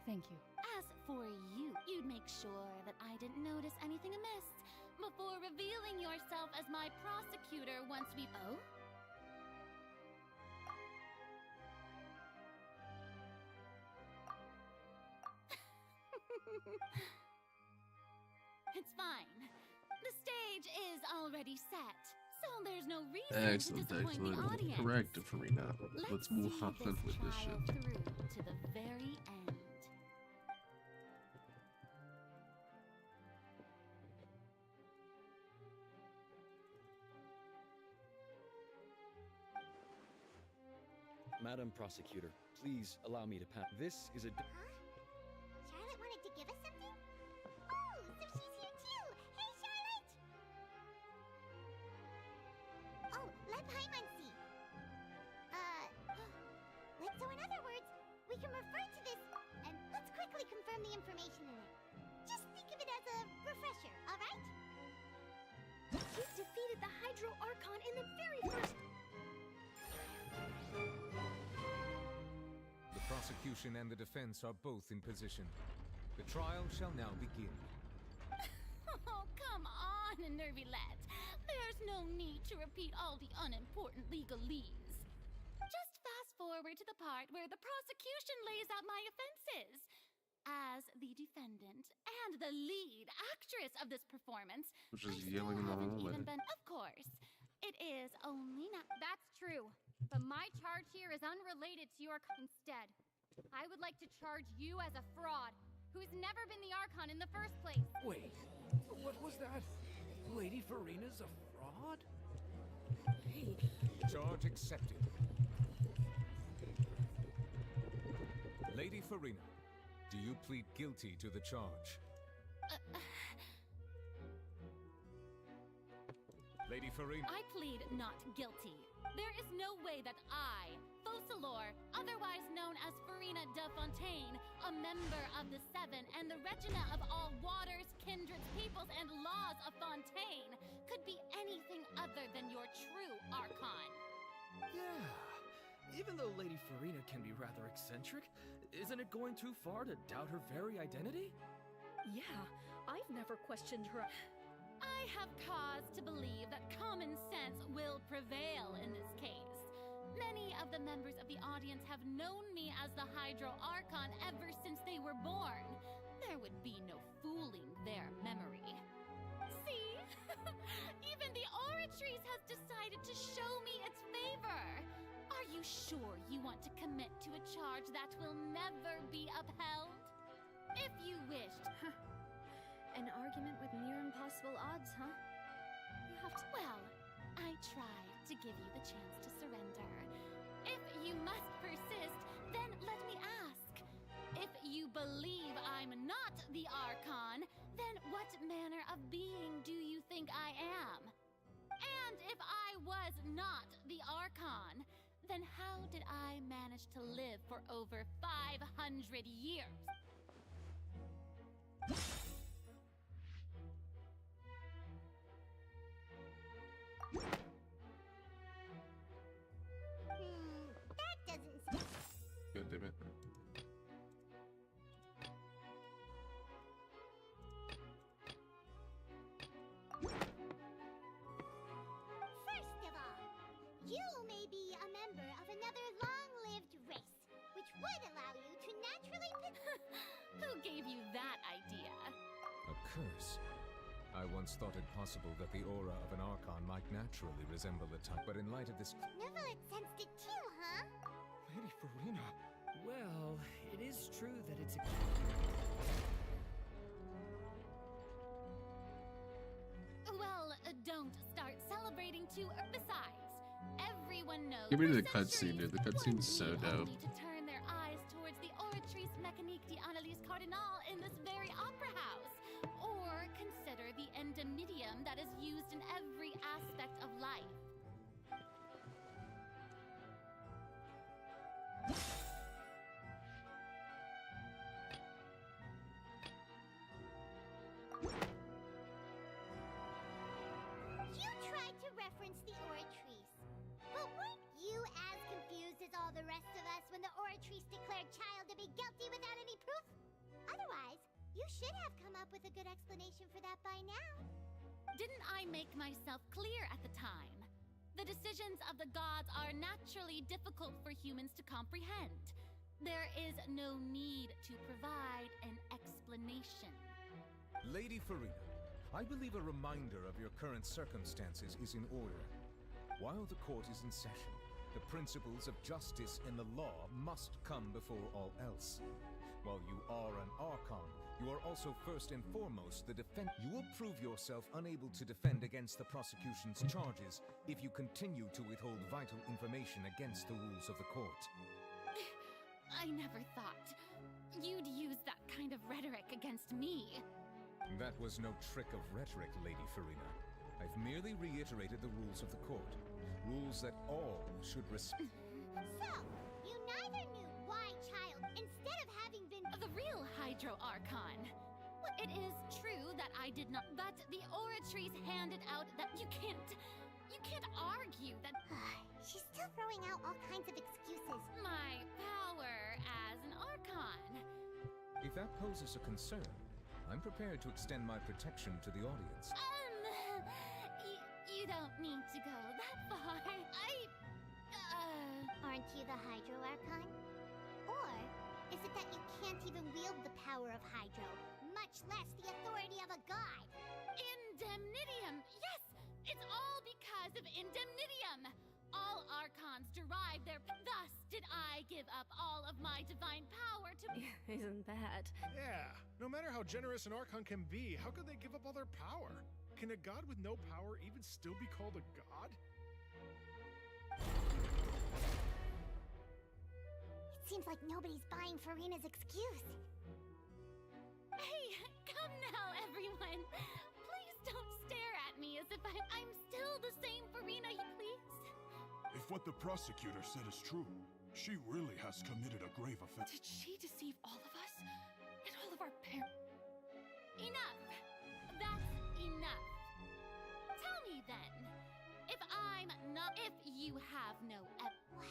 Thank you. As for you, you'd make sure that I didn't notice anything amiss before revealing yourself as my prosecutor once we... Oh? It's fine. The stage is already set. So there's no reason Excellent, to disappoint the audience. Correct, Farina. Let's move see on this with this trial shit. through to the very end. Madam Prosecutor, please allow me to pass. This is a... Charlotte wanted to give us something? Oh, so she's here too! Hey, Charlotte! Oh, let Paimon see. So in other words, we can refer to this, and let's quickly confirm the information in it. Just think of it as a refresher, alright? You defeated the Hydro Archon in the very first... The prosecution and the defense are both in position. The trial shall now begin. Oh, come on, Nervilette. There's no need to repeat all the unimportant legalese. Just fast forward to the part where the prosecution lays out my offenses. As the defendant and the lead actress of this performance, Which is I still yelling in the haven't hallway. even been... Of course, it is only now... That's true. But my charge here is unrelated to your... Instead, I would like to charge you as a fraud, who's never been the Archon in the first place. Wait, what was that? Lady Farina's a fraud? Hey. Charge accepted. Lady Farina, do you plead guilty to the charge? Lady Farina... I plead not guilty. There is no way that I, Focalor, otherwise known as Farina de Fontaine, a member of the Seven and the Regina of all waters, kindreds, peoples, and laws of Fontaine, could be anything other than your true Archon. Yeah. Even though Lady Farina can be rather eccentric, isn't it going too far to doubt her very identity? Yeah, I've never questioned her... I have cause to believe that common sense will prevail in this case. Many of the members of the audience have known me as the Hydro Archon ever since they were born. There would be no fooling their memory. See? Even the Oratrice has decided to show me its favor. Are you sure you want to commit to a charge that will never be upheld? If you wished... An argument with near impossible odds, huh? You have to... Well, I tried to give you the chance to surrender. If you must persist, then let me ask. If you believe I'm not the Archon, then what manner of being do you think I am? And if I was not the Archon, then how did I manage to live for over 500 years? That doesn't... God damn it. Who gave you that idea? A curse? I once thought it possible that the aura of an Archon might naturally resemble a type, but in light of this... Neverlet sensed it too, huh? Lady Farina. Well, it is true that it's a... Well, don't start celebrating too. Besides, everyone knows. Give me the for cutscene, dude. The centuries, cutscene's so ones need dope. only to turn their eyes towards the Oratrice Mécanique d'Analyse Cardinal in this very opera house, or consider the endemnitium that is used in every aspect of life. You tried to reference the Oratrice. But weren't you as confused as all the rest of us when the Oratrice declared Child to be guilty without any proof? Otherwise, you should have come up with a good explanation for that by now. Didn't I make myself clear at the time? The decisions of the gods are naturally difficult for humans to comprehend. There is no need to provide an explanation. Lady Farina, I believe a reminder of your current circumstances is in order. While the court is in session, the principles of justice and the law must come before all else. While you are an Archon, you are also first and foremost the defense. You will prove yourself unable to defend against the prosecution's charges if you continue to withhold vital information against the rules of the court. I never thought you'd use that kind of rhetoric against me. That was no trick of rhetoric, Lady Farina. I've merely reiterated the rules of the court. Rules that all should respect. So, you neither knew why Child, instead of having been The real Hydro Archon. It is true that I did not, but the Oratrice handed out that you can't argue that She's still throwing out all kinds of excuses. my power as an Archon. If that poses a concern, I'm prepared to extend my protection to the audience. You don't need to go that far. Aren't you the Hydro Archon? Or is it that you can't even wield the power of Hydro, much less the authority of a god? Indemnitium! Yes! It's all because of Indemnitium! All Archons derive their... Thus did I give up all of my divine power to... Isn't that? Yeah, no matter how generous an Archon can be, how could they give up all their power? Can a god with no power even still be called a god? It seems like nobody's buying Farina's excuse. Hey, come now, everyone! Please don't stare at me as if I'm still the same Farina, please. If what the prosecutor said is true, she really has committed a grave offense. Did she deceive all of us? And all of our parents? Enough! That's enough. Tell me then, if you have no Wow.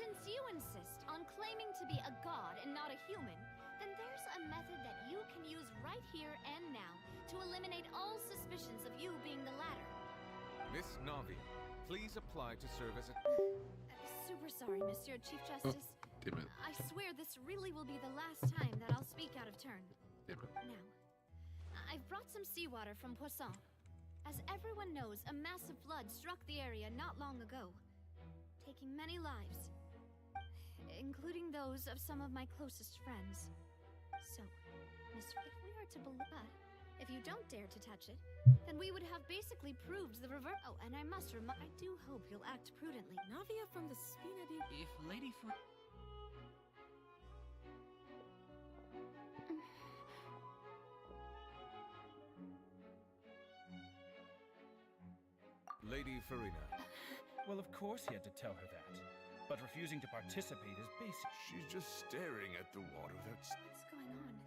Since you insist on claiming to be a god and not a human, then there's a method that you can use right here and now to eliminate all suspicions of you being the latter. Miss Navi, please apply to serve as a... Super sorry, Monsieur Chief Justice. Damn it. I swear this really will be the last time that I'll speak out of turn. Damn it. Now, I've brought some seawater from Poisson. As everyone knows, a massive flood struck the area not long ago, taking many lives, including those of some of my closest friends. So, Miss, if we are to believe that, if you don't dare to touch it, then we would have basically proved the reverse. Oh, and I must remind, I do hope you'll act prudently. Navia from the Spina di... If Lady Far... Lady Farina. Well, of course he had to tell her that. but refusing to participate is basic. She's just staring at the water. That's What's going on?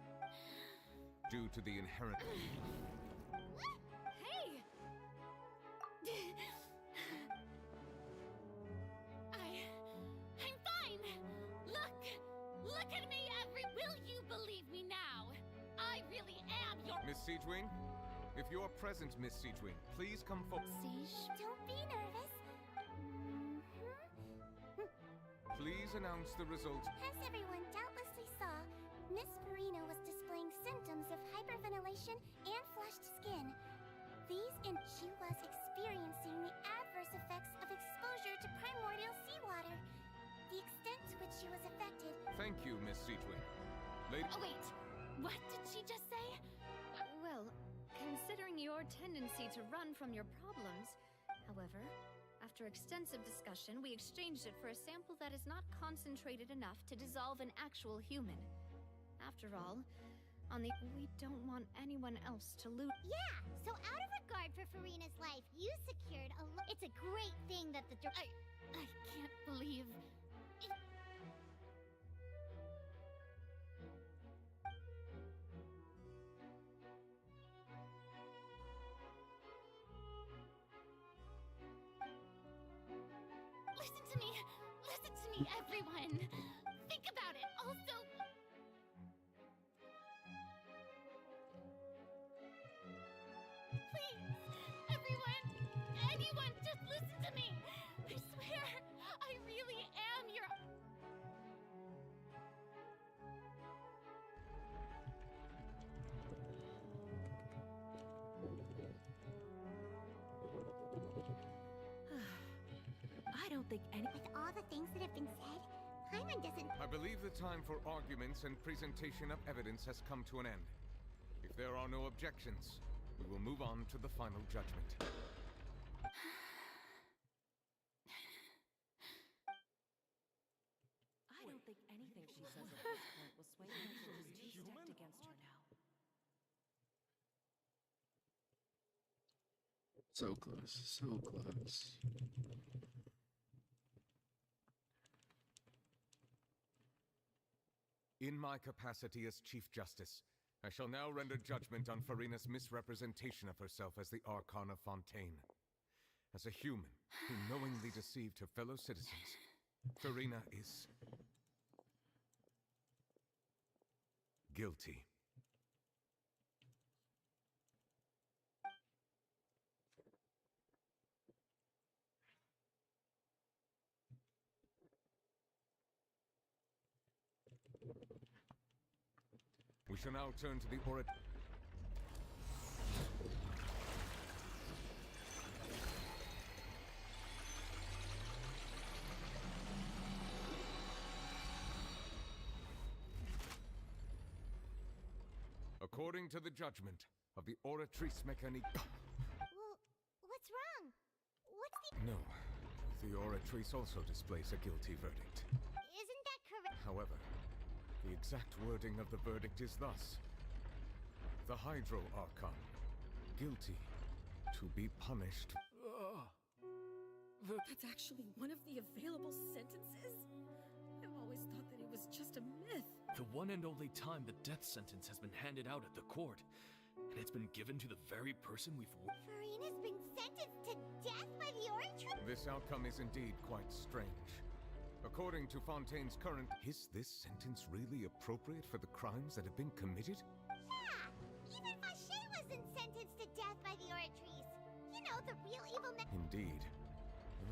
Due to the inherent... Hey! I'm fine! Look at me, will you believe me now? I really am your— Miss Siegewing? If you're present, Miss Siegewing, please come forward. Siege, don't be nervous. Please announce the results. As everyone doubtlessly saw, Miss Farina was displaying symptoms of hyperventilation and flushed skin. She was experiencing the adverse effects of exposure to primordial seawater. The extent to which she was affected. Thank you, Miss Siegewing. Lady... Oh, wait. What did she just say? Well, considering your tendency to run from your problems, however, after extensive discussion, we exchanged it for a sample that is not concentrated enough to dissolve an actual human. After all, we don't want anyone else to lose. Yeah, so out of regard for Farina's life, you secured it's a great thing that the I can't believe... Listen to me, everyone! Think about it! Also... Please, anyone, just listen to me! I swear, I really am your... I don't think any... With all the things that have been said, Hyman doesn't... I believe the time for arguments and presentation of evidence has come to an end. If there are no objections, we will move on to the final judgment. I don't think anything she says at this point will sway me. She's too stacked against her now. So close, so close. In my capacity as Chief Justice, I shall now render judgment on Farina's misrepresentation of herself as the Archon of Fontaine. As a human who knowingly deceived her fellow citizens, Farina is... guilty. We shall now turn to the orator. According to the judgment of the Oratrice Mécanique... Well, what's wrong? What's the... No, the Oratrice also displays a guilty verdict. Isn't that correct? However, the exact wording of the verdict is thus. The Hydro Archon, guilty, to be punished. That's actually one of the available sentences? I've always thought that it was just a myth. The one and only time the death sentence has been handed out at the court, and it's been given to the very person we've... Farina's been sentenced to death by the Oratrice? This outcome is indeed quite strange. According to Fontaine's current... Is this sentence really appropriate for the crimes that have been committed? Yeah! Even Fauché wasn't sentenced to death by the Oratrice. You know, the real evil... Indeed.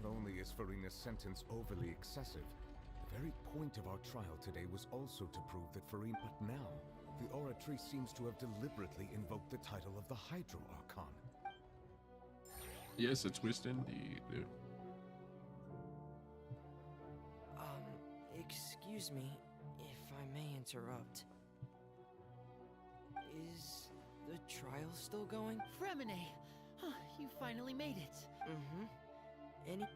Not only is Farina's sentence overly excessive, the very point of our trial today was also to prove that Farina... But now, the Oratrice seems to have deliberately invoked the title of the Hydro Archon. Yes, a twist indeed. Excuse me, if I may interrupt. Is the trial still going? Fremine! You finally made it. Mm-hmm. Any...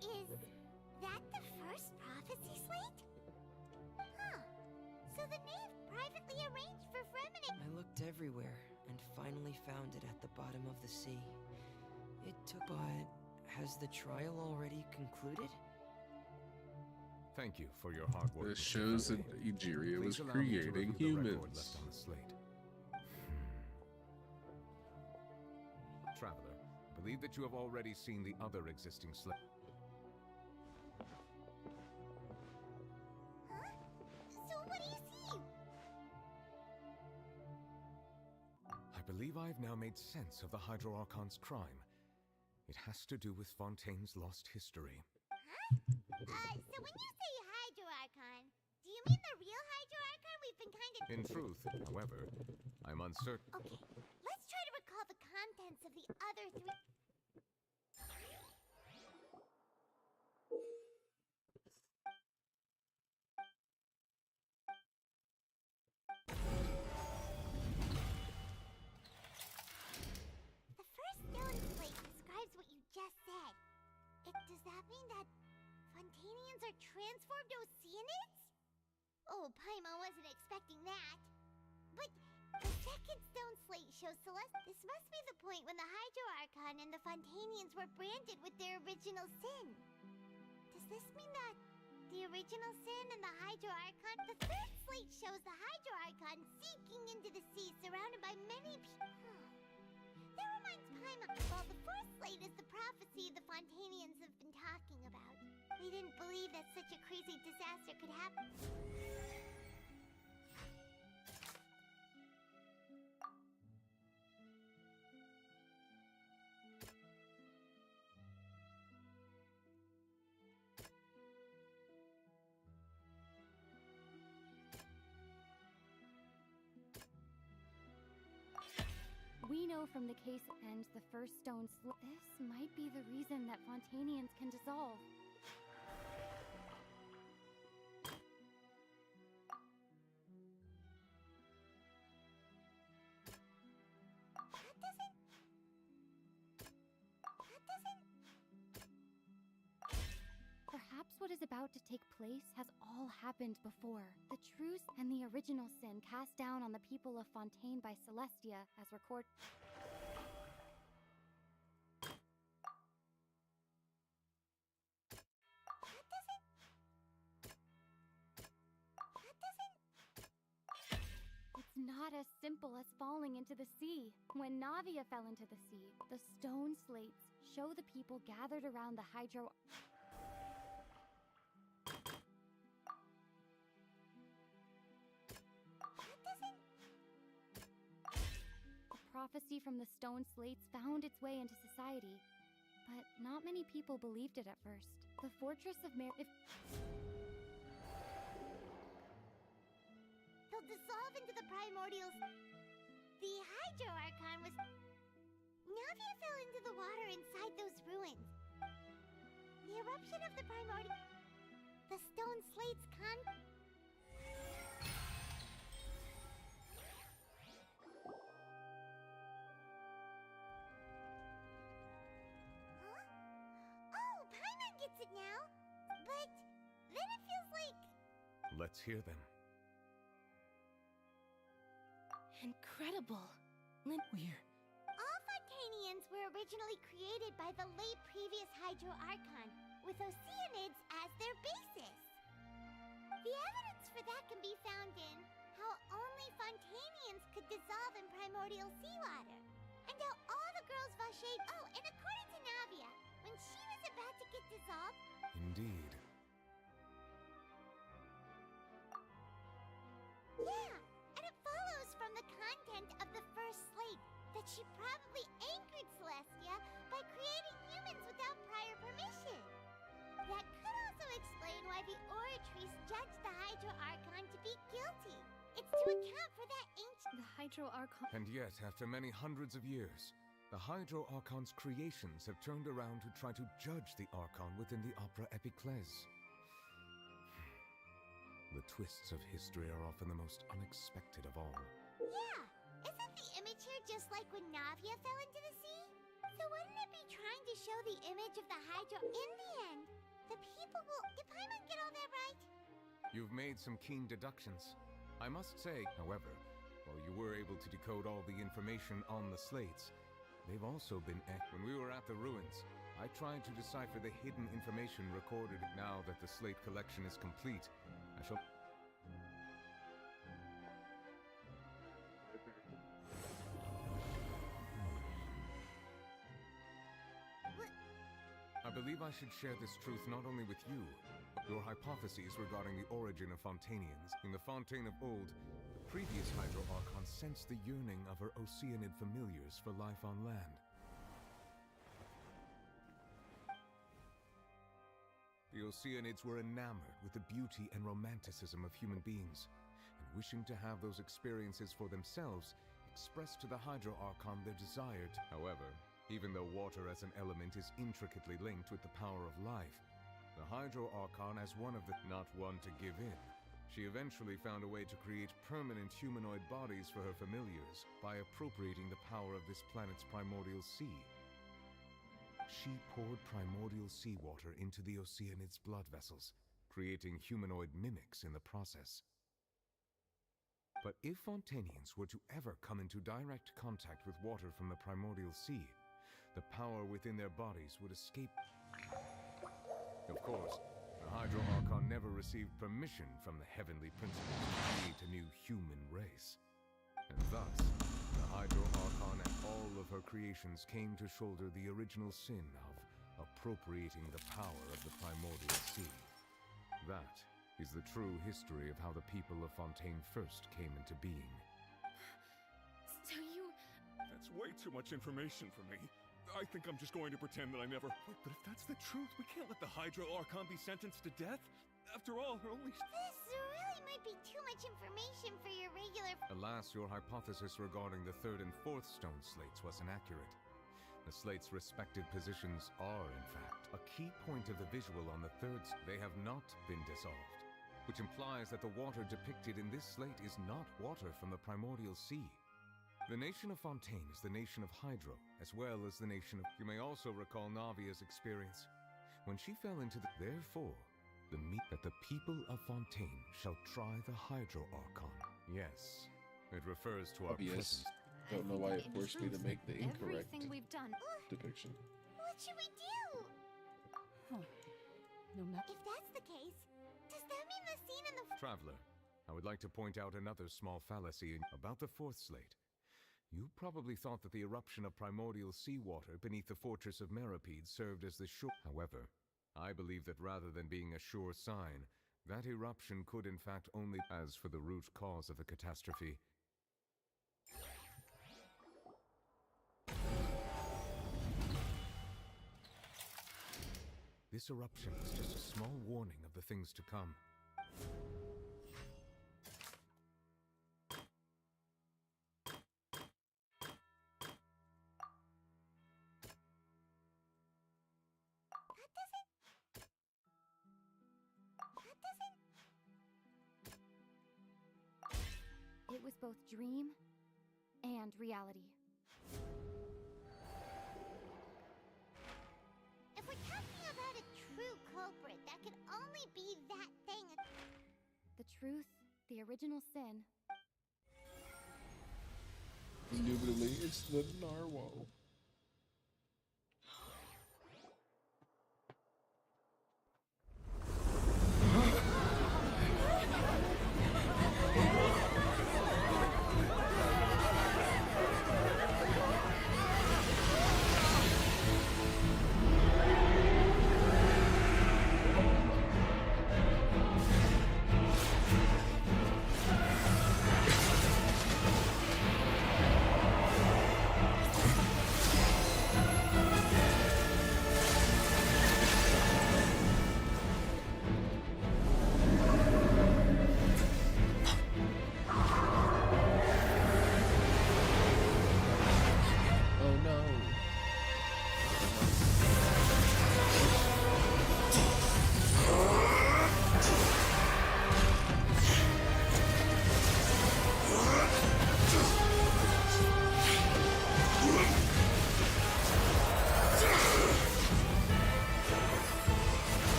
Is that the first prophecy slate? Huh. So the knave privately arranged for Fremine... I looked everywhere and finally found it at the bottom of the sea. It took... But Has the trial already concluded? Thank you for your hard work. This shows that Egeria was Please allow me to creating review the record humans. left on the slate. Traveler, believe that you have already seen the other existing slate. So what do you see? I believe I've now made sense of the Hydro Archon's crime. It has to do with Fontaine's lost history. So when you say Hydro Archon, do you mean the real Hydro Archon we've been kind of... In truth, however, I'm uncertain. Okay, let's try to recall the contents of the other three... The first stone slate describes what you just said. Does that mean that Fontainians are transformed Oceanids? Oh, Paimon wasn't expecting that. But the second stone slate shows Celeste. This must be the point when the Hydro Archon and the Fontainians were branded with their original sin. Does this mean that the original sin and the Hydro Archon... The third slate shows the Hydro Archon sinking into the sea surrounded by many people. That reminds Paimon. Well, the fourth slate is the prophecy the Fontainians have been talking about. They didn't believe that such a crazy disaster could happen. We know from the case and the first stone slate. This might be the reason that Fontainians can dissolve. Perhaps what is about to take place has all happened before. The truth and the original sin cast down on the people of Fontaine by Celestia as record. It's not as simple as falling into the sea. When Navia fell into the sea, the stone slates show the people gathered around the Hydro... Prophecy from the stone slates found its way into society, but not many people believed it at first. The fortress of They'll dissolve into the primordials. The Hydro Archon was... Navia fell into the water inside those ruins. The eruption of the primordial... The stone slates gets it now, but then it feels like... Let's hear them. Incredible. We're... All Fontainians were originally created by the late previous Hydro Archon, with Oceanids as their basis. The evidence for that can be found in how only Fontainians could dissolve in primordial seawater, and how all the girls Vache... Oh, and according to Navia, when she was about to get dissolved... Indeed. Yeah, and it follows from the content of the first slate that she probably anchored Celestia by creating humans without prior permission. That could also explain why the Oratrice judged the Hydro Archon to be guilty. It's to account for that ancient... The Hydro Archon... And yet, after many hundreds of years, the Hydro Archon's creations have turned around to try to judge the Archon within the Opera Epiclese. The twists of history are often the most unexpected of all. Yeah! Isn't the image here just like when Navia fell into the sea? So wouldn't it be trying to show the image of the Hydro in the end? The people will... Did Paimon get all that right? You've made some keen deductions. I must say, however, while you were able to decode all the information on the slates, they've also been... When we were at the ruins, I tried to decipher the hidden information recorded. Now that the slate collection is complete, I shall... I believe I should share this truth not only with you, but your hypotheses regarding the origin of Fontainians. In the Fontaine of old, the previous Hydro Archon sensed the yearning of her Oceanid familiars for life on land. The Oceanids were enamored with the beauty and romanticism of human beings, and wishing to have those experiences for themselves, expressed to the Hydro Archon their desire to... However, even though water as an element is intricately linked with the power of life, the Hydro Archon as one of the... not one to give in. She eventually found a way to create permanent humanoid bodies for her familiars by appropriating the power of this planet's primordial sea. She poured primordial seawater into the Oceanid's blood vessels, creating humanoid mimics in the process. But if Fontainians were to ever come into direct contact with water from the primordial sea, the power within their bodies would escape. Of course, the Hydro Archon never received permission from the heavenly principles to create a new human race. And thus, the Hydro Archon and all of her creations came to shoulder the original sin of appropriating the power of the primordial sea. That is the true history of how the people of Fontaine first came into being. So you... That's way too much information for me. I think I'm just going to pretend that I never... But if that's the truth, we can't let the Hydro Archon be sentenced to death. After all, her only... This really might be too much information for your regular... Alas, your hypothesis regarding the third and fourth stone slates was inaccurate. The slates' respective positions are, in fact, a key point of the visual on the third. They have not been dissolved, which implies that the water depicted in this slate is not water from the primordial sea. The nation of Fontaine is the nation of Hydro, as well as the nation of... You may also recall Navia's experience. When she fell into the... Therefore, that the people of Fontaine shall try the Hydro Archon. Yes, it refers to our... Obvious. Don't know why it forced me to make the incorrect Everything we've done. depiction. What should we do? Huh. No matter. If that's the case, does that mean the scene in the... Traveler, I would like to point out another small fallacy about the fourth slate. You probably thought that the eruption of primordial seawater beneath the fortress of Meripede served as the sure... However, I believe that rather than being a sure sign, that eruption could in fact only... As for the root cause of the catastrophe... This eruption is just a small warning of the things to come. It was both dream and reality. If we're talking about a true culprit, that could only be that thing. The truth, the original sin. Indubitably, it's the narwhal.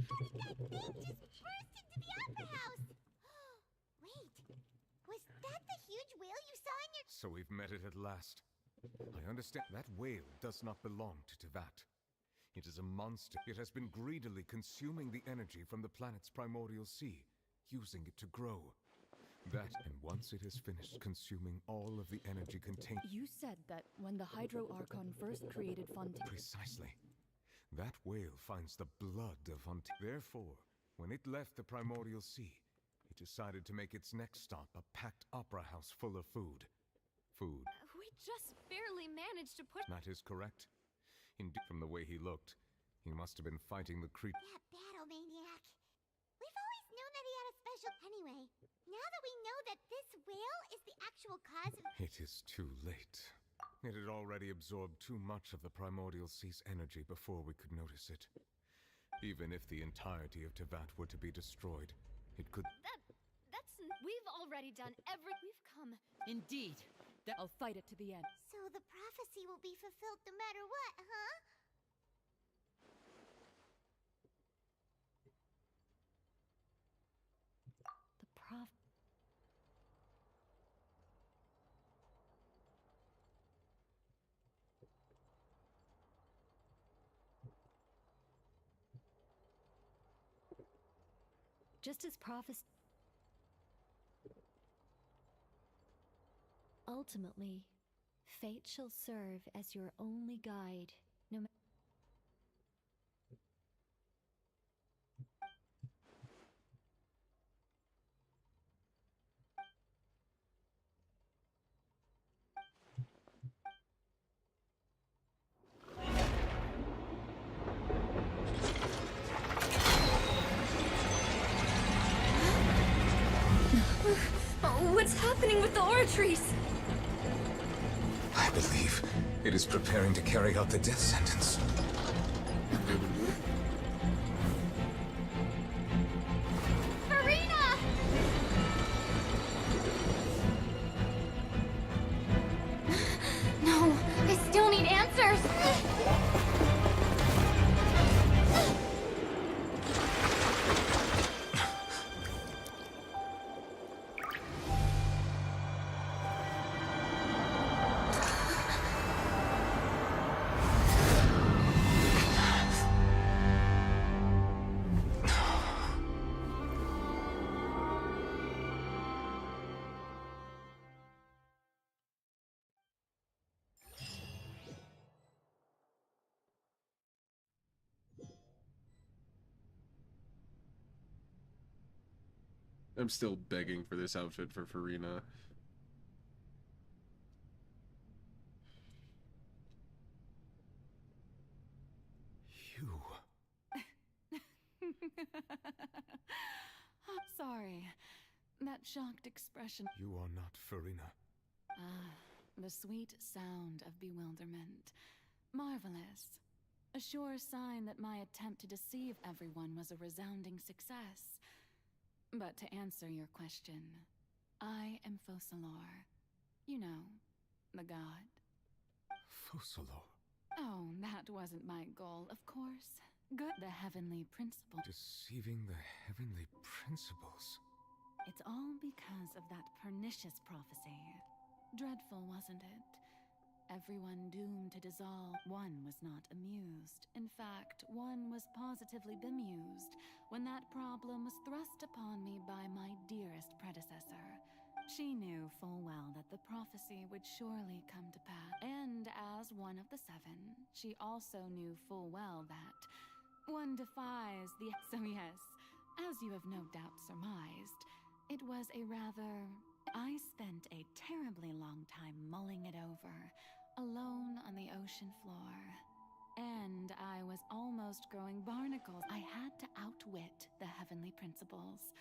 just burst into the opera house! Wait, was that the huge whale you saw in your... So we've met it at last. I understand that whale does not belong to Tevat. It is a monster. It has been greedily consuming the energy from the planet's primordial sea, using it to grow. That, and once it has finished consuming all of the energy contained... You said that when the Hydro Archon first created Fontaine... Precisely. That whale finds the blood of Fontaine. Therefore, when it left the primordial sea, it decided to make its next stop a packed opera house full of food. Food. We just barely managed to push... That is correct. Indeed, from the way he looked, he must have been fighting the creature. That battle maniac. We've always known that he had a special... Anyway, now that we know that this whale is the actual cause of... It is too late. It had already absorbed too much of the primordial sea's energy before we could notice it. Even if the entirety of Tevat were to be destroyed, it could... That's... We've already done We've come... Indeed. I'll fight it to the end. So the prophecy will be fulfilled no matter what, huh? Just as prophecy... Ultimately, fate shall serve as your only guide, no matter... What's happening with the oratories? I believe it is preparing to carry out the death sentence. Farina! No, I still need answers! I'm still begging for this outfit for Farina. You... Sorry. That shocked expression... You are not Farina. The sweet sound of bewilderment. Marvelous. A sure sign that my attempt to deceive everyone was a resounding success. But to answer your question, I am Focalor. You know, the god. Focalor? Oh, that wasn't my goal, of course. Good. The heavenly principle. Deceiving the heavenly principles. It's all because of that pernicious prophecy. Dreadful, wasn't it? Everyone doomed to dissolve. One was not amused. In fact, one was positively bemused when that problem was thrust upon me by my dearest predecessor. She knew full well that the prophecy would surely come to pass. And as one of the seven, she also knew full well that one defies the... So yes, as you have no doubt surmised, it was a rather... I spent a terribly long time mulling it over, alone on the ocean floor. And I was almost growing barnacles. I had to outwit the heavenly principles,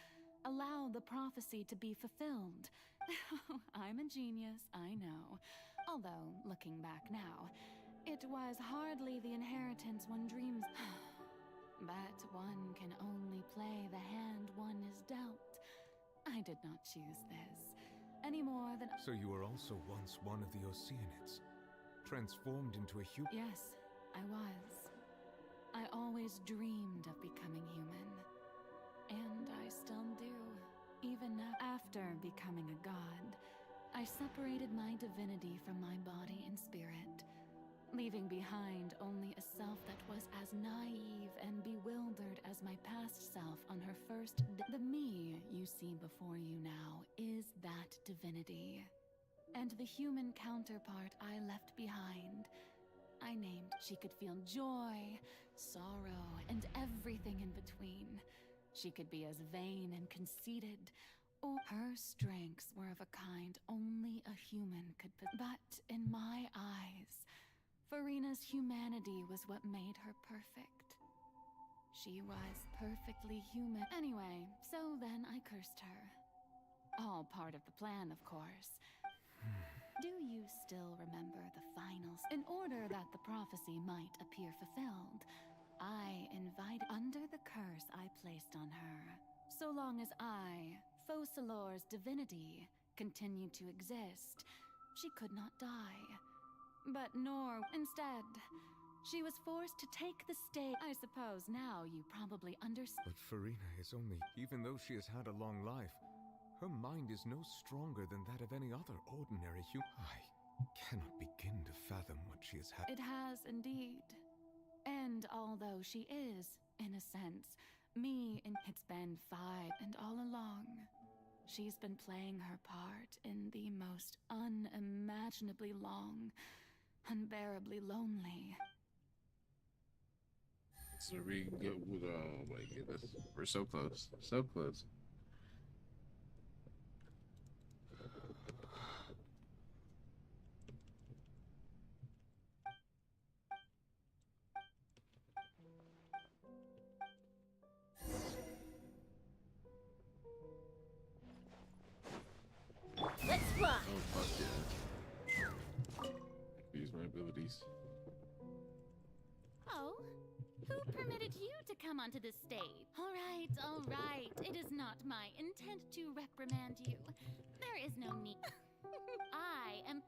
allow the prophecy to be fulfilled. I'm a genius, I know. Although, looking back now, it was hardly the inheritance one dreams. But one can only play the hand one is dealt. I did not choose this, any more than... So you were also once one of the Oceanids, transformed into a human? Yes, I was. I always dreamed of becoming human. Even after becoming a god, I separated my divinity from my body and spirit, leaving behind only a self that was as naive and bewildered as my past self on her first The me you see before you now is that divinity. And the human counterpart I left behind, I named she could feel joy, sorrow, and everything in between. She could be as vain and conceited, or her strengths were of a kind only a human could But in my eyes, Farina's humanity was what made her perfect. She was perfectly human. Anyway, so then I cursed her. All part of the plan, of course. Do you still remember the finals? In order that the prophecy might appear fulfilled, I invited under the curse I placed on her. So long as I, Focalor's divinity, continued to exist, she could not die. But nor, instead, she was forced to take the stage. I suppose now you probably understand. But Farina is only... Even though she has had a long life, her mind is no stronger than that of any other ordinary human. I cannot begin to fathom what she has had. It has indeed. And although she is, in a sense, me, and it's been 5, and all along, she's been playing her part in the most unimaginably long, unbearably lonely. So we go with, oh my goodness. We're so close. So close. Let's fly! Oh, fuck yeah. Use my abilities. Oh? Who permitted you to come onto this stage? All right. It is not my intent to reprimand you. There is no need. I am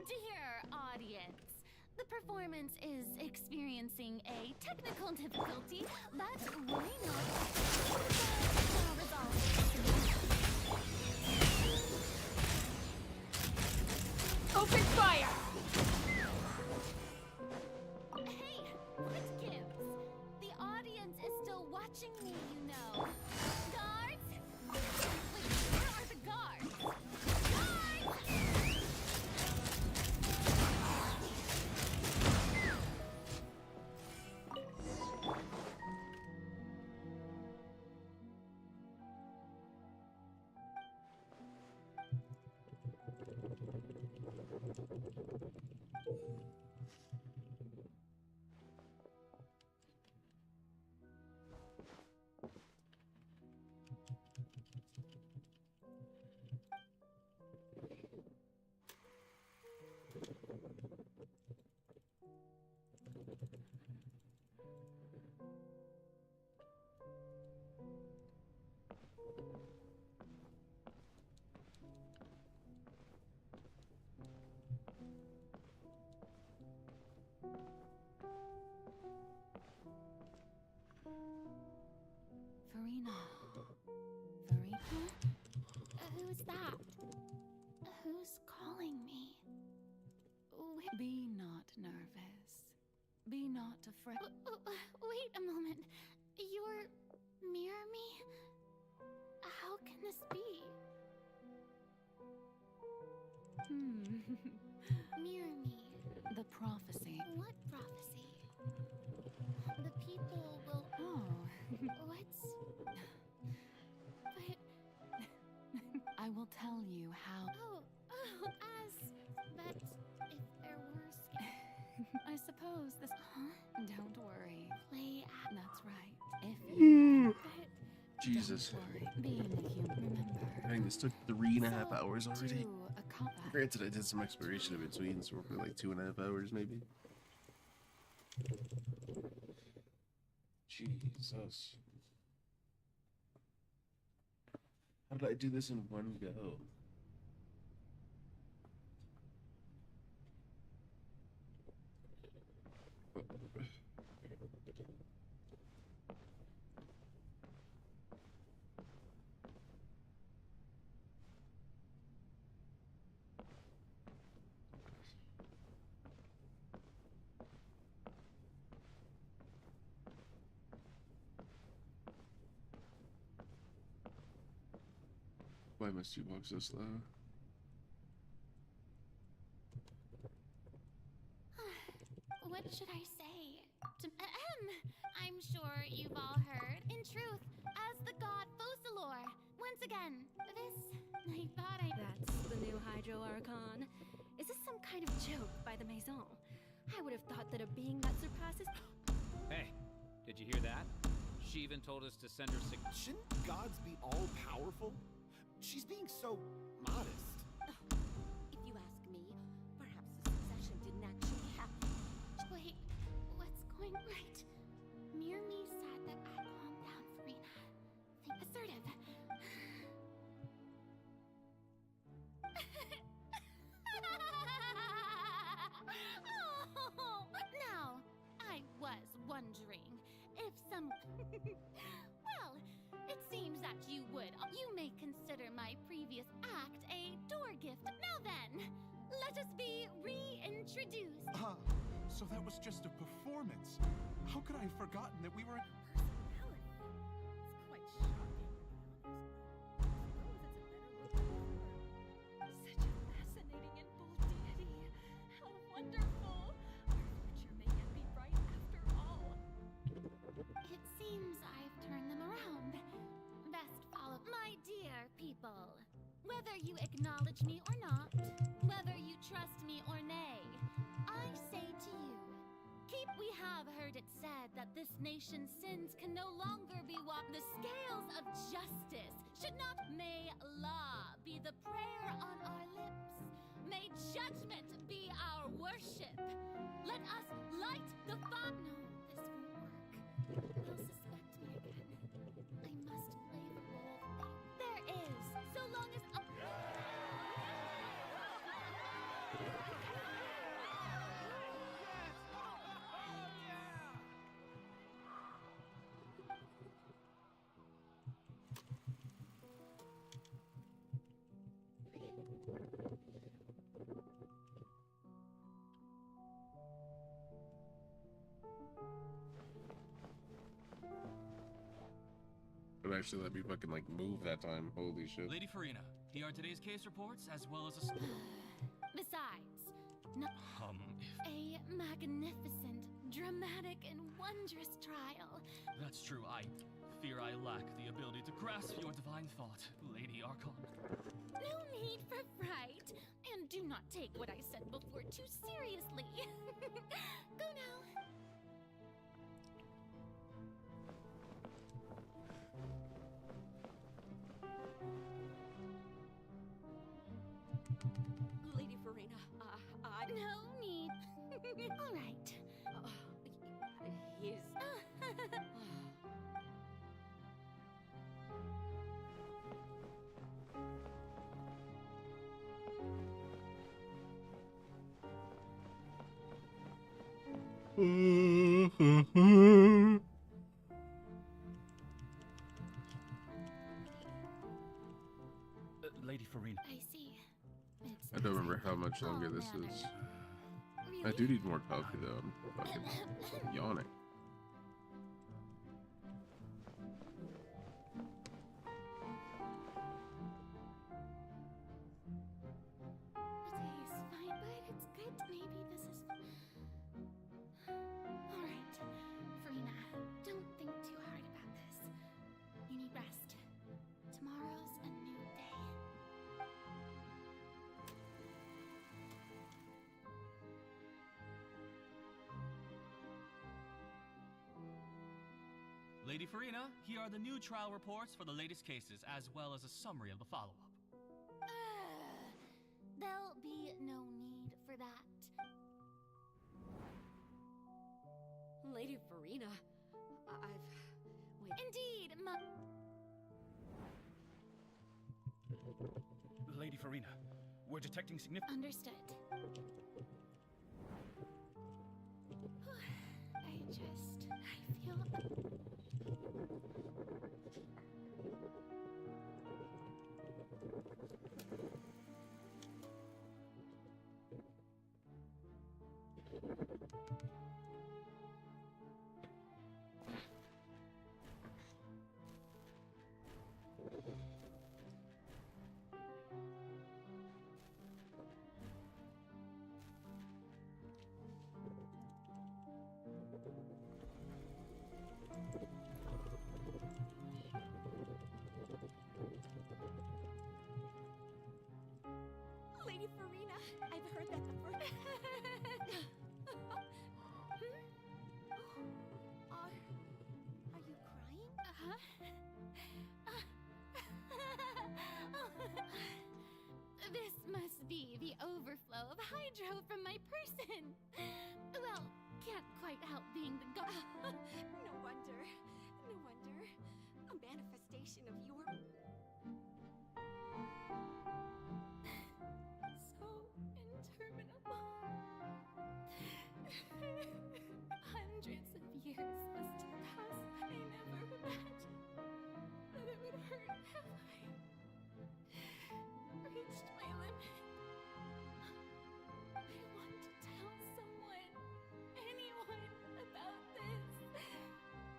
Dear audience, the performance is experiencing a technical difficulty that will not Open fire! Hey, what gives? The audience is still watching me, you know. Guards? Wait, where are the guards? Guards! Farina. Who's that? Who's calling me? Be not nervous. Be not afraid. Wait a moment. You're mirror me? How can this be? Mirror me. The prophecy. What prophecy? The people will... Oh. What's... But... I will tell you how... Oh, as... But if there were... I suppose this... Huh? Don't worry. Play at... That's right. If you... Jesus. Don't worry. Being a human, remember... Dang, this took 3.5 hours already. Granted, I did some exploration of it, so we can sort for like 2.5 hours, maybe. Jesus. How did I do this in one go? Why must you walk so slow? What should I say? I'm sure you've all heard. In truth, as the god Focalor, once again, I thought I... That's the new Hydro Archon. Is this some kind of joke by the Maison? I would have thought that a being that surpasses... Hey, did you hear that? She even told us to send her Shouldn't gods be all-powerful? She's being so modest. If you ask me, perhaps the succession didn't actually happen. Wait, what's going right? Mirmi said that I calm down, Farina. Think assertive. Oh, now, I was wondering if some... Well, it seems that you may consider my previous act a door gift. Now then, let us be reintroduced. Ah, so that was just a performance. How could I have forgotten that we were... It's quite shocking. Such a fascinating and bold deity. How wonderful. Our future may yet be bright after all. It seems I've turned them around. Best follow my dear people. Whether you acknowledge me or not, whether you trust me or nay, I say to you, we have heard it said that this nation's sins can no longer be walked. The scales of justice should not. May law be the prayer on our lips. May judgment be our worship. Let us light the fire. No, this won't work. They'll suspect me again. I must play the role there is, so long as... It actually let me fucking like move that time. Holy shit. Lady Farina, here are today's case reports as well as a... Besides, a magnificent, dramatic, and wondrous trial. That's true. I fear I lack the ability to grasp your divine thought, Lady Archon. No need for fright, and do not take what I said before too seriously. Go now. Lady Farina, No need. All right. He's... Lady Farina. I see. I don't remember how much longer this is. I do need more coffee though. I'm fucking yawning. The day is fine, but it's good. Maybe this is... All right, Farina, don't think too hard about this. You need rest. Tomorrow's a new day. Lady Farina, here are the new trial reports for the latest cases, as well as a summary of the follow-up. There'll be no need for that. Lady Farina, Wait. Indeed, Lady Farina, we're detecting significant... Understood. I feel... can't quite help being the god. No wonder. No wonder. A manifestation of your... So interminable. Hundreds of years must have passed. I never imagined that it would hurt. Have I reached my limit? I want to tell someone, anyone, about this.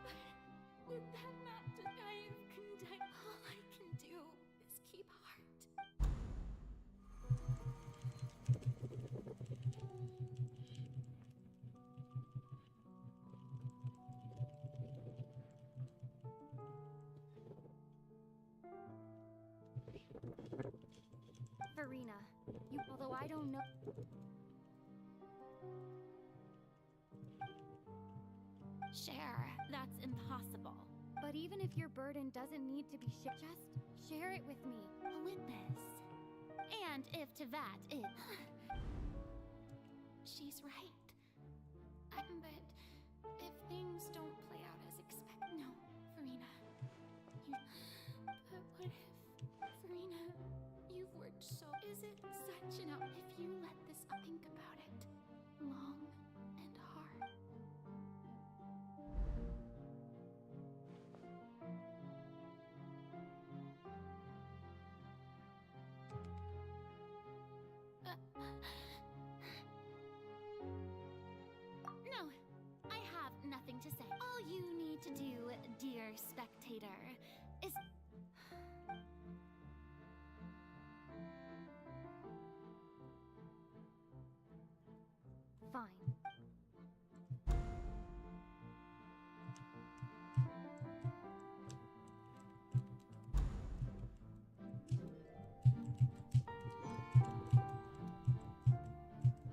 But would that not just... I've condemned. All I can do is keep heart. Farina, although I don't know. Share, that's impossible. But even if your burden doesn't need to be shared, just share it with me. Witness. And if to that it... She's right. But if things don't play out as expected... No, Farina. But what if... Farina, you've worked so... Is it such an... If you let this... Think about it. Long and hard. No, I have nothing to say. All you need to do, dear spectator, is... Fine.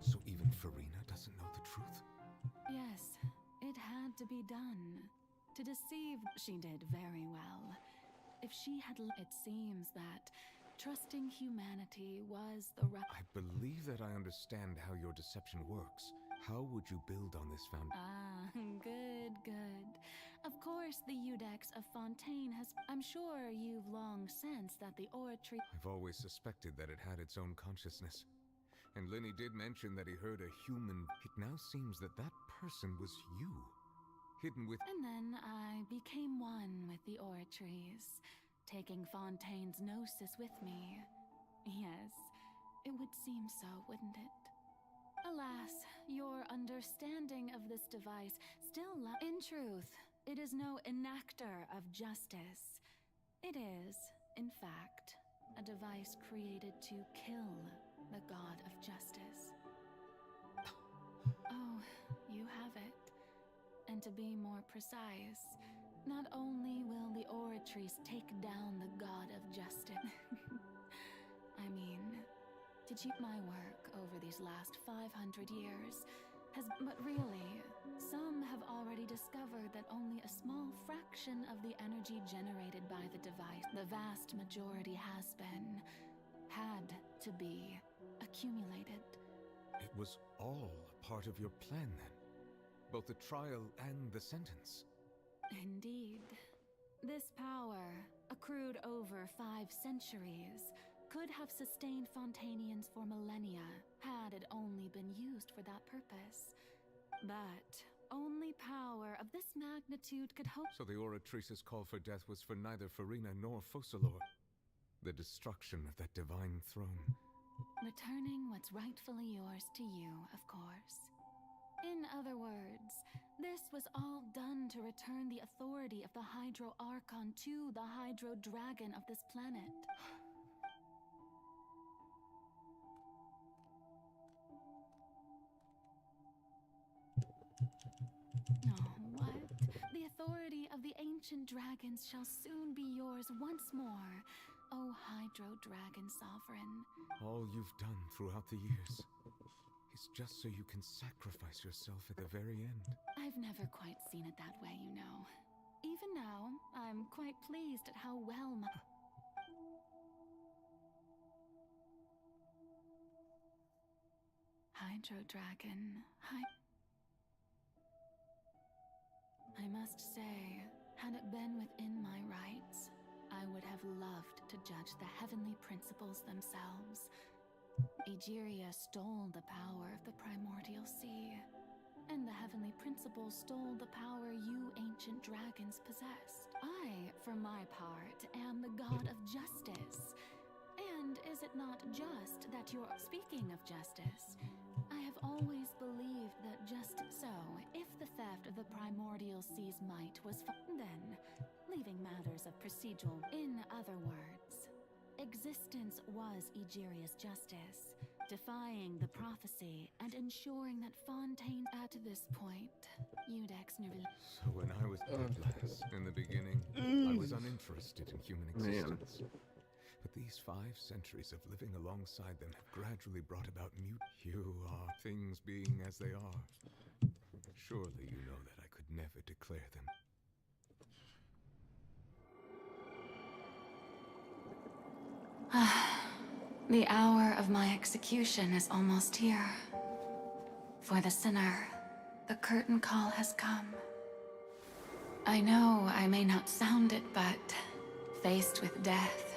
So even Farina doesn't know the truth? Yes, it had to be done. To deceive, she did very well. If she had, it seems that trusting humanity was the right... I believe that I understand how your deception works. How would you build on this foundation? Ah, good, good. Of course, the Eudex of Fontaine has... I'm sure you've long sensed that the oratory... I've always suspected that it had its own consciousness. And Lenny did mention that he heard a human... It now seems that that person was you. Hidden with... And then I became one with the oratories, taking Fontaine's gnosis with me. Yes, it would seem so, wouldn't it? Alas, your understanding of this device still in truth, it is no enactor of justice. It is, in fact, a device created to kill the god of justice. Oh, you have it. And to be more precise, not only will the oratories take down the god of justice... I mean, did you... My work over these last 500 years has... But really, some have already discovered that only a small fraction of the energy generated by the device, the vast majority had to be accumulated. It was all part of your plan then? Both the trial and the sentence? Indeed. This power, accrued over 5 centuries, could have sustained Fontainians for millennia had it only been used for that purpose. But only power of this magnitude could hope... So the oratrice's call for death was for neither Farina nor Focalor. The destruction of that divine throne. Returning what's rightfully yours to you, of course. In other words, this was all done to return the authority of the Hydro Archon to the Hydro Dragon of this planet. Oh, what? The authority of the ancient dragons shall soon be yours once more, O Hydro Dragon Sovereign. All you've done throughout the years is just so you can sacrifice yourself at the very end. I've never quite seen it that way, you know. Even now, I'm quite pleased at how well my... Hydro Dragon, I must say, had it been within my rights, I would have loved to judge the heavenly principles themselves. Egeria stole the power of the primordial sea, and the heavenly principles stole the power you ancient dragons possessed. I, for my part, am the god of justice. And is it not just that you're speaking of justice? I have always believed that just so, if the theft of the primordial sea's might was then, leaving matters of procedural. In other words, existence was Egeria's justice, defying the prophecy and ensuring that Fontaine at this point, Eudex Nerville. So when I was Atlas, in the beginning, I was uninterested in human existence. But these 5 centuries of living alongside them have gradually brought about you are things being as they are. Surely you know that I could never declare them. The hour of my execution is almost here. For the sinner, the curtain call has come. I know I may not sound it, but faced with death,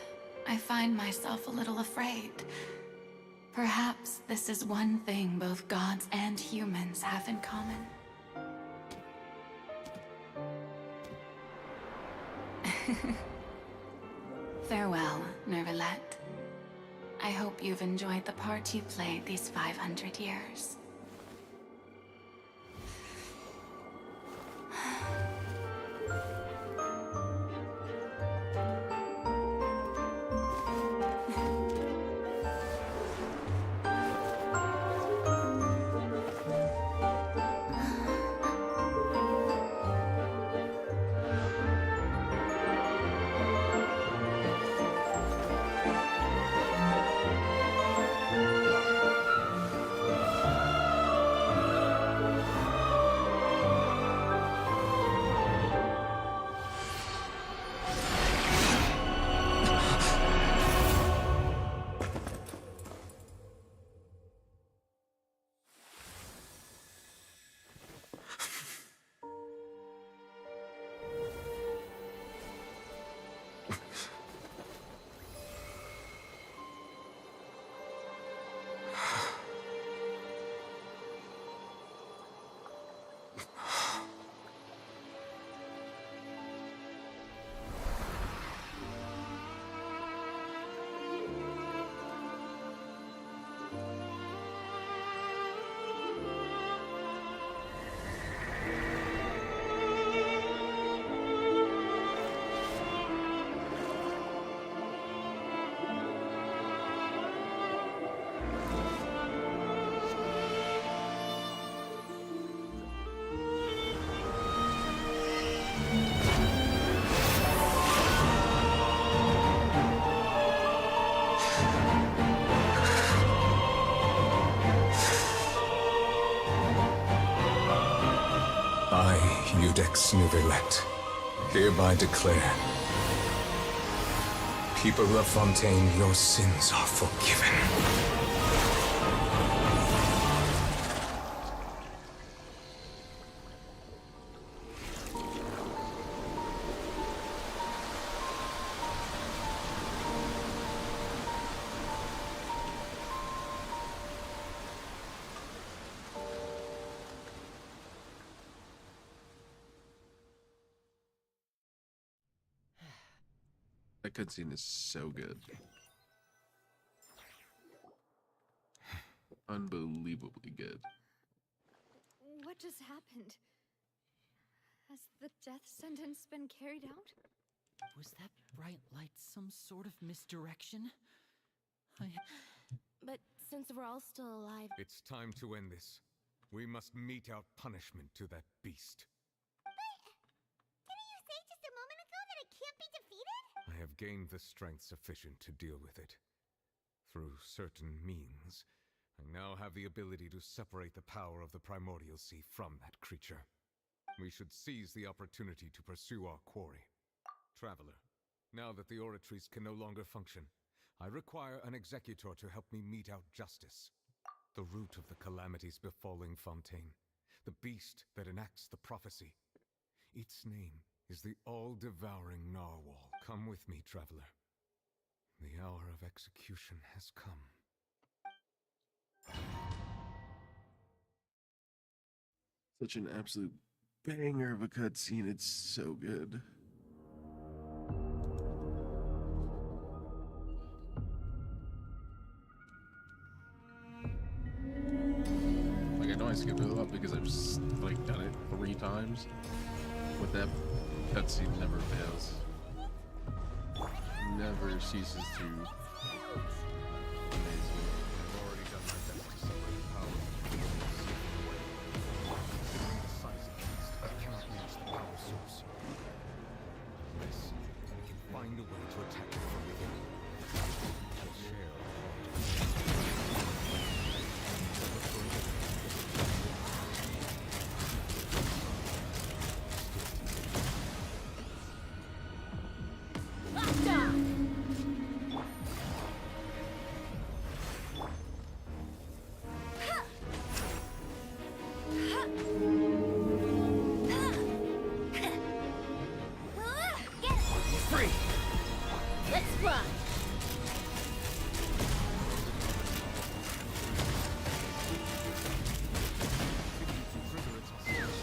I find myself a little afraid. Perhaps this is one thing both gods and humans have in common. Farewell, Nervalette. I hope you've enjoyed the part you played these 500 years. I, Eudex Nervalette, hereby declare, people of Fontaine, your sins are forgiven. That cutscene is so good. Unbelievably good. What just happened? Has the death sentence been carried out? Was that bright light some sort of misdirection? But since we're all still alive... It's time to end this. We must mete out punishment to that beast. Didn't you say just a moment ago that it can't be defeated? I have gained the strength sufficient to deal with it. Through certain means, I now have the ability to separate the power of the primordial sea from that creature. We should seize the opportunity to pursue our quarry. Traveler, now that the oratories can no longer function, I require an executor to help me mete out justice. The root of the calamities befalling Fontaine, the beast that enacts the prophecy. Its name is the all-devouring narwhal. Come with me, traveler. The hour of execution has come. Such an absolute banger of a cutscene. It's so good. Like, I know I skipped it a lot because I've like done it 3 times, but that cutscene never fails. Never ceases to amaze me. I've already done my best to separate power from the decisive beast. I cannot reach the power source. Unless we can find a way to attack it from within. To share Free! Let's run!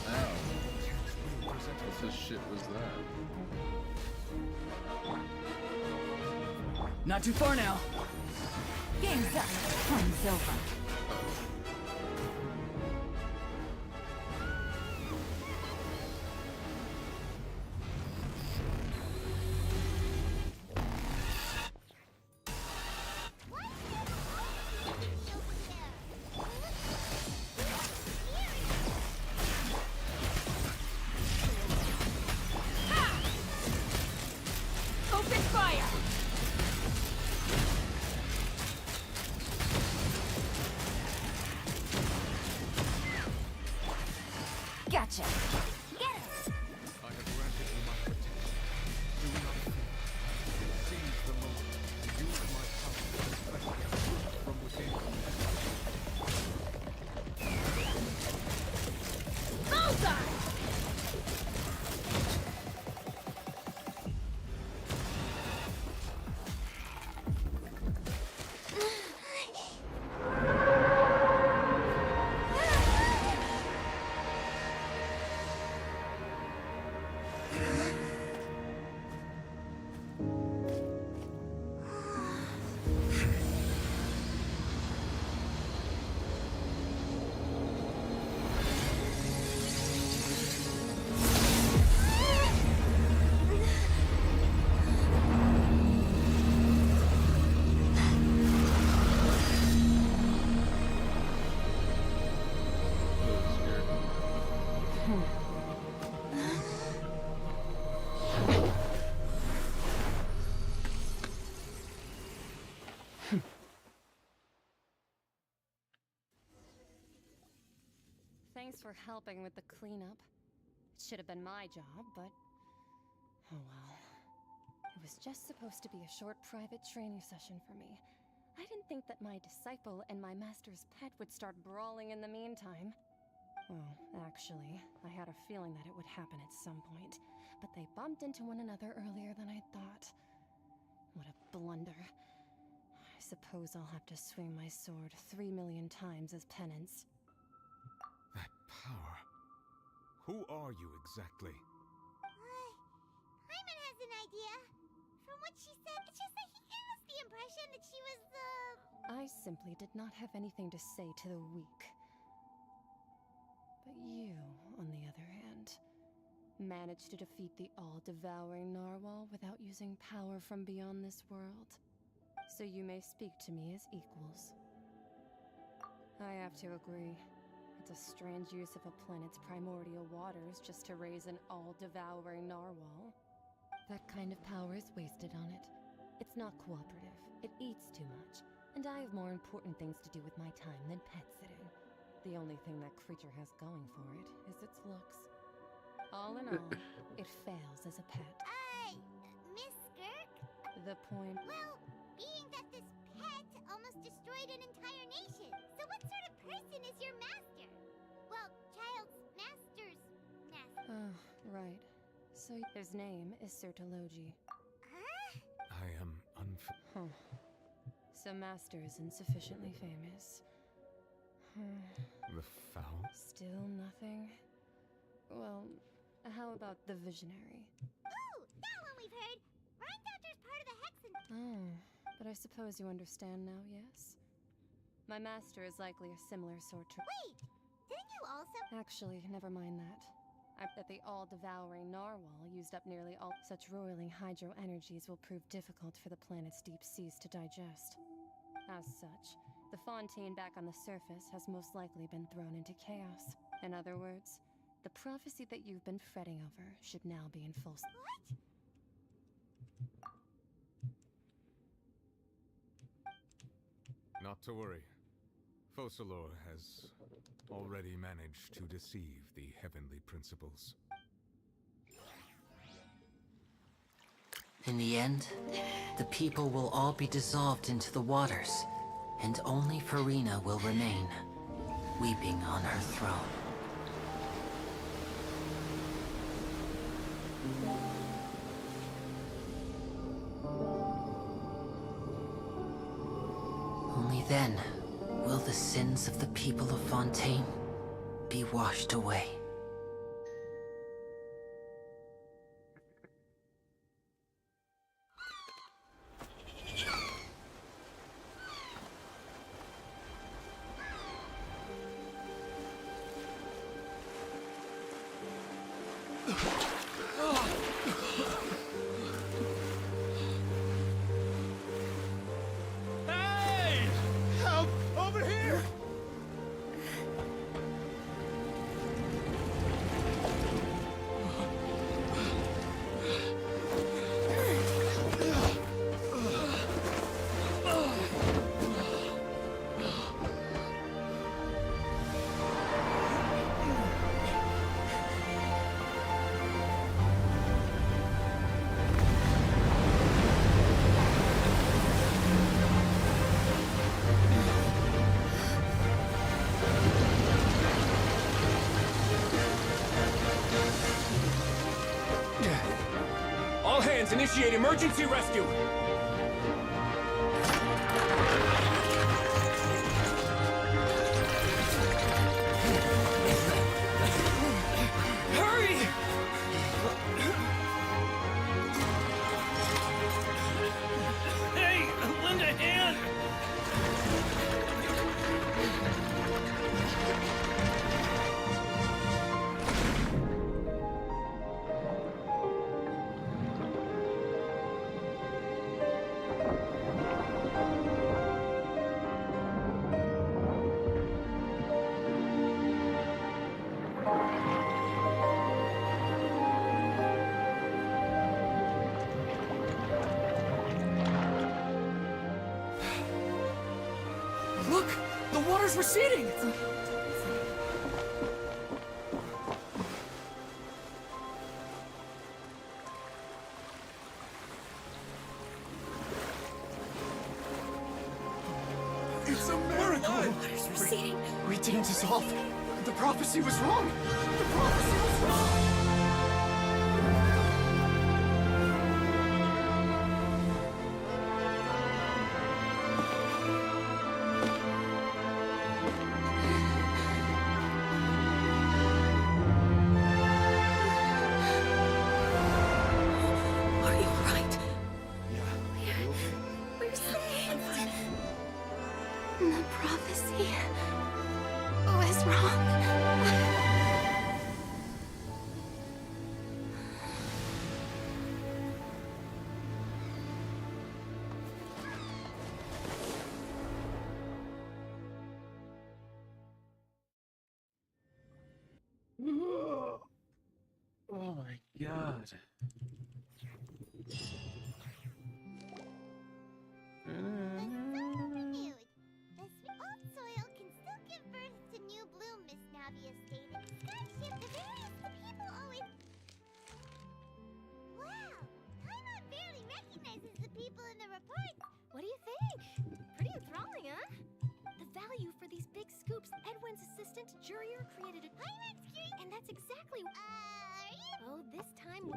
Ow. What the shit was that? Not too far now. Game's up. Time's over. Open fire! Gotcha! Get it! I have granted you my protection. Do not fear. Seize the moment to use my power to reflect the truth from within. Bullseye! Thanks for helping with the cleanup. It should have been my job, but... oh well. It was just supposed to be a short private training session for me. I didn't think that my disciple and my master's pet would start brawling in the meantime. Well, actually, I had a feeling that it would happen at some point, but they bumped into one another earlier than I thought. What a blunder. I suppose I'll have to swing my sword 3 million times as penance. That power. Who are you exactly? Hyman has an idea. From what she said, it's just that he gave us the impression that she was the... I simply did not have anything to say to the weak. But you, on the other hand, managed to defeat the all-devouring narwhal without using power from beyond this world. So you may speak to me as equals. I have to agree. It's a strange use of a planet's primordial waters just to raise an all-devouring narwhal. That kind of power is wasted on it. It's not cooperative, it eats too much, and I have more important things to do with my time than pet sitting. The only thing that creature has going for it is its looks. All in all, it fails as a pet. Miss Skirk? The point... Well, being that this pet almost destroyed an entire nation, so what sort of person is your master? Well, child's master's master. Right. So his name is Sertologi. I am Huh. So Master isn't sufficiently famous. The foul? Still nothing? Well, how about the Visionary? Ooh, that one we've heard! Rhyme Doctor's part of the Hexen... Oh, but I suppose you understand now, yes? My master is likely a similar sort to... Wait! Didn't you also... Actually, never mind that. I bet the all-devouring narwhal used up nearly all... Such roiling hydro energies will prove difficult for the planet's deep seas to digest. As such, the fontaine back on the surface has most likely been thrown into chaos. In other words, the prophecy that you've been fretting over should now be in full... What? Not to worry. Focalor has already managed to deceive the heavenly principles. In the end, the people will all be dissolved into the waters, and only Farina will remain, weeping on her throne. Only then will the sins of the people of Fontaine be washed away. Hey! Help! Over here! All hands, initiate emergency rescue! Hurry! Hey, lend a hand! Look! The water's receding! It's a miracle! Water's receding. We didn't dissolve. The prophecy was wrong. The prophecy was wrong. Are you alright? Yeah. We're saved! The prophecy was wrong. Oh my god. Renewed. The old soil can still give birth to new bloom, Miss Navia stated. Skyship, the various people always... Wow! Paimon barely recognizes the people in the report. What do you think? Pretty enthralling, huh? The value for these big scoops, Edwin's assistant Jurier created a... Paimon's curious... And that's exactly... Are you Oh, this time...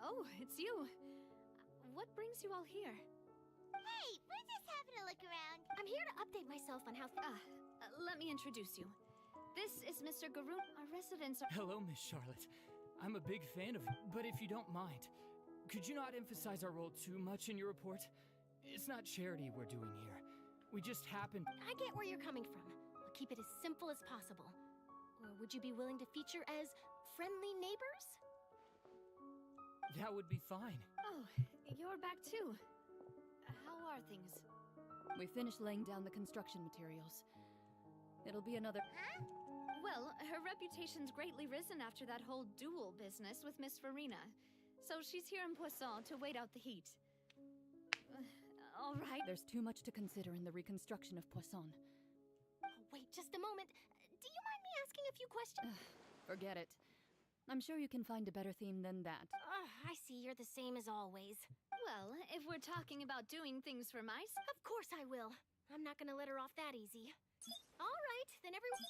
Oh, it's you. What brings you all here? Hey, we're just having a look around. I'm here to update myself on how... Let me introduce you. This is Mr. Garun. Our residents are... Hello, Miss Charlotte. I'm a big fan of you, but if you don't mind, could you not emphasize our role too much in your report? It's not charity we're doing here. We just happen... I get where you're coming from. I'll keep it as simple as possible. Or would you be willing to feature as friendly neighbors? That would be fine. Oh, you're back too. How are things? We finished laying down the construction materials. It'll be another... Huh? Well, her reputation's greatly risen after that whole duel business with Miss Farina. So she's here in Poisson to wait out the heat. All right. There's too much to consider in the reconstruction of Poisson. Oh, wait, just a moment. Do you mind me asking a few questions? Forget it. I'm sure you can find a better theme than that. I see you're the same as always. Well, if we're talking about doing things for mice... Of course I will. I'm not gonna let her off that easy. All right, then everyone...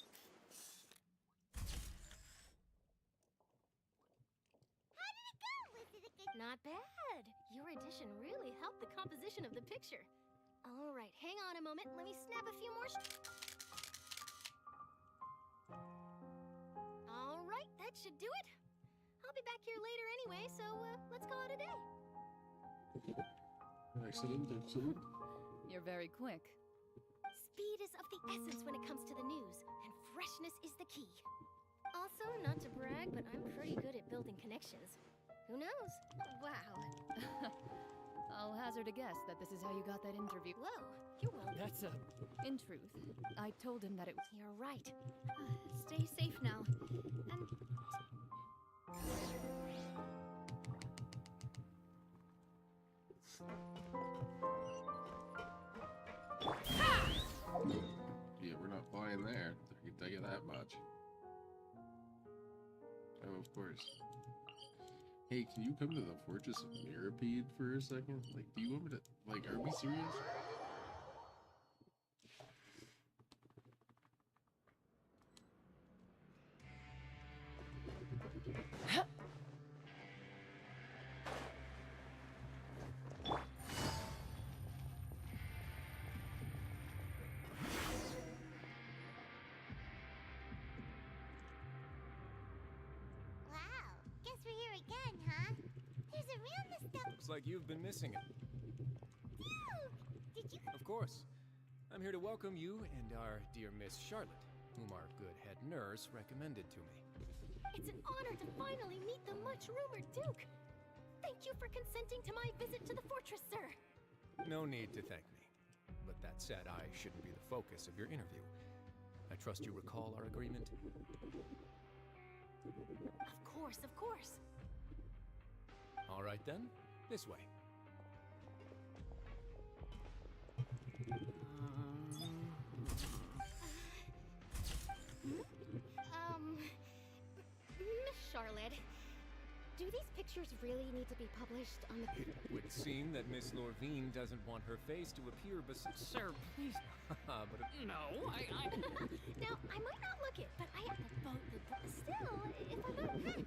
How did it go? Was it a good... Not bad. Your addition really helped the composition of the picture. All right, hang on a moment. Let me snap a few more... All right, that should do it. I'll be back here later anyway, so let's call it a day. Excellent, excellent. You're very quick. Speed is of the essence when it comes to the news, and freshness is the key. Also, not to brag, but I'm pretty good at building connections. Who knows? Wow. I'll hazard a guess that this is how you got that interview. Whoa, you're welcome. That's In truth, I told him that it was... You're right. Stay safe now. And... Yeah, we're not flying there. I can tell you that much. Oh, of course. Hey, can you come to the Fortress of Mirapede for a second? Like, do you want me to... Like, are we serious? Looks like you've been missing it. Dude! Did you... Of course. I'm here to welcome you and our dear Miss Charlotte, whom our good head nurse recommended to me. It's an honor to finally meet the much-rumored Duke. Thank you for consenting to my visit to the fortress, sir. No need to thank me. But that said, I shouldn't be the focus of your interview. I trust you recall our agreement? Of course, of course. All right then, this way. Miss Charlotte, do these pictures really need to be published on the... It would seem that Miss Lorvine doesn't want her face to appear beside... Sir, please. But No, I... Now, I might not look it, but I... Still, if I might...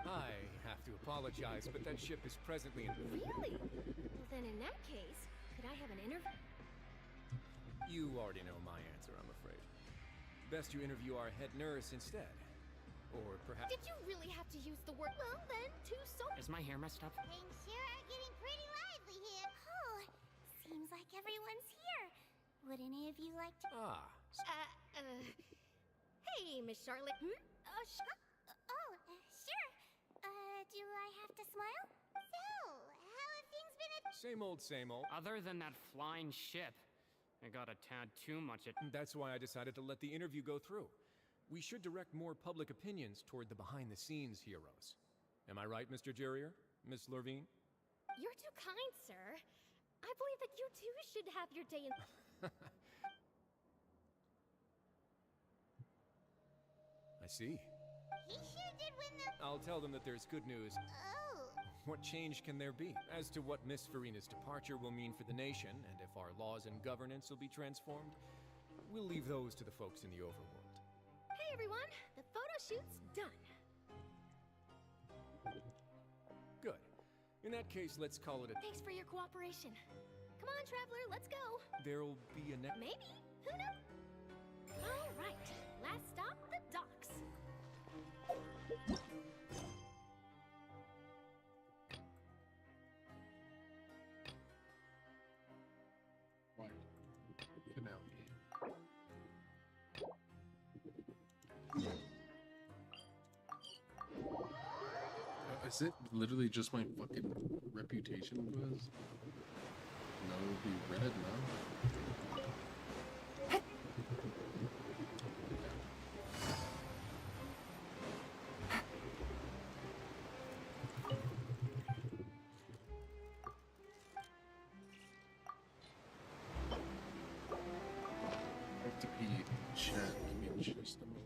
I have to apologize, but that ship is presently in... Really? Well, then in that case, could I have an interview? You already know my answer, I'm afraid. Best you interview our head nurse instead. Or perhaps... Did you really have to use the word... Well, then, Is my hair messed up? Things sure are getting pretty lively here. Oh, seems like everyone's here. Would any of you like to... Ah. Hey, Miss Charlotte. sure. Do I have to smile? So, how have things been at... Same old, same old. Other than that flying ship. I got a tad too much at... That's why I decided to let the interview go through. We should direct more public opinions toward the behind-the-scenes heroes. Am I right, Mr. Jurrier? Miss Lurvine? You're too kind, sir. I believe that you too should have your day in... I see. He sure did win the... I'll tell them that there's good news. Oh. What change can there be? As to what Miss Farina's departure will mean for the nation, and if our laws and governance will be transformed, we'll leave those to the folks in the overworld. Hey everyone, the photo shoot's done. Good. In that case, let's call it a... Thanks for your cooperation. Come on, Traveler, let's go. There'll be a next... Maybe. Who knows? All right, last stop, the docks. Why? Canal. Is it literally just my fucking reputation quiz? No, be red, no? I have to pee chat. Give me just a moment.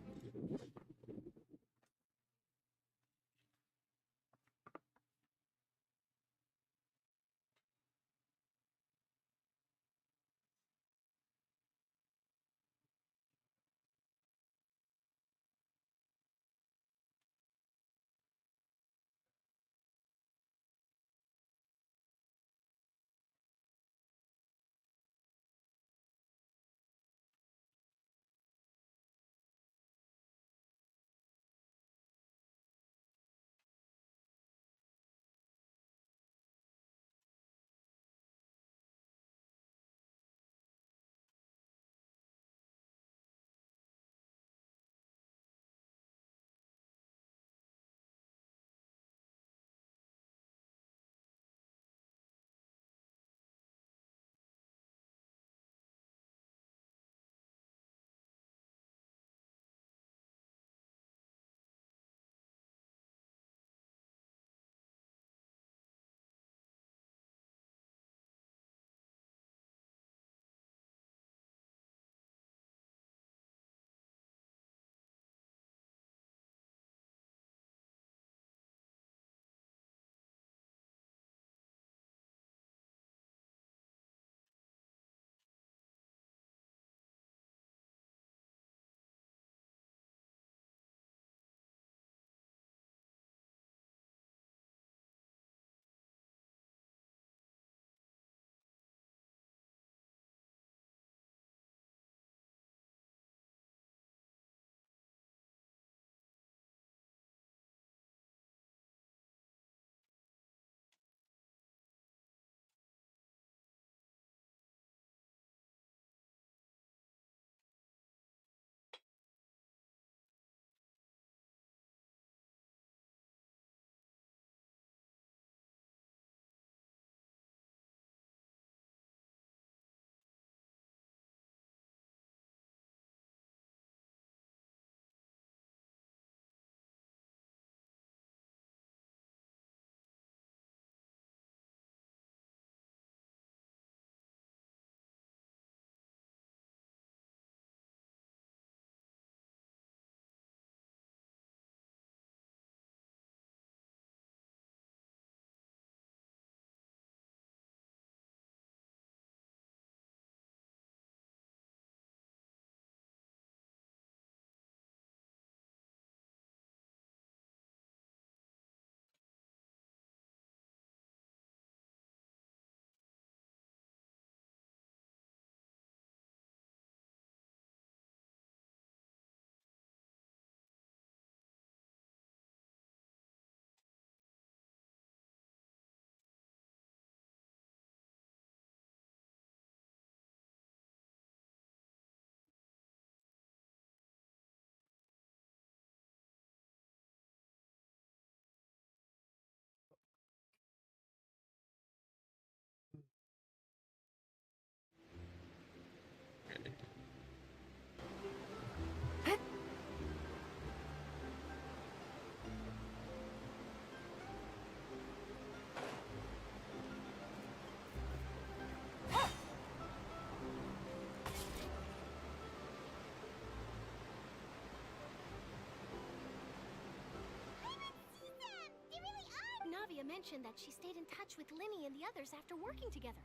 mentioned that she stayed in touch with Linny and the others after working together.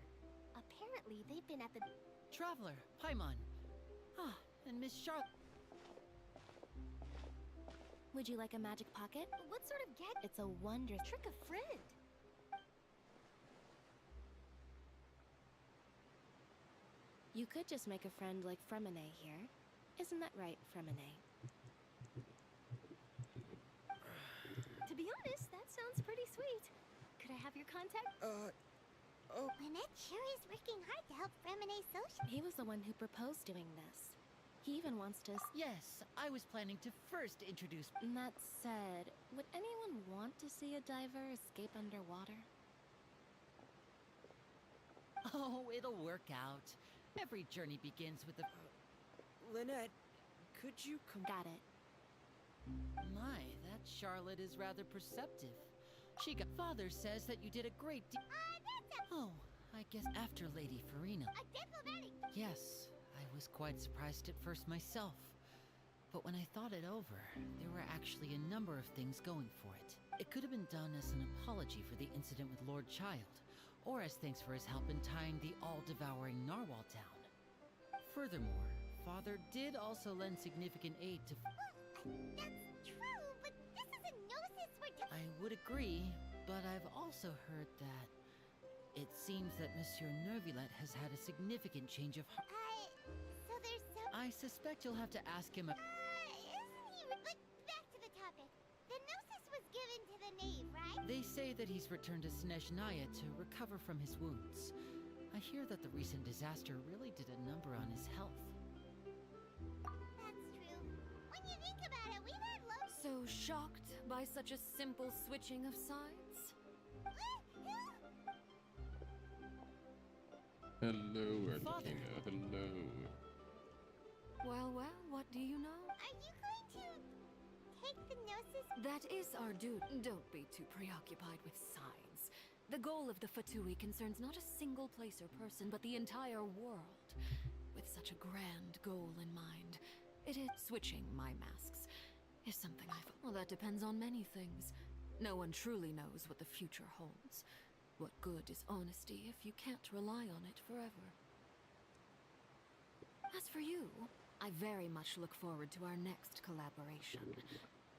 Apparently, they've been at the... Traveler, Paimon. Ah, and Miss Charlotte. Would you like a magic pocket? What sort of get? It's a wondrous trick of friend. You could just make a friend like Fremine here. Isn't that right, Fremine? To be honest, that sounds pretty sweet. Could I have your contact? Oh. Lynette sure is working hard to help Fremine social. He was the one who proposed doing this. He even wants to... Yes, I was planning to first introduce... That said, would anyone want to see a diver escape underwater? Oh, it'll work out. Every journey begins with a... Lynette, could you come... Got it. My, that Charlotte is rather perceptive. She got... Father says that you did a great deal... Oh, I guess after Lady Farina. A diplomatic... Yes, I was quite surprised at first myself. But when I thought it over, there were actually a number of things going for it. It could have been done as an apology for the incident with Lord Child, or as thanks for his help in tying the all-devouring narwhal down. Furthermore, Father did also lend significant aid to... That's true, but this is a gnosis for... I would agree, but I've also heard that... It seems that Monsieur Nervillette has had a significant change of heart. So there's some... I suspect you'll have to ask him a... Isn't he... But back to the topic. The gnosis was given to the knave, right? They say that he's returned to Snezhnaya to recover from his wounds. I hear that the recent disaster really did a number on his health. That's true. When you think about it, we've had loads... So shocked by such a simple switching of sides? Hello, Articaina. Hello. Well, what do you know? Are you going to take the gnosis? That is our duty. Don't be too preoccupied with sides. The goal of the Fatui concerns not a single place or person, but the entire world. With such a grand goal in mind, it is switching my masks is something well, that depends on many things. No one truly knows what the future holds. What good is honesty if you can't rely on it forever? As for you, I very much look forward to our next collaboration.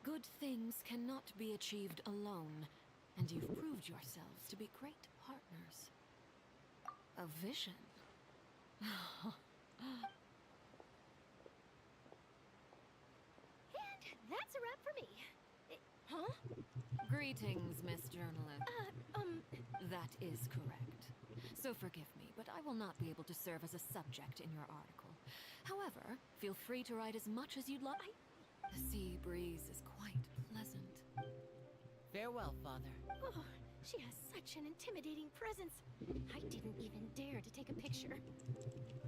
Good things cannot be achieved alone, and you've proved yourselves to be great partners. A vision. And that's a wrap for me. Huh? Greetings, Miss Journalist. That is correct. So forgive me, but I will not be able to serve as a subject in your article. However, feel free to write as much as you'd like. The sea breeze is quite pleasant. Farewell, Father. Oh, she has such an intimidating presence. I didn't even dare to take a picture.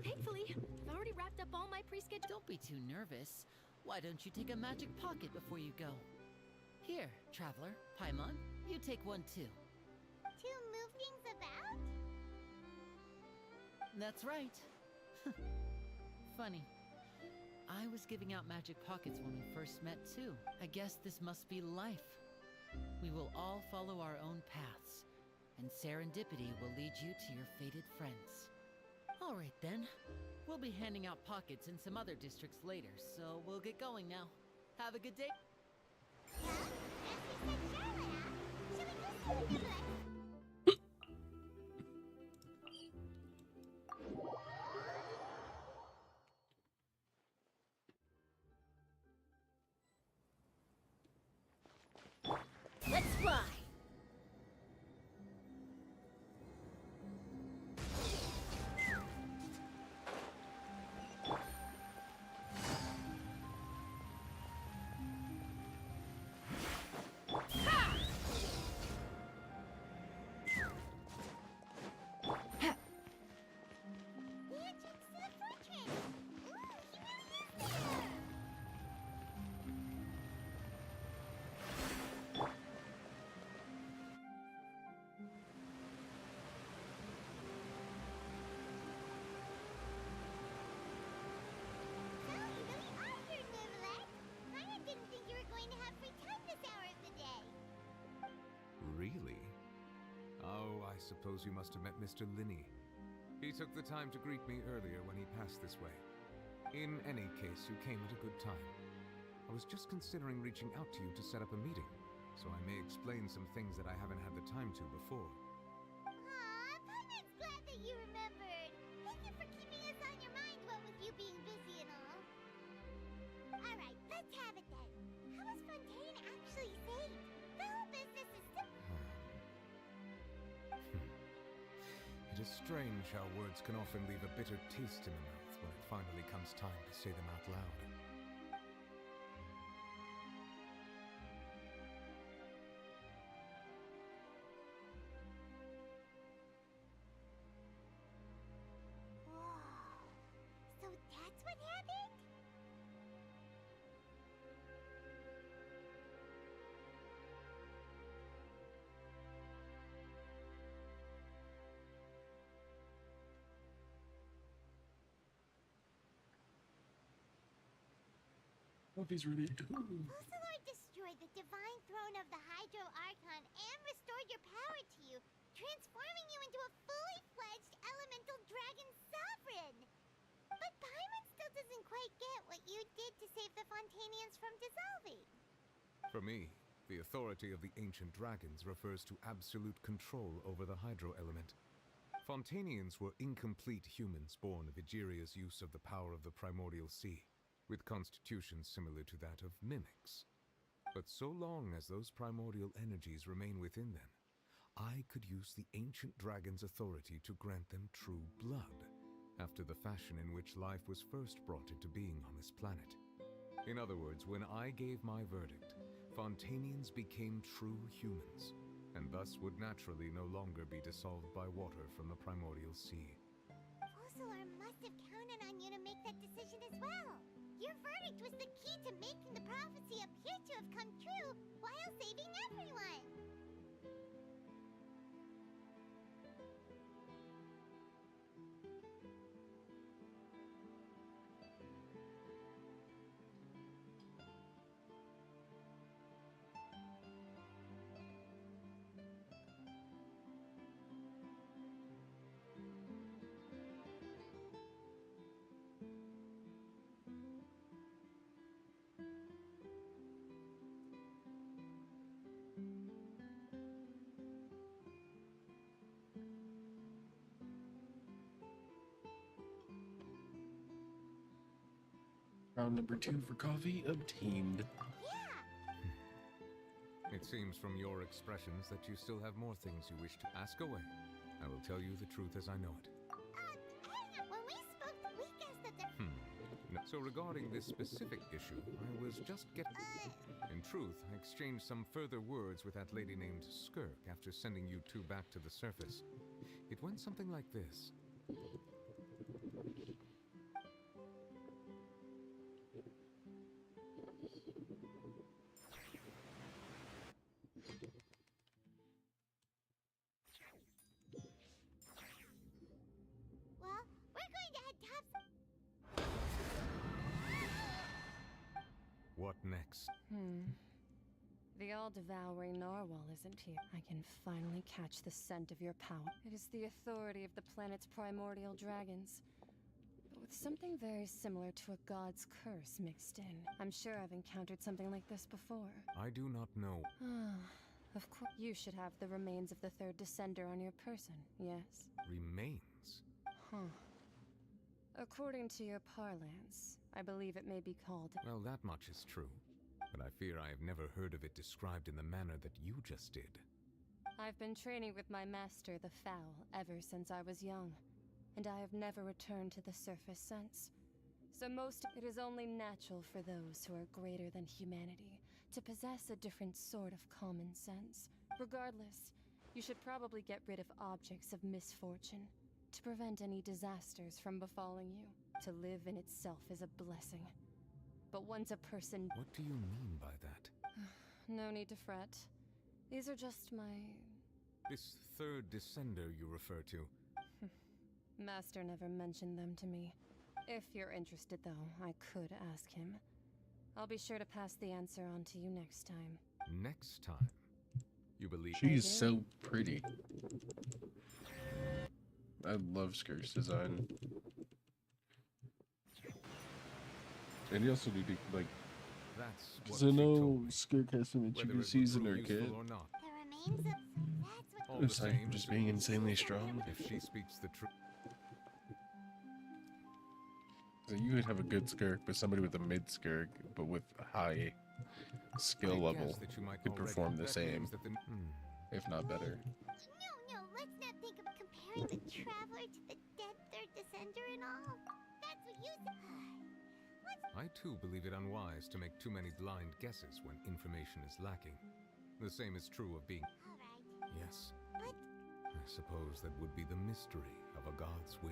Thankfully, I've already wrapped up all my pre-scheduled... Don't be too nervous. Why don't you take a magic pocket before you go? Here, Traveler, Paimon, you take one too. To move things about? That's right. Funny. I was giving out magic pockets when we first met too. I guess this must be life. We will all follow our own paths, and serendipity will lead you to your fated friends. All right then. We'll be handing out pockets in some other districts later, so we'll get going now. Have a good day. Let's fly! Really? I suppose you must have met Mr. Linney. He took the time to greet me earlier when he passed this way. In any case, you came at a good time. I was just considering reaching out to you to set up a meeting, so I may explain some things that I haven't had the time to before. Aw, Paimon's glad that you remembered. Thank you for keeping us on your mind, what with you being busy and all. Alright, let's have it then. How was Fontaine actually saved? The whole business is still... It is strange how words can often leave a bitter taste in the mouth when it finally comes time to say them out loud. Whoa. So that's what happened? Coffee's ready. Fusillor destroyed the divine throne of the Hydro Archon and restored your power to you, transforming you into a fully fledged elemental dragon sovereign. But Paimon still doesn't quite get what you did to save the Fontainians from dissolving. For me, the authority of the ancient dragons refers to absolute control over the hydro element. Fontainians were incomplete humans born of Egeria's use of the power of the primordial sea, with constitutions similar to that of mimics. But so long as those primordial energies remain within them, I could use the ancient dragon's authority to grant them true blood, after the fashion in which life was first brought into being on this planet. In other words, when I gave my verdict, Fontainians became true humans, and thus would naturally no longer be dissolved by water from the primordial sea. Fusillor must have counted on you to make that decision as well. Your verdict was the key to making the prophecy appear to have come true while saving everyone. Round number 2 for coffee obtained. It seems from your expressions that you still have more things you wish to ask away. I will tell you the truth as I know it. Hang on. When we spoke, we guessed that the... No. So regarding this specific issue, I was just getting... In truth, I exchanged some further words with that lady named Skirk after sending you two back to the surface. It went something like this. Well, we're going to head tops... What next? The all-devouring narwhal isn't here. I can finally catch the scent of your power. It is the authority of the planet's primordial dragons, but with something very similar to a god's curse mixed in. I'm sure I've encountered something like this before. I do not know. Of course, you should have the remains of the third descender on your person, yes? Remains? According to your parlance, I believe it may be called... Well, that much is true. But I fear I have never heard of it described in the manner that you just did. I've been training with my master, the Fowl, ever since I was young, and I have never returned to the surface since. So it is only natural for those who are greater than humanity to possess a different sort of common sense. Regardless, you should probably get rid of objects of misfortune to prevent any disasters from befalling you. To live in itself is a blessing. But once a person... What do you mean by that? No need to fret. These are just my... This third descender you refer to. Master never mentioned them to me. If you're interested, though, I could ask him. I'll be sure to pass the answer on to you next time. Next time? You believe... She's so pretty. I love Skirk's design. And you also need to, like, because I know Skirk has some intricacies in her kid. Aside just being insanely strong. If she speaks the truth. So you could have a good Skirk, but somebody with a mid Skirk, but with a high skill level, could perform the same, if not better. No, let's not think of comparing the Traveler to the dead Third Descender and all. That's what you said. I too believe it unwise to make too many blind guesses when information is lacking. The same is true of being... Yes. But... I suppose that would be the mystery of a god's will.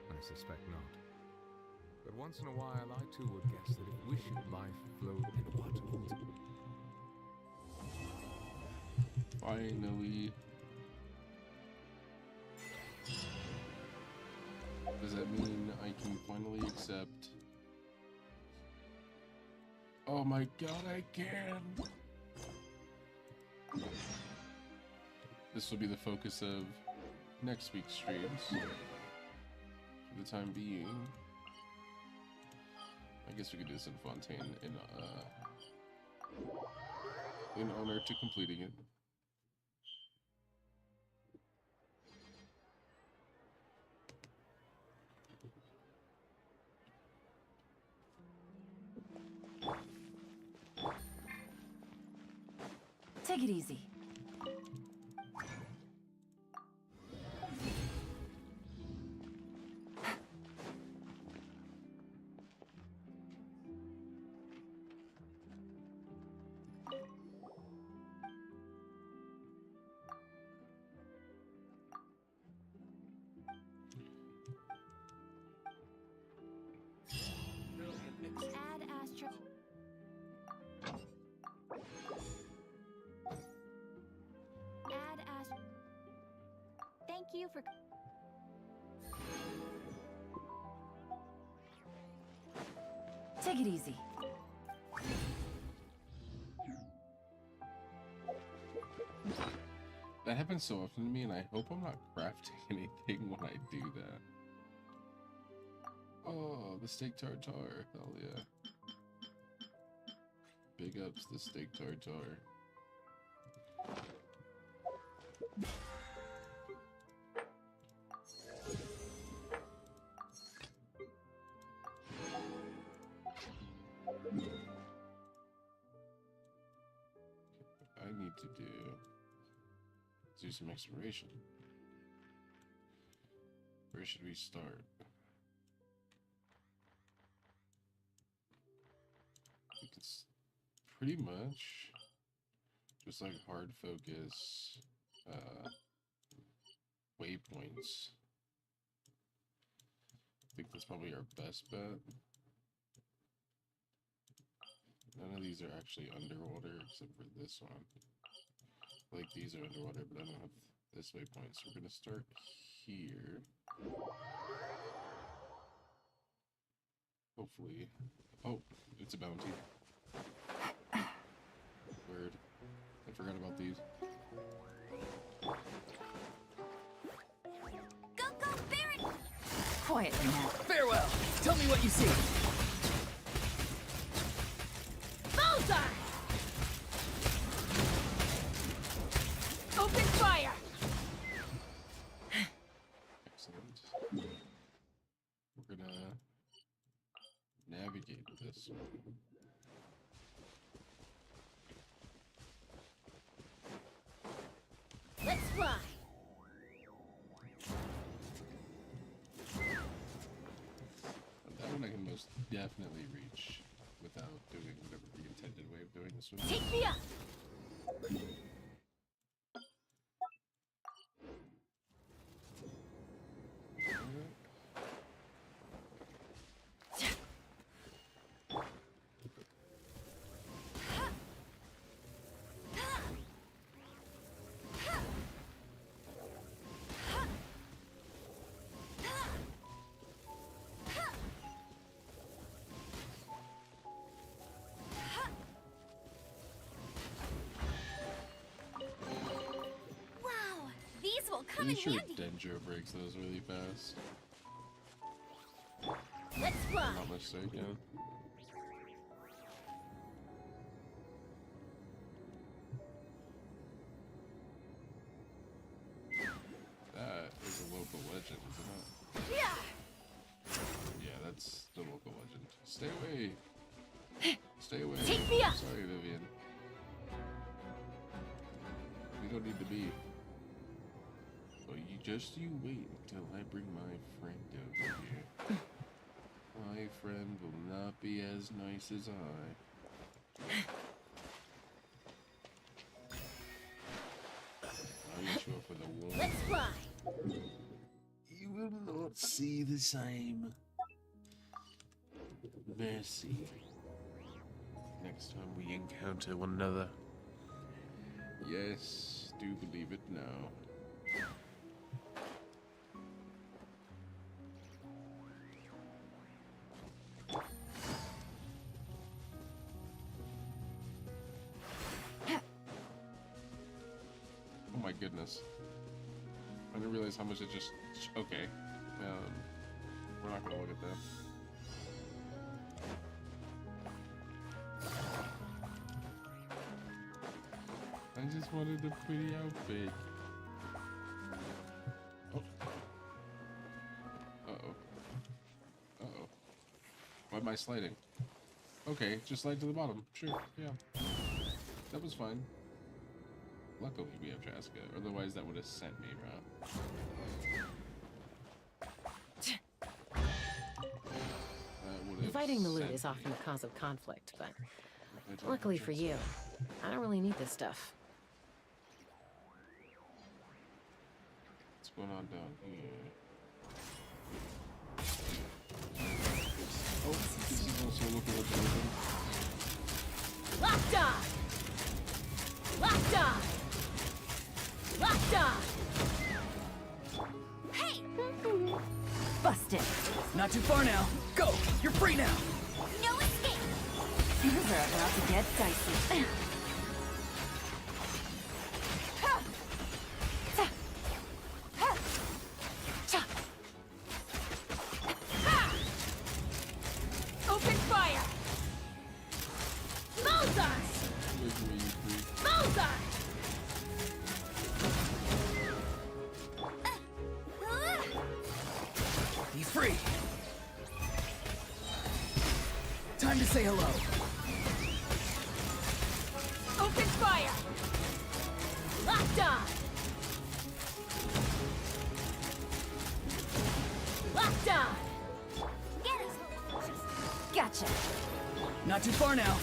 I suspect not. But once in a while, I too would guess that if wishing life flowed in what Finally. Does that mean I can finally accept? Oh my god, I can! This will be the focus of next week's streams. For the time being. I guess we could do this in Fontaine in honor to completing it. Take it easy. Add Astro. Add Astro. Thank you for. Take it easy. That happens so often to me, and I hope I'm not crafting anything when I do that. Oh, the steak tartare. Hell yeah. Big ups the steak tartare. I need to do some exploration. Where should we start? It's pretty much just like hard focus waypoints. I think that's probably our best bet. None of these are actually underwater except for this one. Like these are underwater, but I don't have this waypoint, so we're gonna start here. Hopefully. Oh, it's a bounty. Word. I forgot about these. Go, Baron! Quietly now. Farewell! Tell me what you see! Bullseye! Open fire! Excellent. We're gonna navigate this one. Let's fly! That one I can most definitely reach without doing whatever the intended way of doing this one. Take me up! come in Pretty sure handy. Dendro breaks those really fast. Let's If fly. I'm not mistaken. That is a local legend, isn't it? Yeah. Yeah, that's the local legend. Stay away. Stay away. Take me up. Sorry, Vivian. We don't need to be. But you wait until I bring my friend over here. My friend will not be as nice as I. Are you sure for the war? Let's fly. You will not see the same mercy next time we encounter one another. Yes, do believe it now. Oh my goodness. I didn't realize how much it just... Okay. We're not gonna look at that. I just wanted the pretty outfit. Oh. Uh-oh. Uh-oh. Why am I sliding? Okay, just slide to the bottom. Sure, yeah. That was fine. Luckily we have Traska, otherwise that would have sent me, bro. Fighting the loot is often the cause of conflict, but luckily for you, I don't really need this stuff. What's going on down here? Oh, this is also looking at everything. Locked on. Locked on. Locked on. Hey. Busted. Not too far now. Go! You're free now! No escape. Things are about to get dicey. Open fire. Bullseye. Bullseye. He's free. Time to say hello. Open fire. Locked on. Locked on. Get us. Gotcha. Not too far now.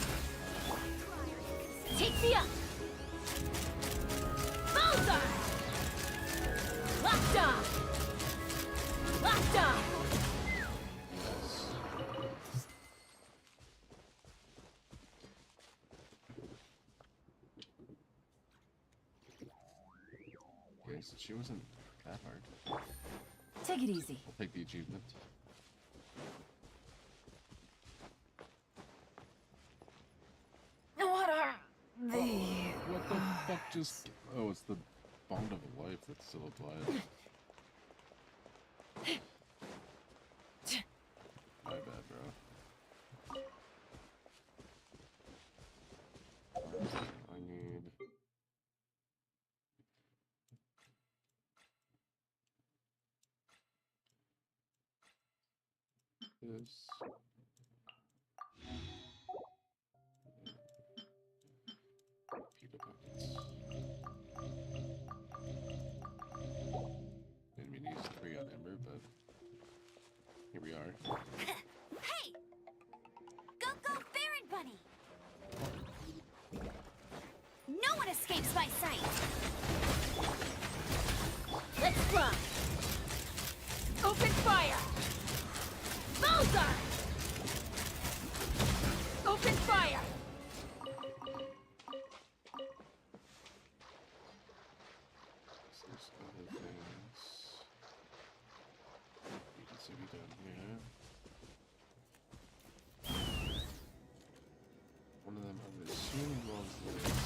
Take me up. Bullseye. Locked on. Locked on. Okay, so she wasn't that hard. Take it easy. I'll take the achievement. What are the... What the fuck just... Oh, it's the bond of life that still applies. My bad, bro. I need... this. Pita buckets. Didn't mean to use 3 on Ember, but here we are. Hey! Go, go, Baron Bunny! No one escapes my sight! Let's fly! Open fire! Bullseye! Open fire! There's other things you can see me down here. One of them I'm assuming was this.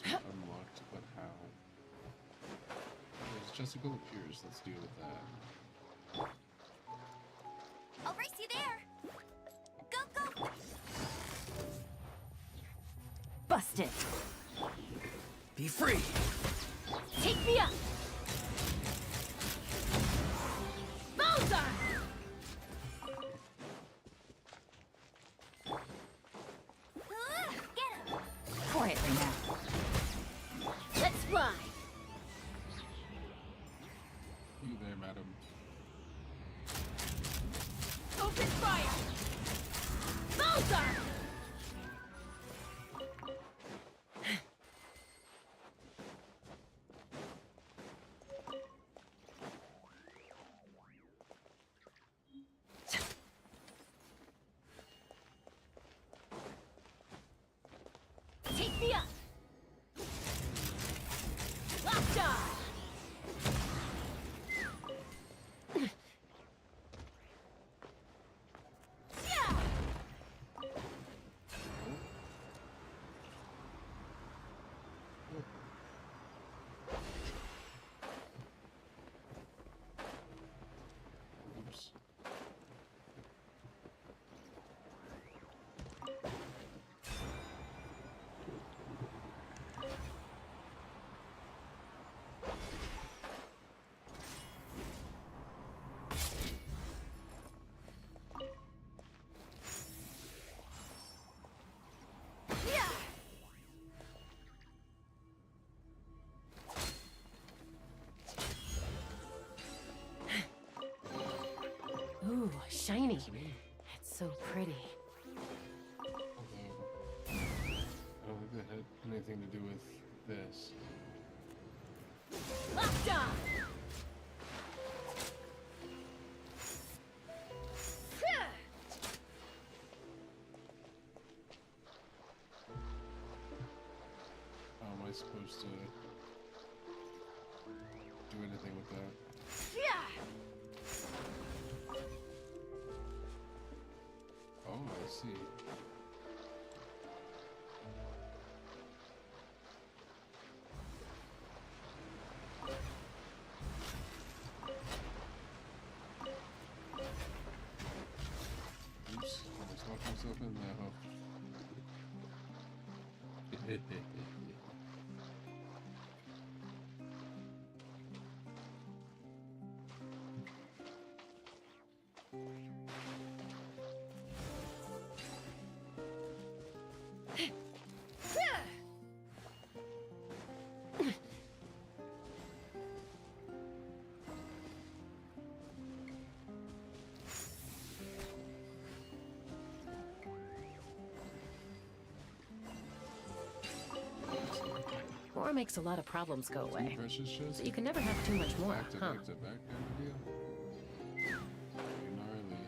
this was unlocked, but how? There's Jessica Pierce. Let's deal with that. I'll race you there. Go, go. Busted. Be free. Take me up. Bullseye. Get him. Quietly now. Let's fly. You there, madam? Open fire. Bullseye. Take me up. Lockjaw. Yeah. Oops. Yeah. Ooh, shiny. It's so pretty. Although, I don't think that had anything to do with this. Lockjaw. How am I supposed to do anything with that? Yeah. Oh, I see. Oops, almost locked myself in there. More makes a lot of problems go away. Precious So you can never have too much more, back to huh? back to back kind of deal. Pretty gnarly.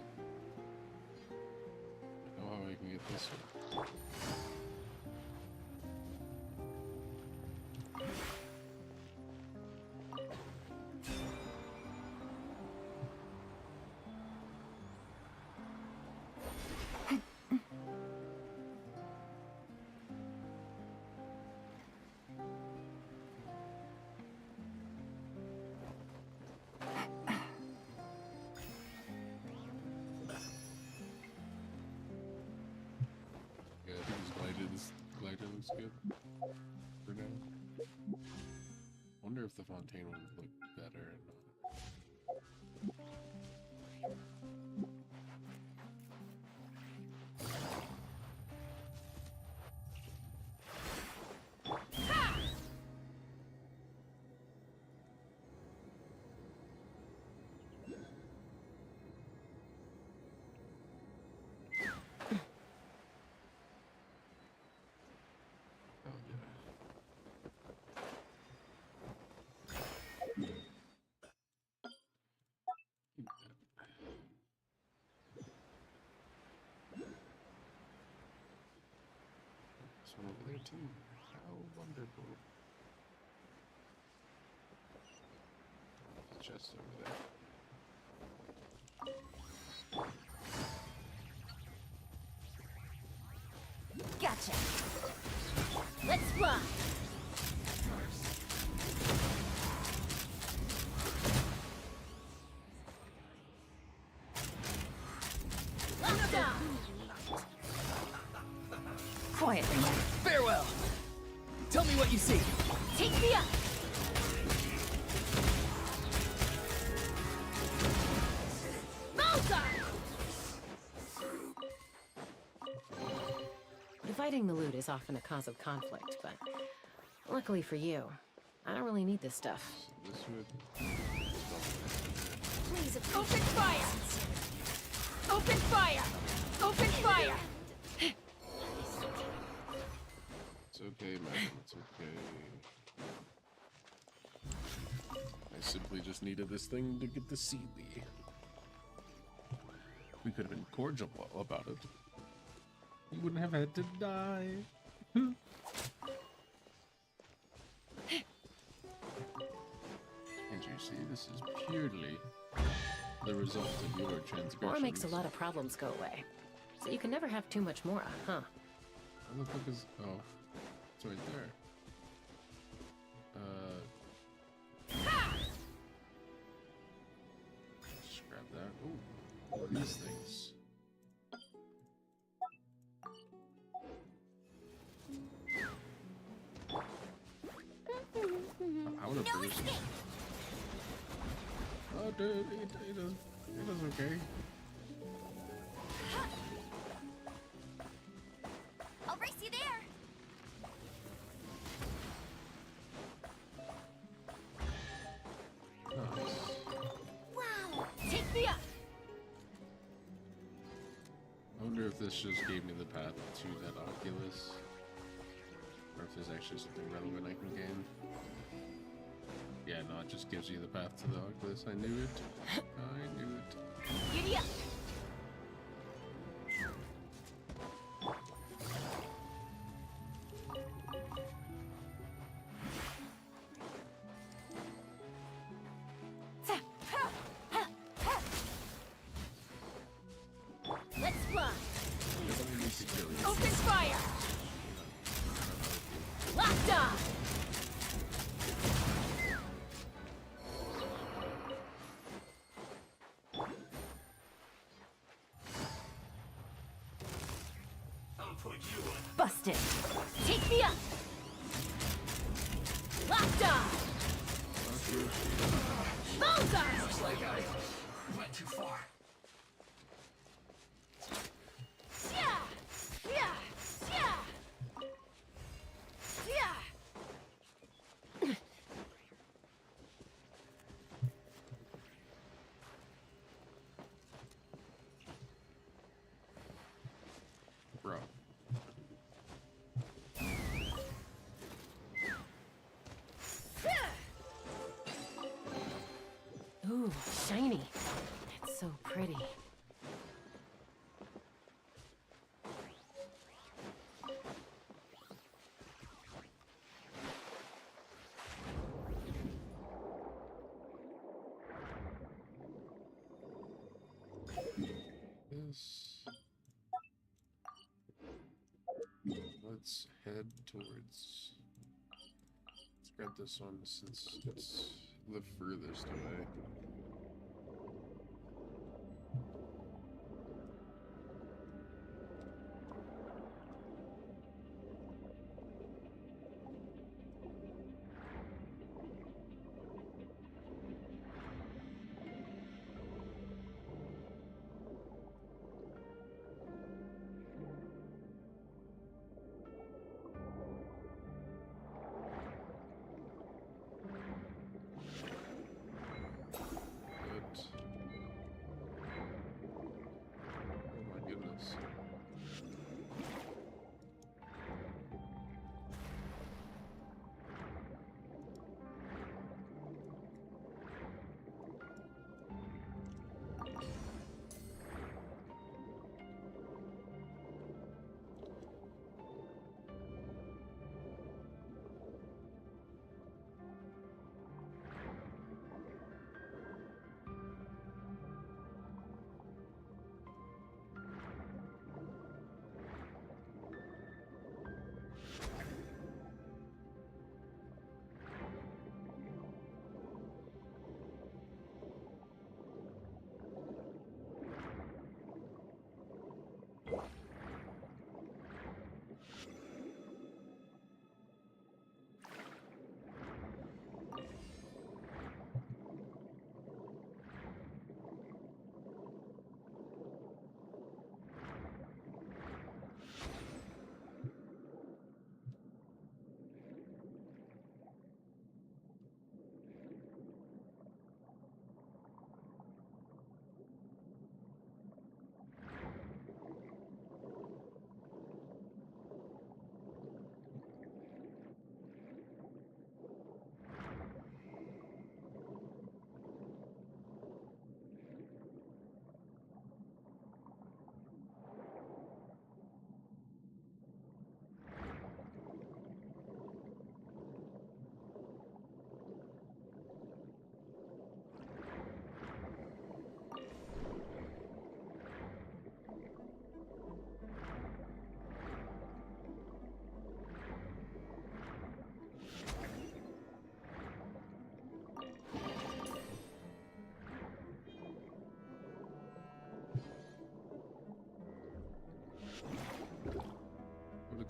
I know how I can get this one. Yeah, I think this glider looks good for now. Wonder if the Fontaine would look better or not. Oh yeah. This one over there too. How wonderful. Chest over there. Gotcha. Let's fly. Quietly now. Farewell! Tell me what you see. Take me up! Bullseye! Dividing the loot is often a cause of conflict, but luckily for you, I don't really need this stuff. This would. Please open fire! Open fire! Open fire! It's okay, madam. It's okay. I simply just needed this thing to get the Sealy. We could have been cordial about it. You wouldn't have had to die. Can't you see? This is purely the result of your transgressions. More makes a lot of problems go away. So you can never have too much Mora, huh? What the fuck is... Oh. It's right there. Just grab that. Ooh. These things. I wanna boost. Oh, dude, it does okay. I'll race you there! Nice. Wow! Take me up! I wonder if this just gave me the path to that Oculus. Or if there's actually something relevant I can gain. Yeah, no, it just gives you the path to the Oculus. I knew it. I knew it. Giddy up! Let's fly! Open fire! Locked on! Busted! Take me up! Locked on! Bullseye! Looks like I went too far. Yeah! Yeah! Yeah! Yeah! Bro. Ooh, shiny. It's so pretty. This. Let's head towards. Let's grab this one since it's the furthest away.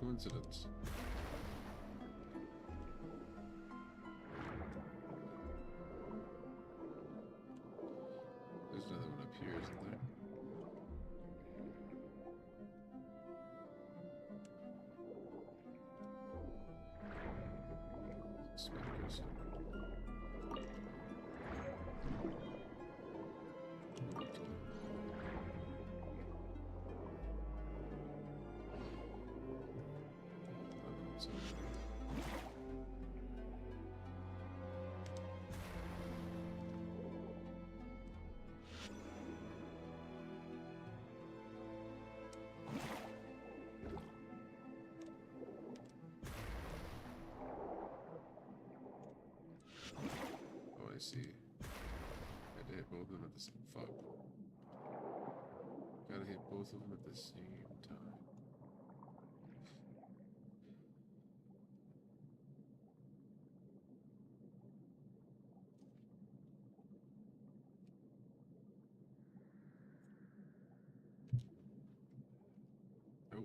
coincidence. There's another one up here, isn't there? Spiders. Oh, I see. I had to hit both of them at the same. Fuck. Gotta hit both of them at the same time. Oh.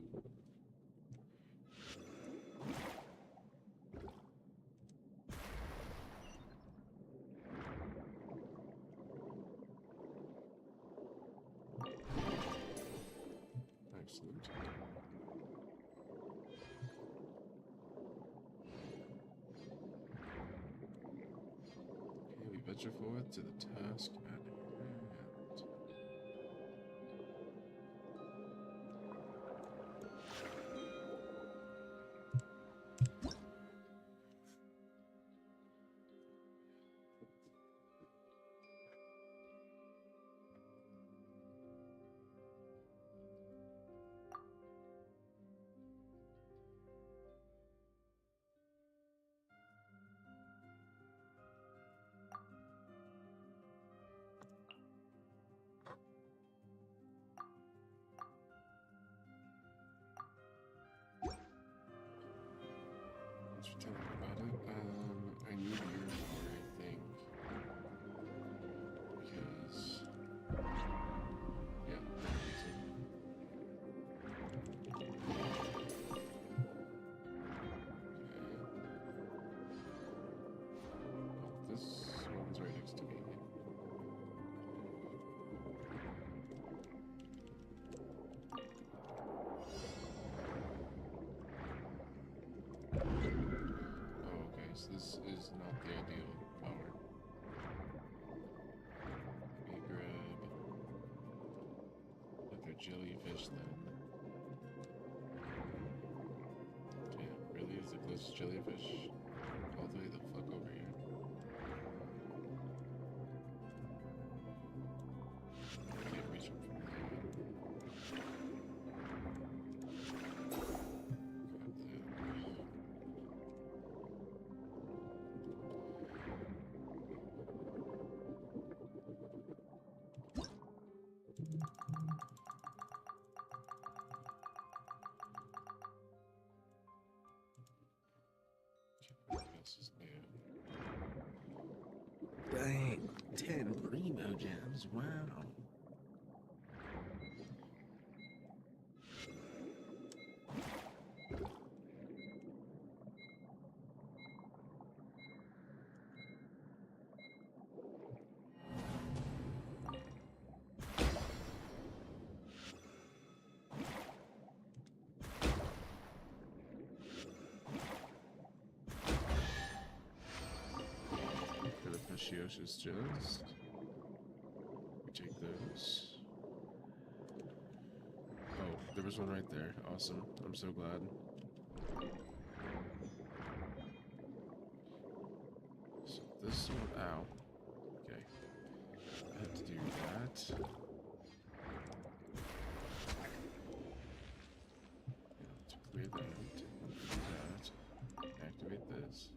Excellent. Okay, we venture forward to the task at hand. Thanks for telling me about it. I need your thing. Because... yeah, that reason. Oh, this one's right next to me. Oh, okay, so this is not the ideal power. Let me grab another jellyfish then. Damn, really is the closest jellyfish all the way the fuck over here. I can't reach him from there. Grab that. What else is new? Dang, 10 primo gems, wow. For the precious gems. We take those. Oh, there was one right there. Awesome. I'm so glad. So this one, ow. Okay. I have to do that. To clear that. Do that. Activate this.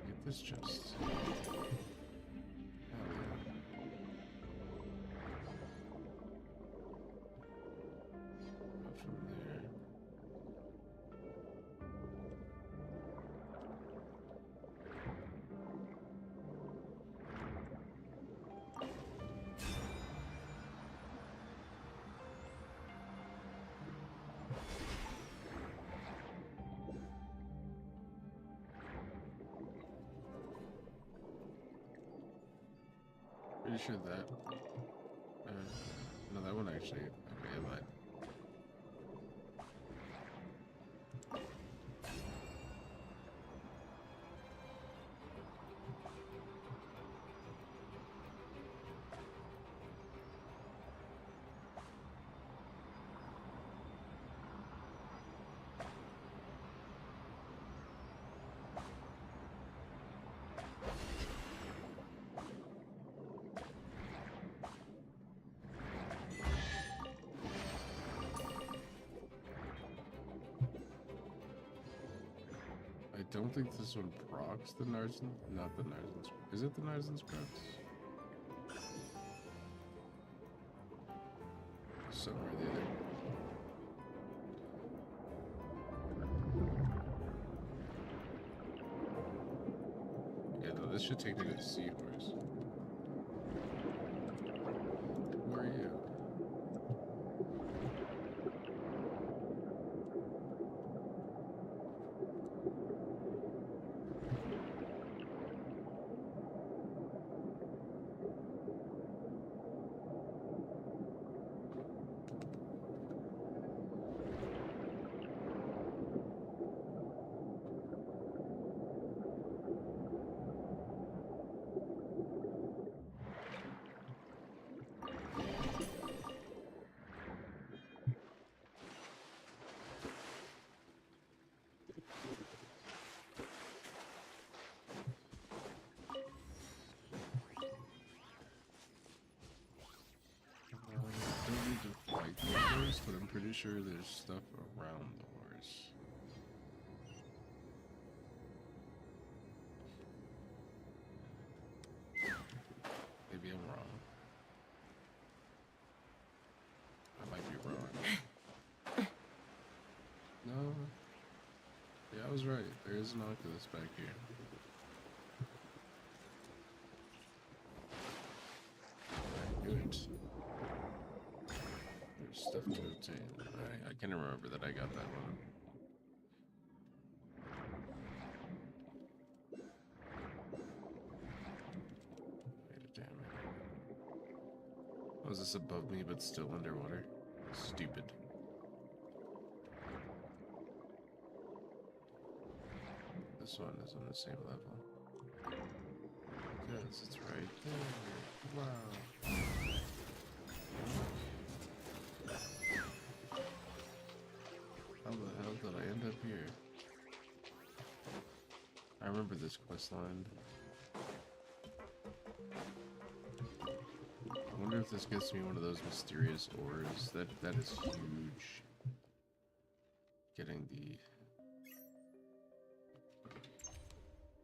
Get this chest. Hell yeah. Go from there. Pretty sure that. No, that one actually. Okay, it lied. I don't think this one procs the Narzen. Not the Narzen's. Is it the Narzen's procs? Somewhere or the other. Yeah, no, this should take me to the seahorse. Where are you? Don't need to fight the horse, but I'm pretty sure there's stuff around the horse. Maybe I'm wrong. I might be wrong. No. Yeah, I was right. There is an Oculus back here. I knew it. There's stuff to obtain. I can remember that I got that one. Wait, damn it. Oh, is this above me but still underwater? Stupid. This one is on the same level. Because it's right there. Wow. How the hell did I end up here? I remember this quest line. I wonder if this gets me one of those mysterious ores. That is huge. Getting the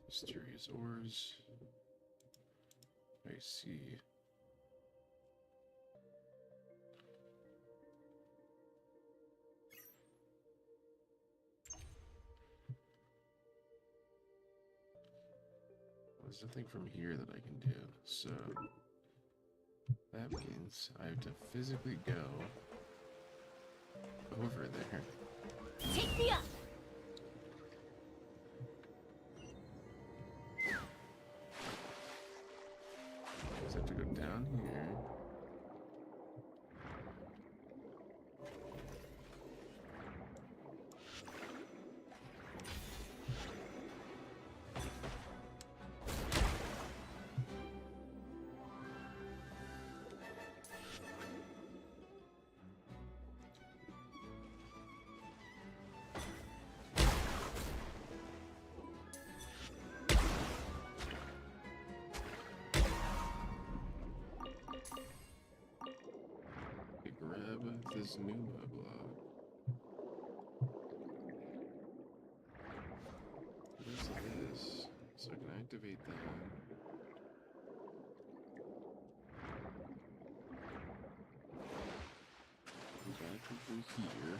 mysterious ores. I see. There's nothing from here that I can do, so that means I have to physically go over there. Take me up! I just have to go down here. Grab this new block. What is this? So I can activate that. Go back over here.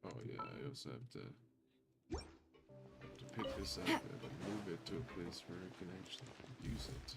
Oh yeah, I also have to pick this up and move it to a place where I can actually use it.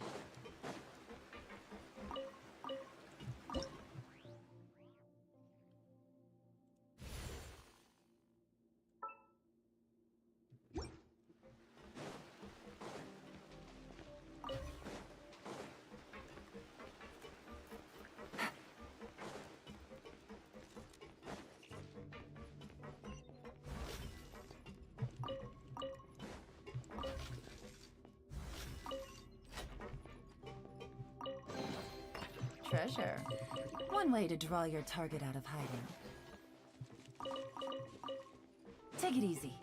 Treasure. One way to draw your target out of hiding. Take it easy.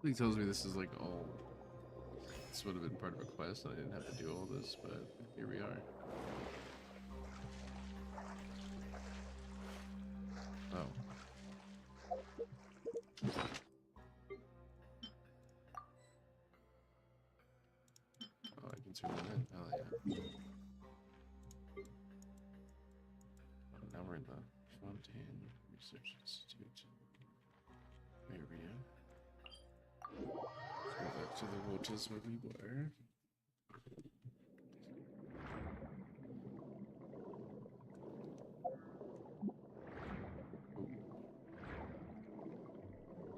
He tells me this is like all. This would have been part of a quest, and I didn't have to do all this, but here we are. Oh. Oh, I can turn that in. Hell yeah. Oh, now we're in the Fontaine Research Institute area. Let's go back to the waters where we were.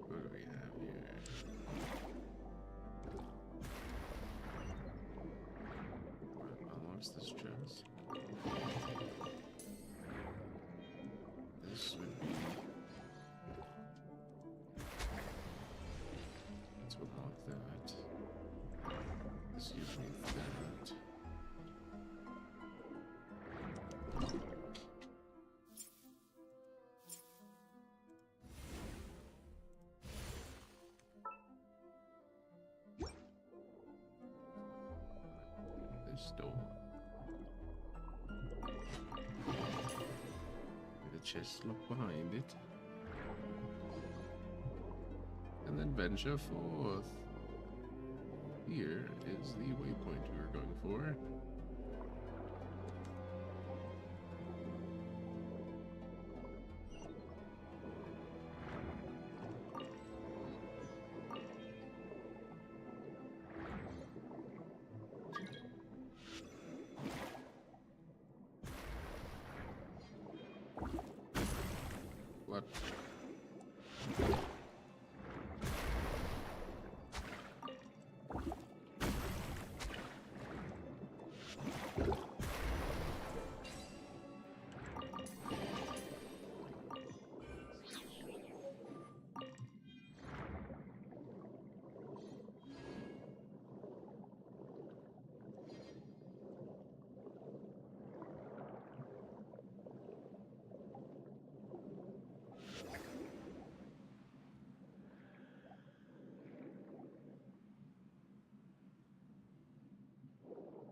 What do we have here? Unlocks this chest. This would be to unlock that. This gives me that. This door. With a chest lock behind it. And then venture forth. Here is the waypoint we were going for. What?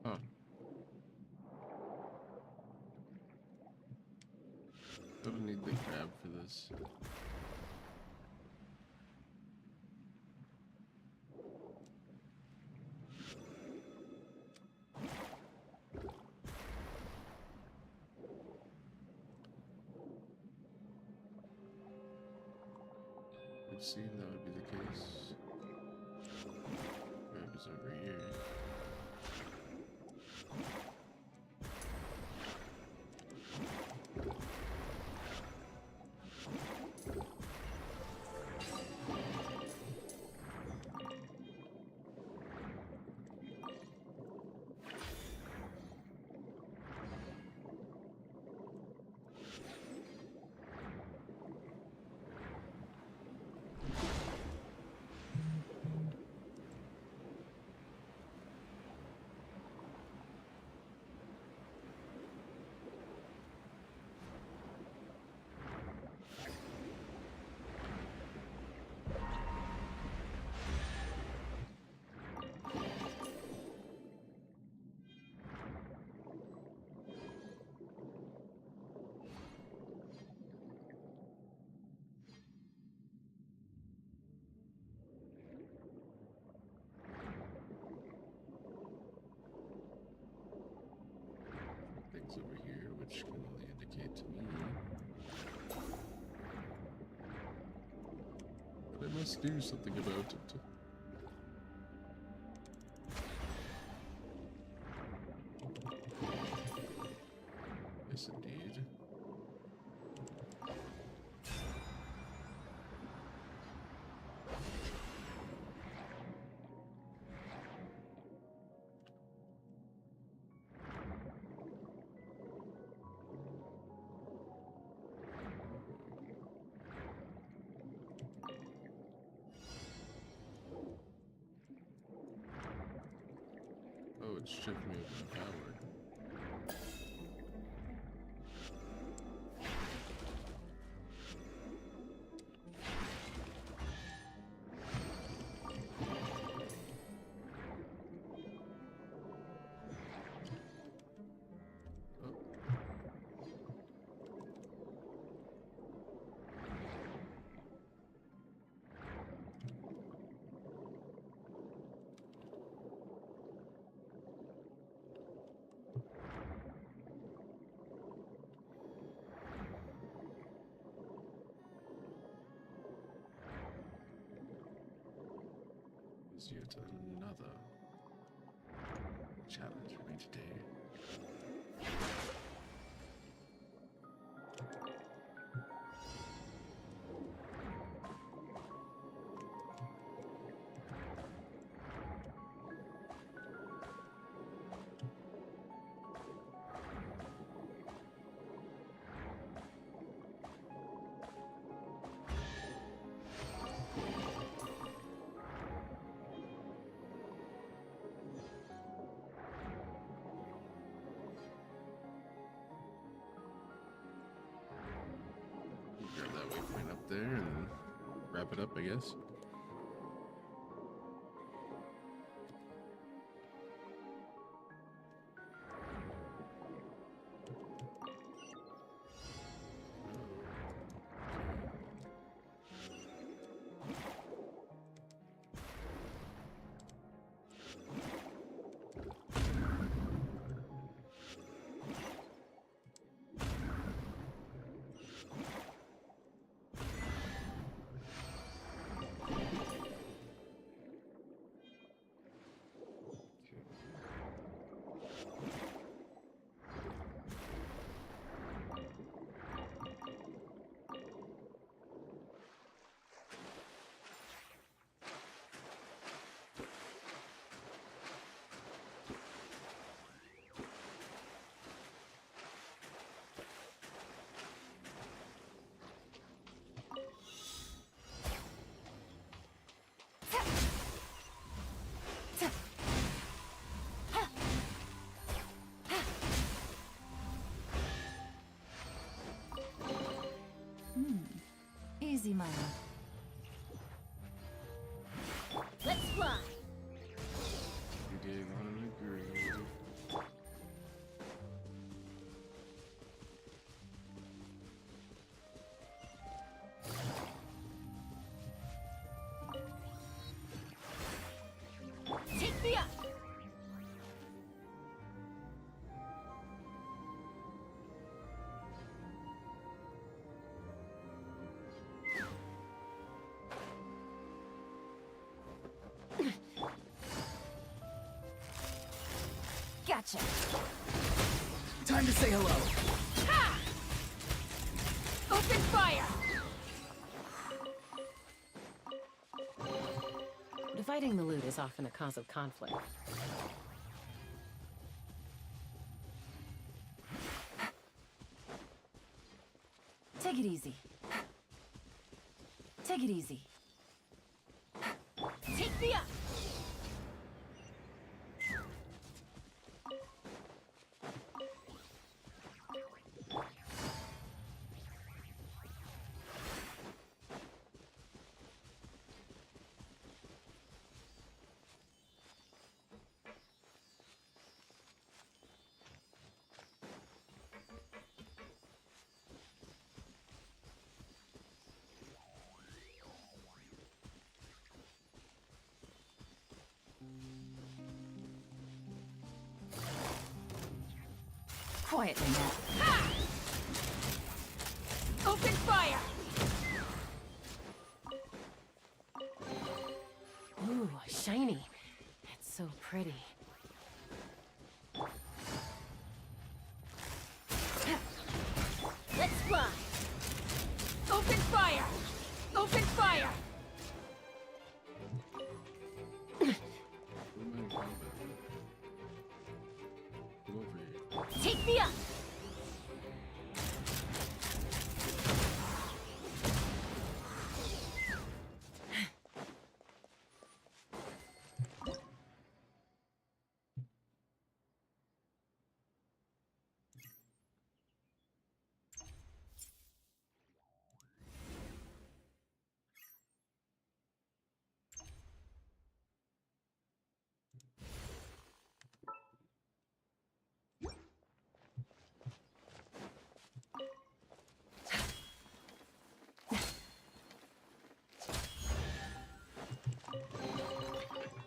Huh. Don't need the crab for this. Would seem that would be the case. Crab is over here. which can only indicate to me that I must do something about it. Yes, indeed. Oh, it's stripped me of my power. Is yet another challenge for me today. Grab that waypoint up there and wrap it up, I guess. Easy, my love. Let's fly. You dig on the groove. Take me up. Gotcha. Time to say hello. Ha! Open fire. Dividing the loot is often a cause of conflict. Take it easy. Take it easy. Take me up. Quietly now. Open fire! Ooh, shiny. It's so pretty. Let's fly! Open fire! Open fire! Take me up!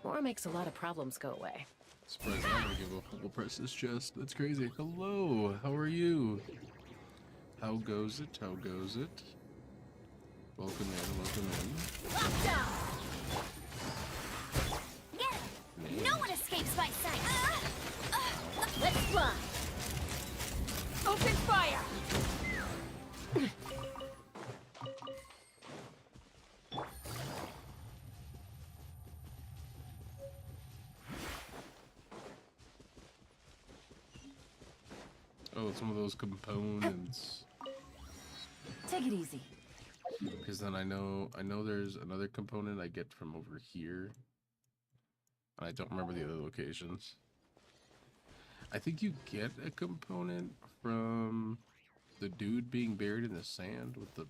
War makes a lot of problems go away. Surprised I'm gonna give a full press this chest. That's crazy. Hello, how are you? How goes it? How goes it? Welcome in, welcome in. Lockdown! Get it! No one escapes my sight! Let's fly! Open fire! Oh, it's one of those components. Take it easy. Because then I know there's another component I get from over here. I don't remember the other locations. I think you get a component from the dude being buried in the sand with the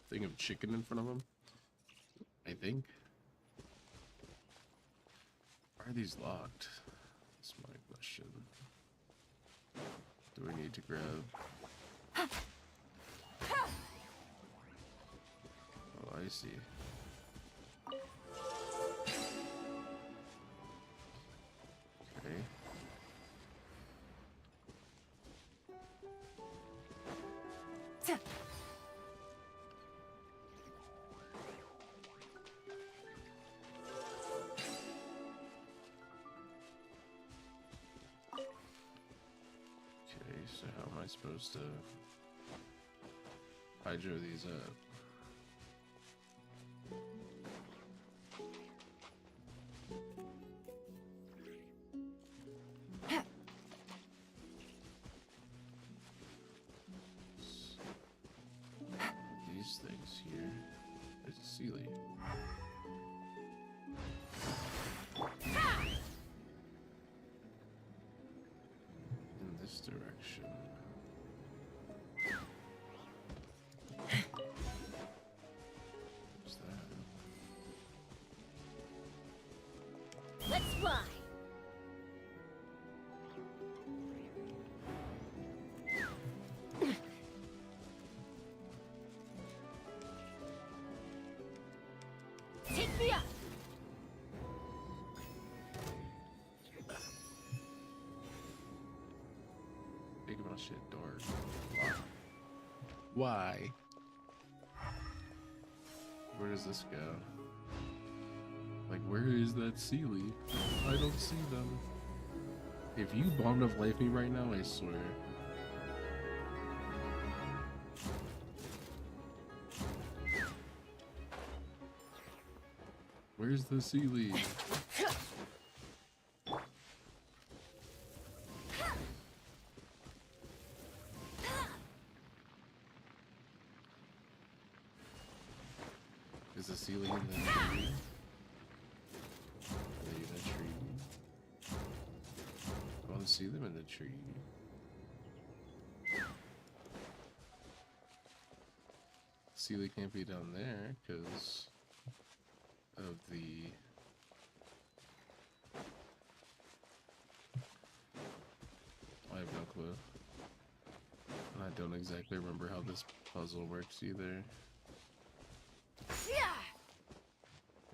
thing of chicken in front of him. I think. Why are these locked? That's my question. Do we need to grab? Oh, I see. Okay. Okay, so how am I supposed to hydro these up? These things here. There's a Sealy. In this direction. What's that? Let's fly! Take me up! Making my shit dark. Why? Where does this go? Like, where is that Sealy? I don't see them. If you bombed up life me right now, I swear. Where's the Sealy? Is the Sealy in the tree? Are they in the tree? I want to see them in the tree. Sealy can't be down there because of the I have no clue. And I don't exactly remember how this puzzle works either.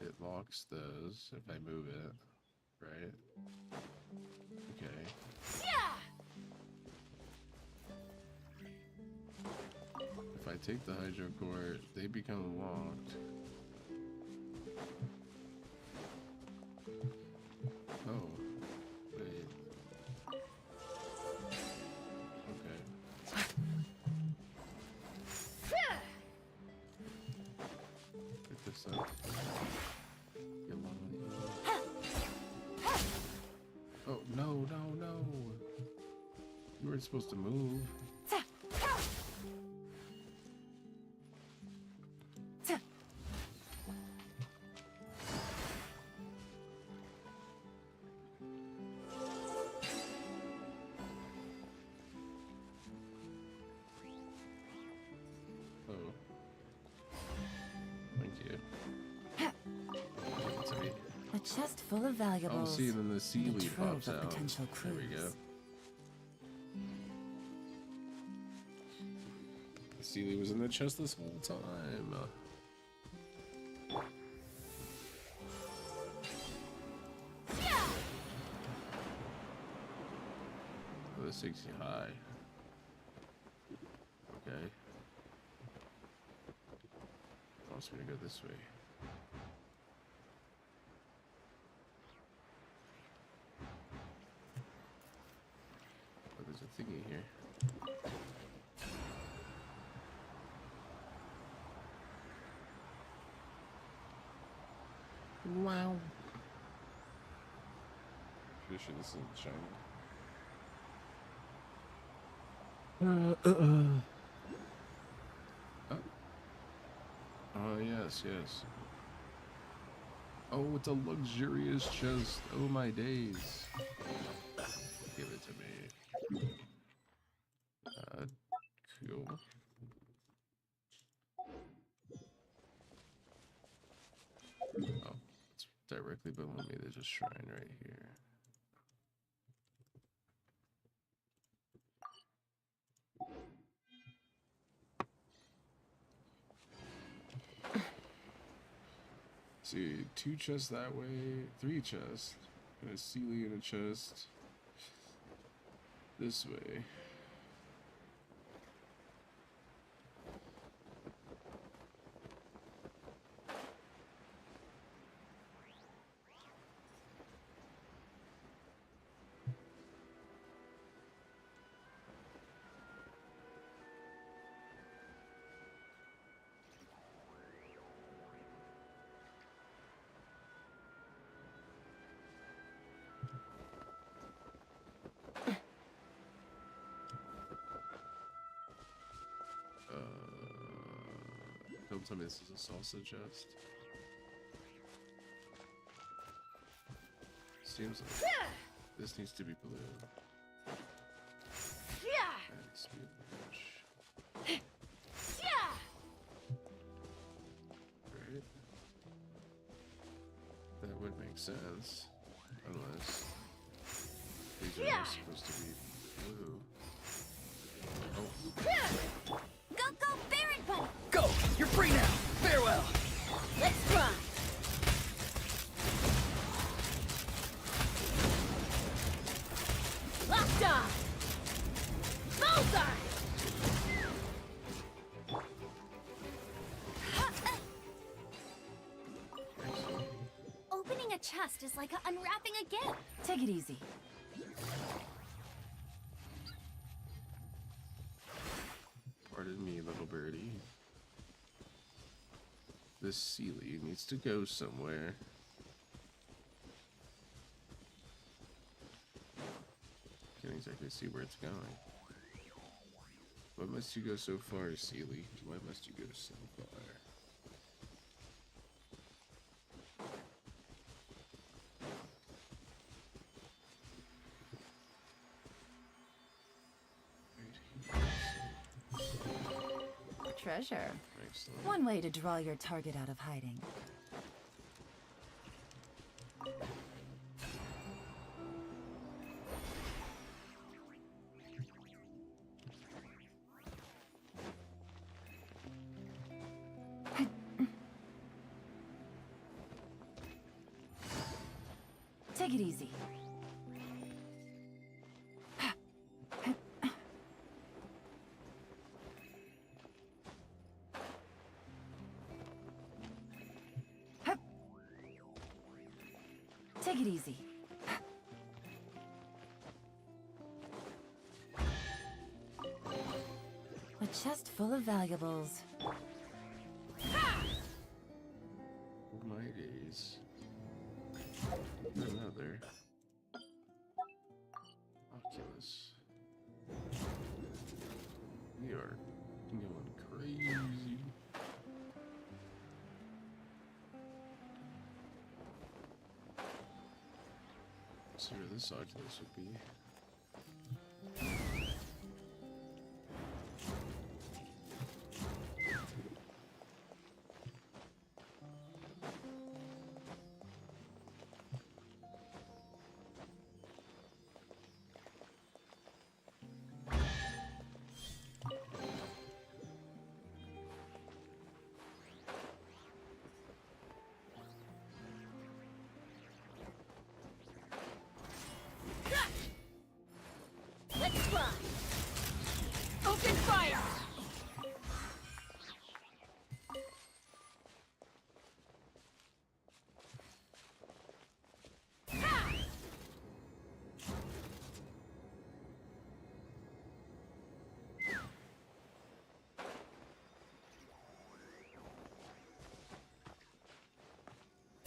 It locks those if I move it, right? Okay. If I take the Hydro Core, they become locked. Oh, wait. Okay. Pick this up. Get one. Oh, no, no, no. You weren't supposed to move. A chest full of valuables. Oh, see, then the sea and a leaf trove pops of out. potential There we crews. go. The sea leaf was in the chest this whole time. Oh, this takes you high. Okay. Wants me to go this way. Oh, there's a thingy here. Wow. Pretty sure this isn't shiny. Oh, yes, yes. Oh, it's a luxurious chest. Oh, my days. Give it to me. Cool. Oh, it's directly below me. There's a shrine right here. See, 2 chests that way, 3 chests, and a Sealy in a chest this way. Don't tell me this is a salsa chest. Seems like this needs to be blue. That's huge. Right? That would make sense. Unless these are all supposed to be blue. Oh. Go, Baron Buddy! Go! You're free now! Farewell! Let's try! Locked on! Bullseye! Opening a chest is like unwrapping a gift. Take it easy. Pardon me, little birdie. This Sealy needs to go somewhere. Can't exactly see where it's going. Why must you go so far, Sealy? Why must you go so far? Treasure. Excellent. One way to draw your target out of hiding. Take it easy. Take it easy. A chest full of valuables. My days. Another Oculus. We are going crazy. Let's see where this Oculus would be. Let's fly! Open fire!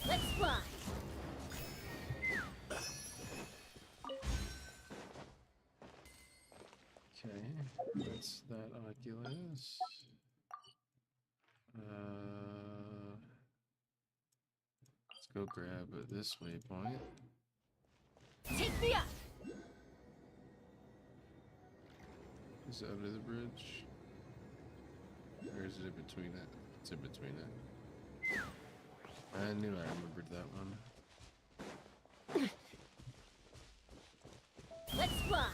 Let's fly! Okay, that's that Oculus. Let's go grab this waypoint. Take me up! Is it under the bridge? Or is it in between it? It's in between it. I knew I remembered that one. Let's fly!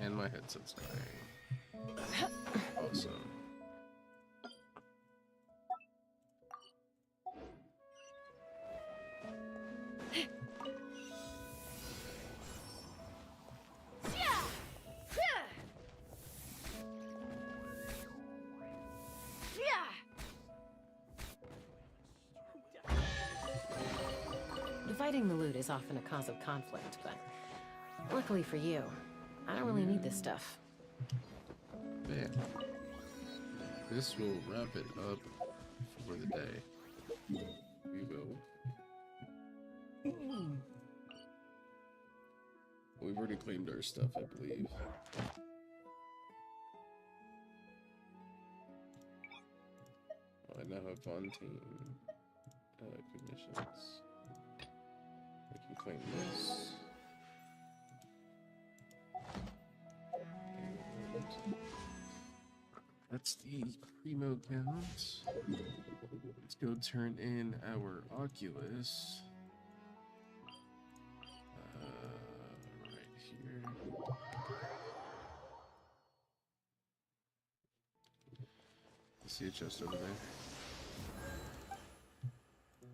And my headset's dying. Awesome. Dividing the loot is often a cause of conflict, but luckily for you, I don't really need this stuff. Man, this will wrap it up for the day. We will. We've already claimed our stuff, I believe. I now have Fontaine commissions. I can claim this. That's the primo count. Let's go turn in our Oculus. Right here. I see a chest over there.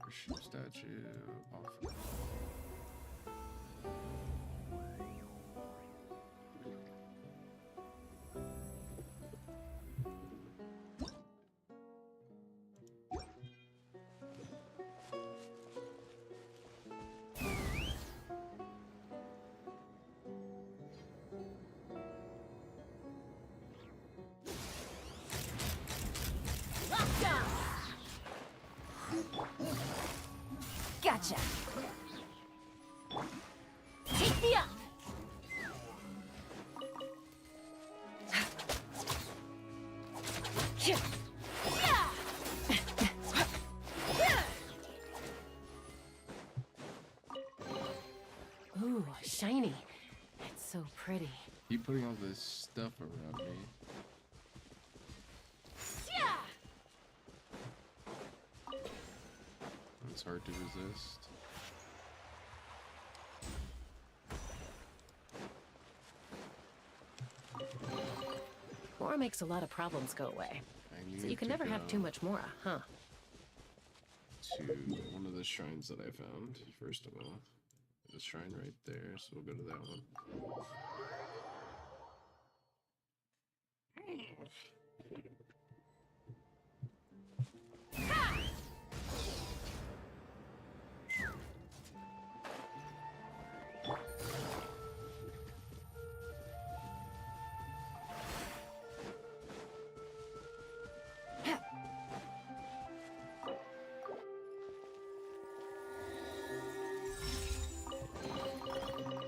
Shoe statue off. Gotcha! Take me up! Ooh, shiny. It's so pretty. Keep putting all this stuff around me. It's hard to resist. Mora makes a lot of problems go away. So you can never have too much Mora, huh? To one of the shrines that I found, first of all. There's a shrine right there, so we'll go to that one.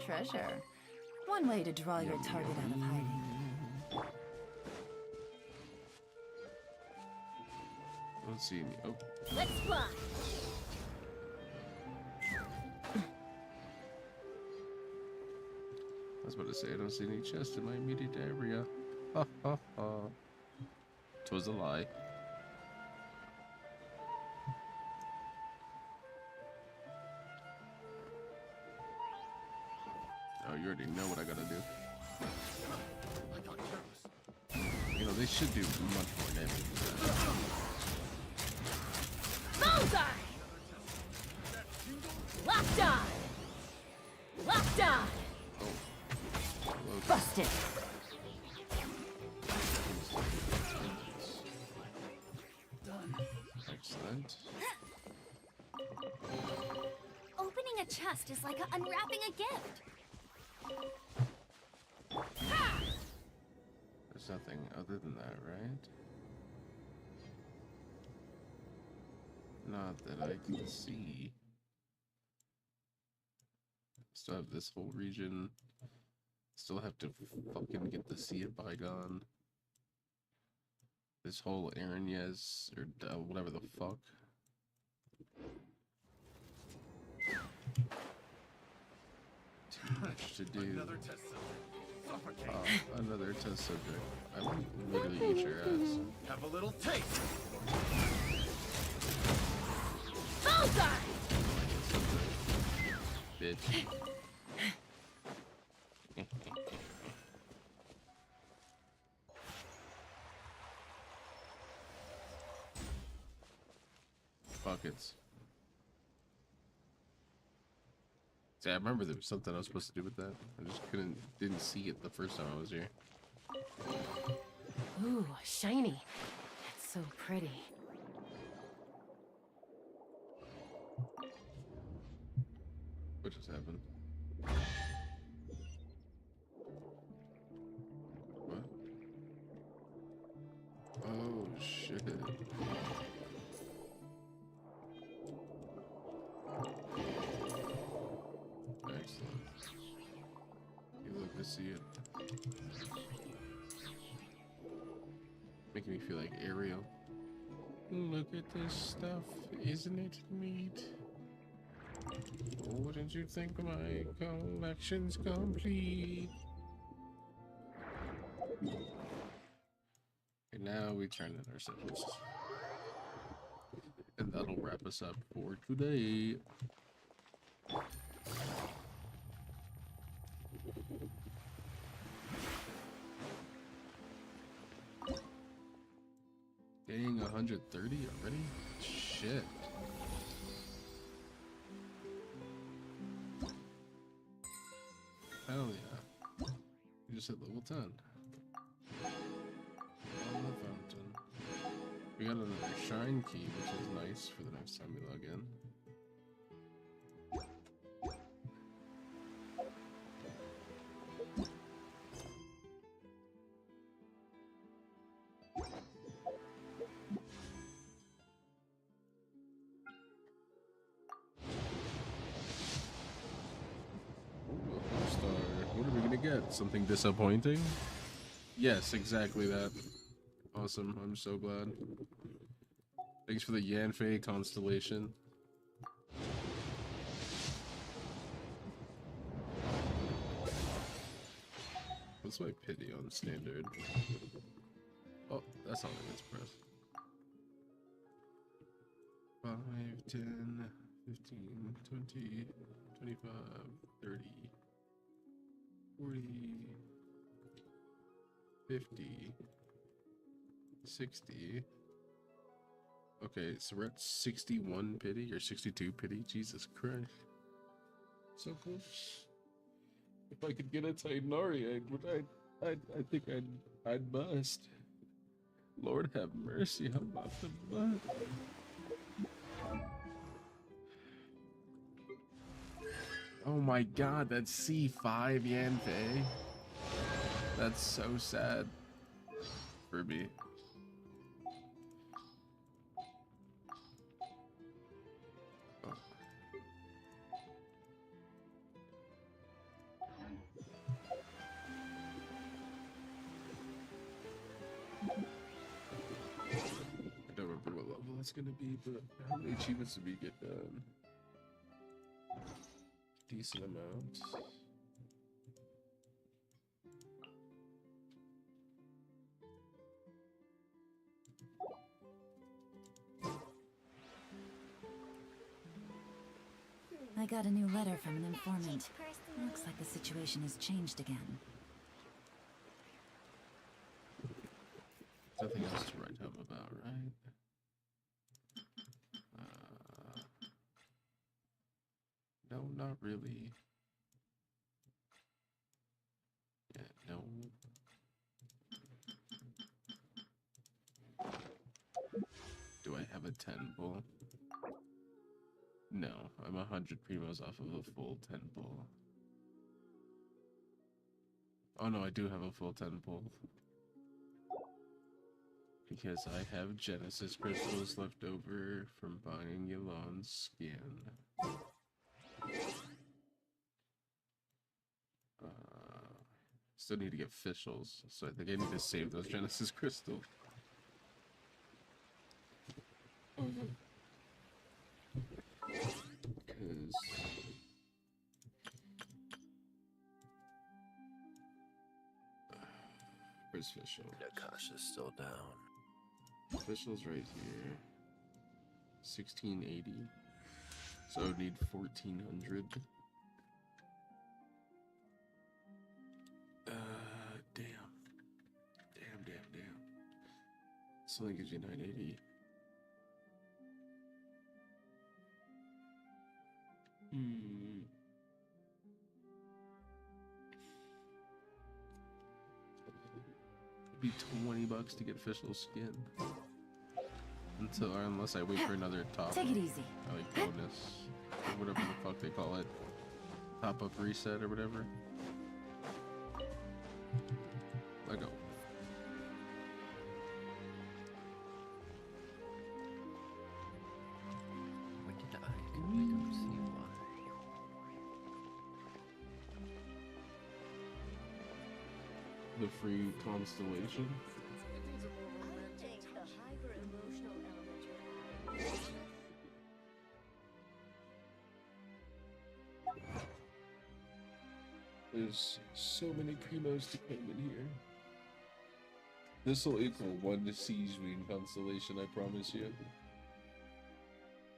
Treasure. One way to draw your target out of hiding. I don't see any. Oh. Let's fly. I was about to say I don't see any chests in my immediate area. Ha ha ha. Twas a lie. Oh, you already know what I gotta do. You know, they should do much more damage than that. Bullseye! Locked on! Locked on! Oh. Busted! Excellent. Opening a chest is like unwrapping a gift. There's nothing other than that, right? Not that I can see. Still have this whole region. Still have to fucking get the Sea of Bygone. This whole Aranez, or whatever the fuck. Too much to do. Another test subject. I will literally eat your ass. Have a little taste. Bullseye! Bitch. Buckets. See, I remember there was something I was supposed to do with that. I just didn't see it the first time I was here. Ooh, shiny. That's so pretty. What just happened? What? Oh, shit. Excellent. You look to see it. Making me feel like Ariel. Look at this stuff, isn't it neat? Wouldn't you think my collection's complete? And now we turn in our sigils. And that'll wrap us up for today. Dang, 130 already? Shit. Hell yeah. You just hit level 10. On the fountain. We got another shrine key, which is nice for the next time we log in. Get something disappointing? Yes, exactly that. Awesome, I'm so glad. Thanks for the Yanfei constellation. What's my pity on standard? Oh, that's not an express. 5, 10, 15, 20, 25, 30. 40, 50, 60. Okay, so we're at 61 pity or 62 pity. Jesus Christ. So close. If I could get a Titanari, I think I'd bust. Lord have mercy, I'm about to bust. Oh my god, that's C5 Yanfei. That's so sad for me. Oh. I don't remember what level that's gonna be, but how many achievements did we get done? Decent amount. I got a new letter from an informant. Looks like the situation has changed again. Nothing else to write home about, right? No, not really. Yeah, no. Do I have a 10 bull? No, I'm 100 primos off of a full 10 bull. Oh no, I do have a full 10 bull. Because I have Genesis crystals left over from buying Yolon's skin. Still need to get officials, so I think I need to save those Genesis crystals. Because where's official? Nakasha's still down. Official's right here. 1680. So I would need 1400. Damn. This only gives you 980. It'd be $20 to get official skin. Unless I wait for another top. Take it easy. Like bonus. Or whatever the fuck they call it. Top up reset or whatever. Let go. What did I do? I don't see why. The free constellation. There's so many primos to come in here. This will equal 1 Siege Wing constellation, I promise you.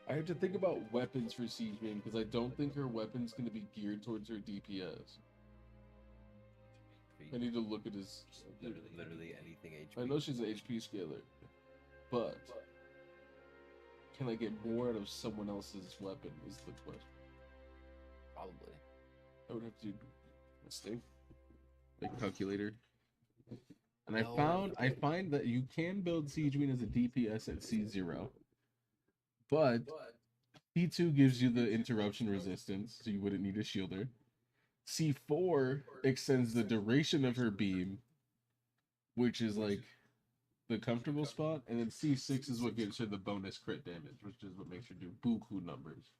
I have to think about weapons for Siege Wing because I don't think her weapon's going to be geared towards her DPS. I need to look at his... Literally anything HP. I know she's an HP scaler, but can I get more out of someone else's weapon is the question. Probably. I would have to do this thing. Like calculator. And No. I find that you can build Siege Wing as a DPS at C0. But C2 gives you the interruption resistance, so you wouldn't need a shielder. C4 extends the duration of her beam, which is like the comfortable spot, and then C6 is what gives her the bonus crit damage, which is what makes her do buku numbers.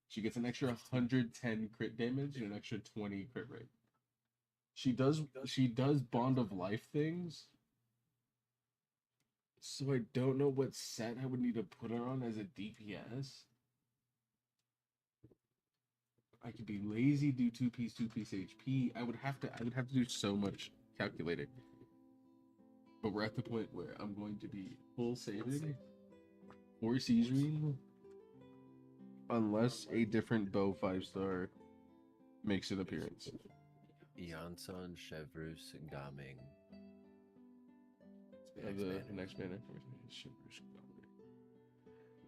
She gets an extra 110 crit damage and an extra 20 crit rate. She does Bond of Life things. So I don't know what set I would need to put her on as a DPS. I could be lazy, do 2-piece HP. I would have to do so much calculating. But we're at the point where I'm going to be full saving for Siege Wing unless a different bow 5-star makes an appearance. Yanson, Chevrus, Gaming. The next banner.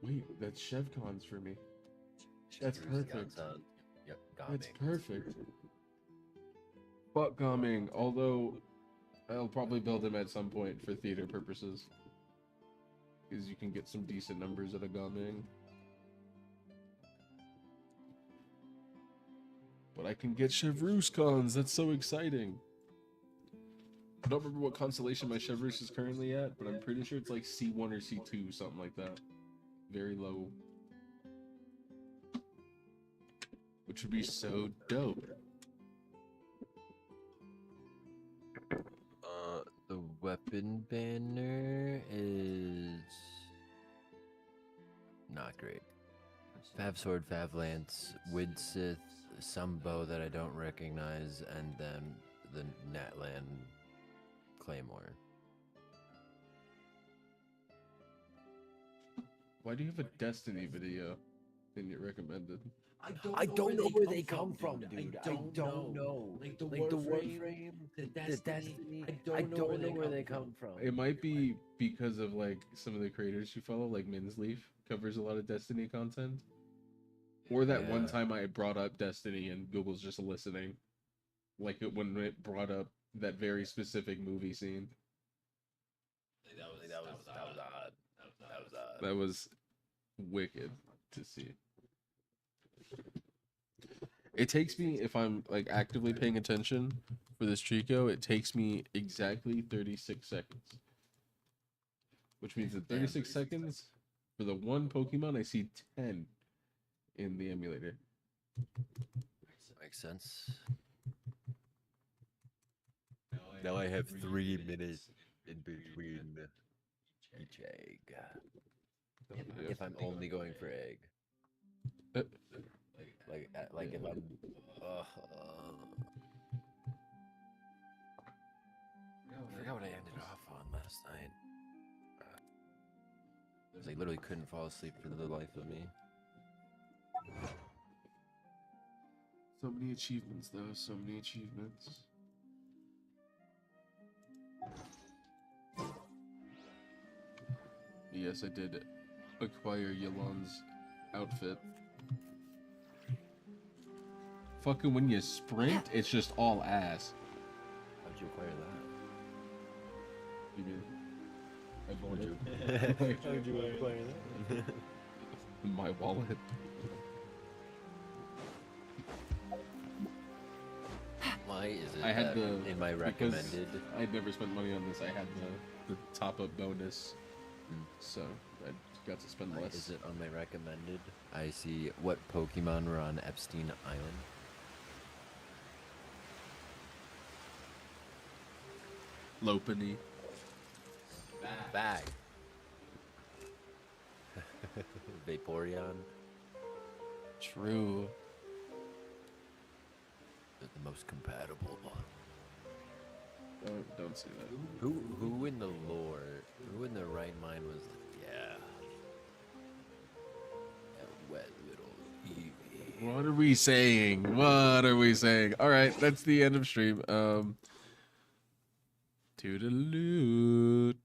Wait, that's Chevcons for me. That's perfect. Yep, That's perfect. Fuck Gaming, although I'll probably build him at some point for theater purposes. Because you can get some decent numbers at a Gaming. But I can get Chevreuse cons, that's so exciting. I don't remember what constellation my Chevreuse is currently at, but I'm pretty sure it's like C1 or C2, something like that. Very low. Which would be so dope. The weapon banner is not great. Fav Sword, Fav Lance, Wid Sith, some bow that I don't recognize, and then the Natlan Claymore. Why do you have a Destiny video in your recommended? I don't know where they come from, dude. I don't know. Like the Warframe, the Destiny. I don't know where they come from. It might be because of like some of the creators you follow, like Minsleaf covers a lot of Destiny content. Or that one time I brought up Destiny and Google's just listening. Like when it brought up that very specific movie scene. That was odd. That was odd. That was wicked to see. It takes me, if I'm like actively paying attention for this Trico, it takes me exactly 36 seconds. Which means in 36 seconds, for the one Pokemon, I see 10 in the emulator. Makes sense. Now I have 3 minutes in between each egg. If I'm only going for egg. Like if I'm I forgot what I ended off on last night. I literally couldn't fall asleep for the life of me. So many achievements though, so many achievements. Yes, I did acquire Yolon's outfit. Fucking when you sprint, it's just all ass. How'd you acquire that? You mean? I bought it. How'd you acquire that? My wallet. Why is it I had in my recommended? I'd never spent money on this. I had the top up bonus, so I got to spend less. Is it on my recommended? I see what Pokemon were on Epstein Island. Lopunny. Bag. Vaporeon. True. They're the most compatible. Don't say that. Who in the lore, who in their right mind was like, yeah, that wet little Eevee. What are we saying? What are we saying? All right, that's the end of stream. Toodaloo.